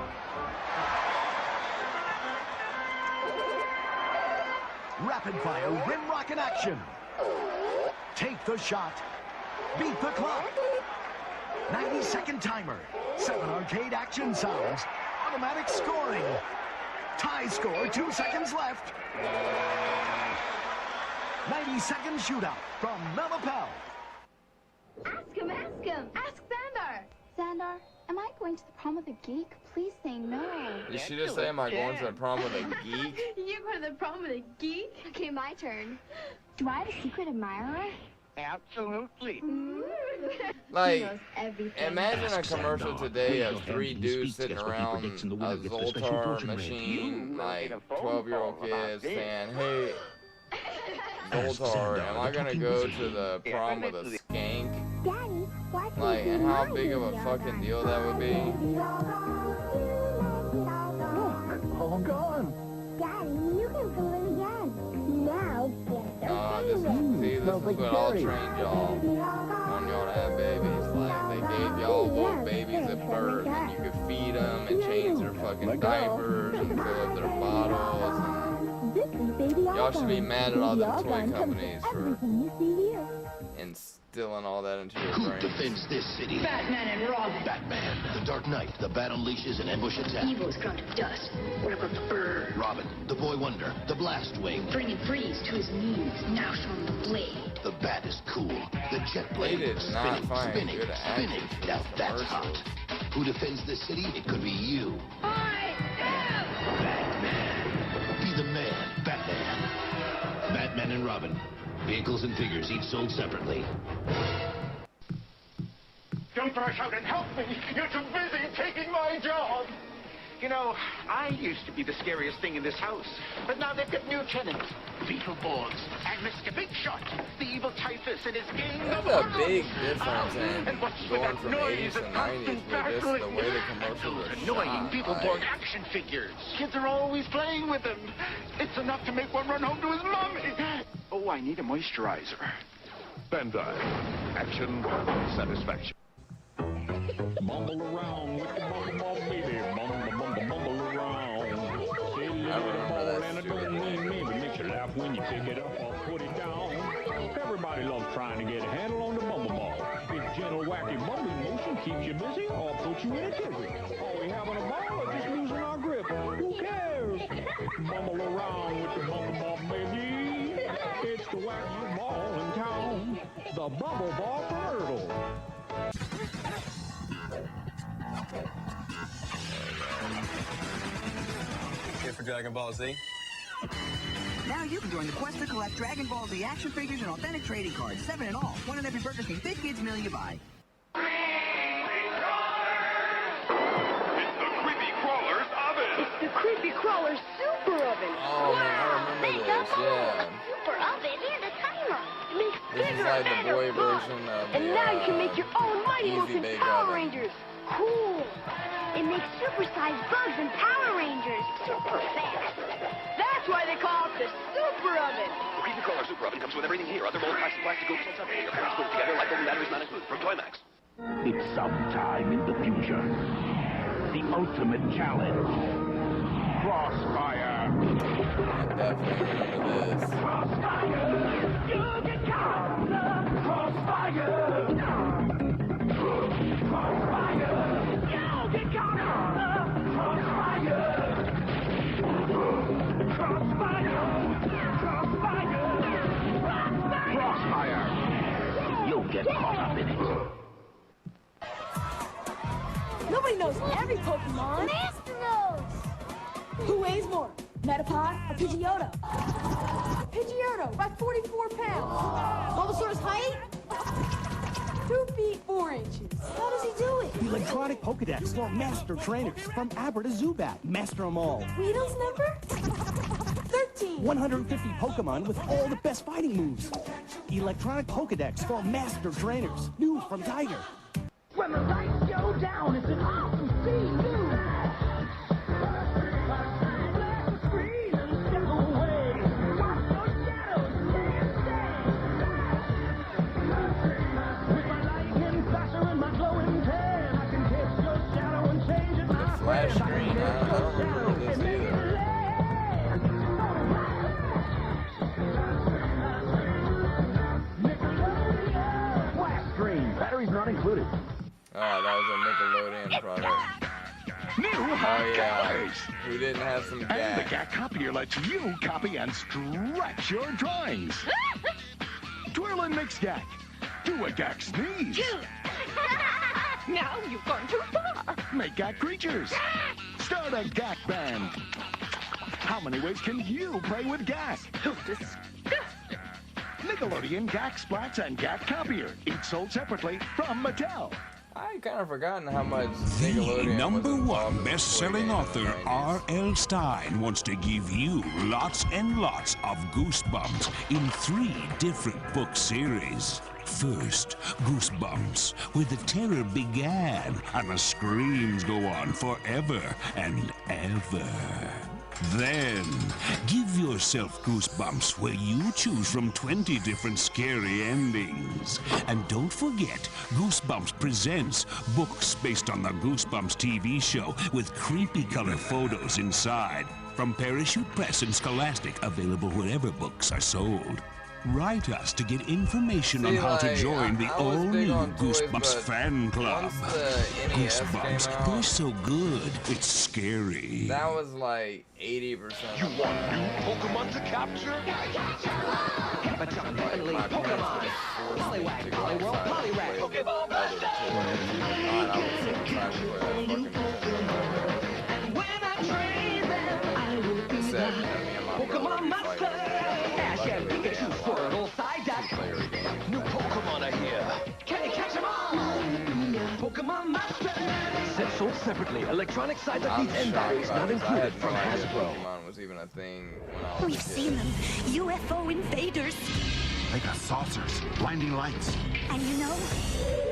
Rapid-fire rim rocket action. Take the shot. Beat the clock. 90-second timer. 7 arcade action sounds. Automatic scoring. Tie score, 2 seconds left. 90-second shootout from Melapel. Ask him, ask him. Ask Xandar. Xandar, am I going to the prom with a geek? Please say no. Did she just say, am I going to the prom with a geek? You're going to the prom with a geek? Okay, my turn. Do I have a secret admirer? Absolutely. Like, imagine a commercial today of 3 dudes sitting around a Zoltar machine, like 12-year-old kids saying, hey, Zoltar, am I gonna go to the prom with a skank? Daddy, why can't Like, and how big of a fucking deal that would be? Look, all gone. Daddy, you can pull it again. Now, This is what all trained y'all on y'all to have babies. Like, they gave y'all little babies at birth, and you could feed them and change their fucking diapers and fill up their bottles. Y'all should be mad at all them toy companies for instilling all that into your Who brain. defends this city? Batman and Robin. Batman, the Dark Knight, the Bat unleashes an ambush attack. Evil is ground to dust. We're going to burn. Robin, the Boy Wonder, the Blast Wing. Bringing Freeze to his knees. Now show him the blade. The Bat is cool. The Jet Blade, They did not find spinning, good spinning. actors for Now this that's commercial. hot. Who defends this city? It could be you. Batman. Be the man, Batman. Batman and Robin. Vehicles and figures each sold separately. Don't rush out and help me. You're too busy taking my job. You know, I used to be the scariest thing in this house, but now they've got new tenants. Beetleborgs and Mr. Big Shot, the evil typhus and his gang of There's a horrors. big difference in And what's with going that from noise 80s to and 90s constant with this, the backlit? way the commercials Those are annoying shot. Beetleborg Like, action figures. Kids are always playing with them. It's enough to make one run home to his mommy. Oh, I need a moisturizer. Bandai. Action, satisfaction. Mumble around with the bumble ball, baby. Mumble around. Say a little ball and it don't mean maybe. Makes you laugh when you pick it up or put it down. Everybody loves trying to get a handle on the bumble ball. Its gentle, wacky bumbling motion keeps you busy or puts you in a tizzy. Are we having a ball or just losing our grip? Who cares? Mumble around with the bumble ball, baby. It's the wackiest ball in town. The bubble ball turtle. Here for Dragon Ball Z. Now you can join the quest to collect Dragon Ball Z action figures and authentic trading cards. 7 in all. One in every Burger King Big Kids meal you buy. It's the Creepy Crawler Super Oven. Oh man, I remember this, yeah. Super oven and a timer. It makes This is bigger like the and boy better bugs. version of And the, now you can make your own Mighty Easy Morphin Bake Power Oven. Rangers. Cool. It makes supersized bugs and Power Rangers super fast. That's why they call it the Super Oven. The Creepy Crawler Super Oven comes with everything here. Other mold, plastic goods, and something. Your parents put it together like golden batteries, not as smooth. From Toymax. It's sometime in the future. The ultimate challenge. Crossfire. Definitely remember this. Crossfire. You get caught. Crossfire. Crossfire. You get caught. Crossfire. Crossfire. knows every Pokemon. Master knows. Who weighs more, Metapod or Pidgeotto? Pidgeotto, by 44 pounds. Bulbasaur's height? 2 feet 4 inches. How does he do it? The electronic Pokedex for Master Trainers from Abra to Zubat. Master them all. Weedle's number? 13. 150 Pokemon with all the best fighting moves. Electronic Pokedex for Master Trainers. New from Tiger. When the lights go down, it's an awesome scene. Flash screen, I don't remember this either. Flash screen. Batteries not included. Oh, that was a Nickelodeon product. New hot colors. Who didn't have some And the gas? GAC copier lets you copy and stretch your drawings. Twirl and mix GAC. Do a GAC sneeze. Now you've gone too far. Make GAC creatures. Start a GAC band. How many ways can you play with GAC? Disgusting. Nickelodeon GAC Splats and GAC Copier, each sold separately from Mattel. I kind of forgotten how much The Nickelodeon number was involved one in the best-selling toy author, game in the 90s. R.L. Stein, wants to give you lots and lots of Goosebumps in 3 different book series. First, Goosebumps, where the terror began and the screams go on forever and ever. Then, give yourself Goosebumps, where you choose from 20 different scary endings. And don't forget, Goosebumps presents books based on the Goosebumps TV show with creepy color photos inside. From Parachute Press and Scholastic, available wherever books are sold. Write us to get information on how to join the all-new Goosebumps fan club. Goosebumps, they're so good, it's scary. That was like 80%. You want new Pokemon to capture? Captain Heavenly Pokemon. Poliwag, Poliwhirl, Poliwag. Pokeball Master. And when I train them, I will be the Pokemon Master. Ash and Pikachu, Squirtle, Psyduck. New Pokemon are here. Can you catch them all? Pokemon Master. Set sold separately. Electronic Psyduck I'm beats and shocked batteries by not this. I included had from no idea Hasbro. Pokemon was even a thing when I was We've a kid. seen them. UFO invaders. They got saucers, blinding lights. And you know,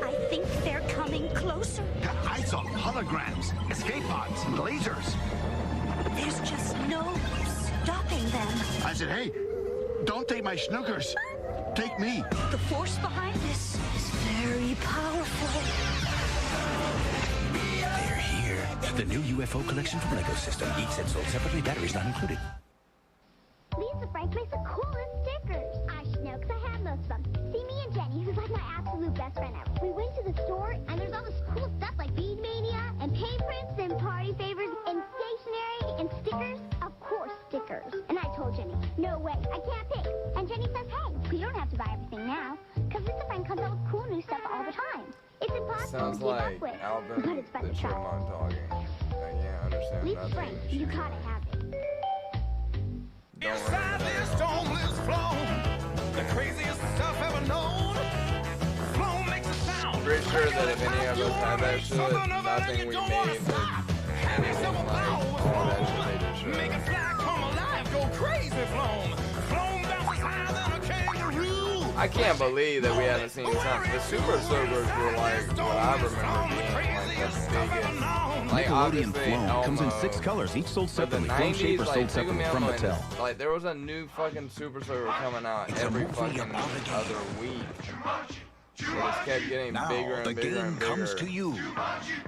I think they're coming closer. Got eyes on holograms, escape pods, lasers. There's just no stopping them. I said, hey, don't take my schnookers. Take me. The force behind this is very powerful. They're here. The new UFO collection from Lego System. Each set sold separately, batteries not included. Lisa Frank makes the coolest stickers. I should know, because I have most of them. See, me and Jenny, who's like my absolute best friend ever. We went to the store, and there's all this cool stuff like Bead Mania, and paint prints, and party favors, and stationery, and stickers. Of course, stickers. And I told Jenny, no way, I can't pick. And Jenny says, hey, we don't have to buy everything now, because Lisa Frank comes out with cool new stuff all the time. It's impossible Sounds to keep like up with, Alvin but it's fun the to try. Chipmunk talking. I can't understand Lisa nothing. Frank, you gotta have it. Inside this storm is flown, the craziest stuff ever known. Flown makes a sound. Pretty sure that if any of us had that shit, nothing we made would anything like all that shit they just showed. Make it fly, come alive, go crazy, flown. Flown bounces higher than a kangaroo. I can't believe that we haven't seen something. The Super Soakers were like what I remember being like the biggest. Like Nickelodeon obviously Flown Elmo. comes in 6 colors, each sold But the separately. Flown 90s, shape or like, sold Diggle separately Me from Elmo and- Mattel. Like there was a new fucking Super Soaker coming out every fucking other week. It just kept getting Now, bigger the and bigger game and bigger. comes to you.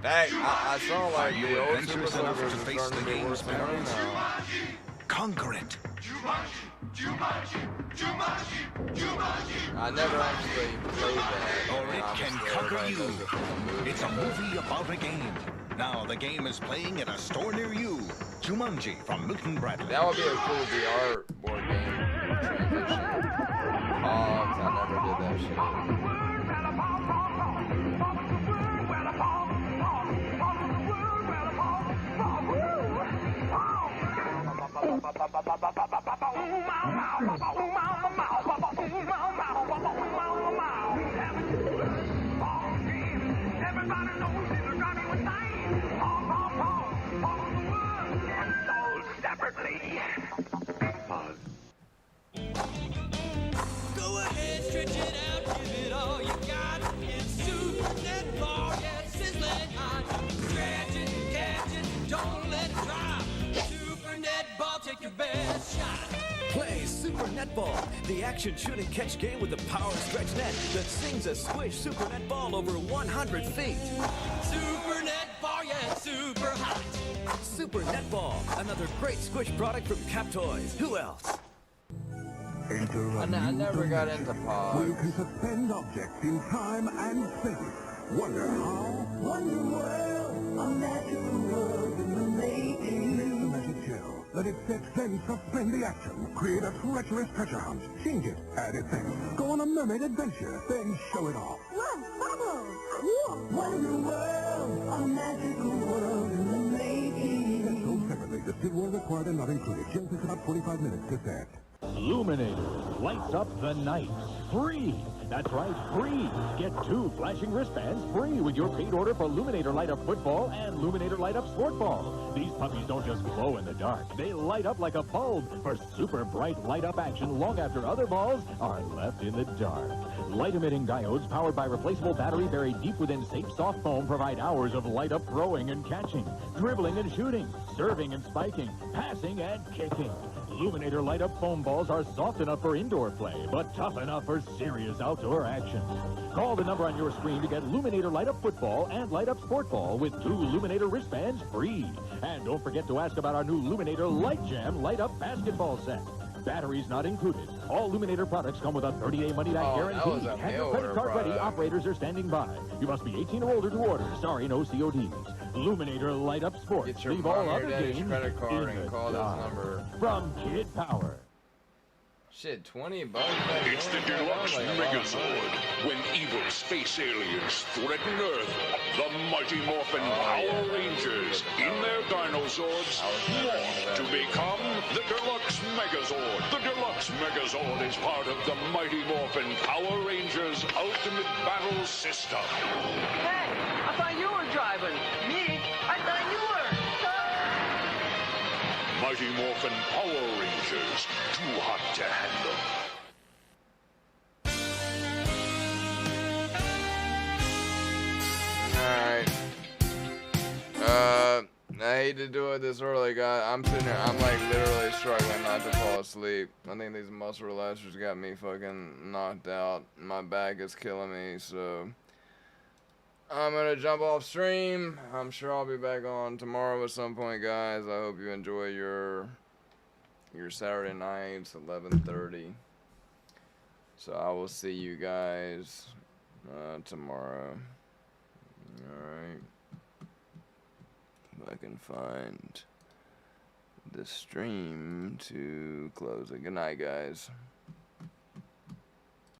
Dang, I saw like Are you the old Super adventurous Soakers enough were to face starting the to be game's worse than perils? now. Conquer it. I never actually played that. Or it can Obviously, conquer everybody you. knows it from the movie. It's a movie about a game. Now the game is playing at a store near you. Jumanji from Milton Bradley. That would be a cool VR board game transition. Hogs, I never did that shit. Everybody knows he's a Johnny with nine. Paw the world and sold separately. Pause. Go ahead, stretch it out, give it all you got. It's Super Netball, yeah, sizzling hot. Stretch it, catch it, don't let it drop. Super Netball, take your best shot. Play Super Netball, the action shoot and catch game with the power stretch net that sings a swish Super Netball over 100 feet. Super Netball, yeah, it's super hot. Super Netball, another great squish product from Cap Toys. Who else? Enter I never got into Pog. where you can suspend objects in time and space. Wonder how? Wonder well, a magical world in the making. Mix the magic gel. Let it set, then suspend the action. Create a treacherous treasure hunt. Change it, add effects. Go on a mermaid adventure, then show it off. Look, bubbles! Cool! Wonder well, a magical world in the making. Sold separately. The silverware required and not included. Gel takes about 45 minutes to set. Luminator lights up the night. Free! That's right, free! Get 2 flashing wristbands free with your paid order for Luminator Light Up Football and Luminator Light Up Sport Ball. These puppies don't just glow in the dark. They light up like a bulb for super bright light-up action long after other balls are left in the dark. Light-emitting diodes powered by replaceable battery buried deep within safe soft foam provide hours of light-up throwing and catching, dribbling and shooting, serving and spiking, passing and kicking. Luminator light-up foam balls are soft enough for indoor play, but tough enough for serious outdoor action. Call the number on your screen to get Luminator light-up football and light-up sport ball with 2 Luminator wristbands free. And don't forget to ask about our new Luminator Light Jam light-up basketball set. Batteries not included. All Luminator products come with a 30-day money-back guarantee. Have your credit card ready. Operators are standing by. You must be 18 or older to order. Sorry, no CODs. Luminator Light Up Sports. Get your Leave all other daddy's games credit card in and the call this dark. number. From Kid Power. Shit, $20. It's the deluxe Megazord. When evil space aliens threaten Earth, the Mighty Morphin Power Rangers, in their Dinozords, morph to become the deluxe Megazord. The deluxe Megazord is part of the Mighty Morphin Power Rangers Ultimate Battle System. Hey, I thought you were driving. Me? I thought you were. Mighty Morphin Power Rangers, too hot to handle. Alright. I hate to do it this early, guys. I'm sitting here, I'm like literally struggling not to fall asleep. I think these muscle relaxers got me fucking knocked out. My back is killing me, so I'm gonna jump off stream. I'm sure I'll be back on tomorrow at some point, guys. I hope you enjoy your Saturday nights, 11:30. So I will see you guys tomorrow. Alright. If I can find the stream to close it. Good night, guys.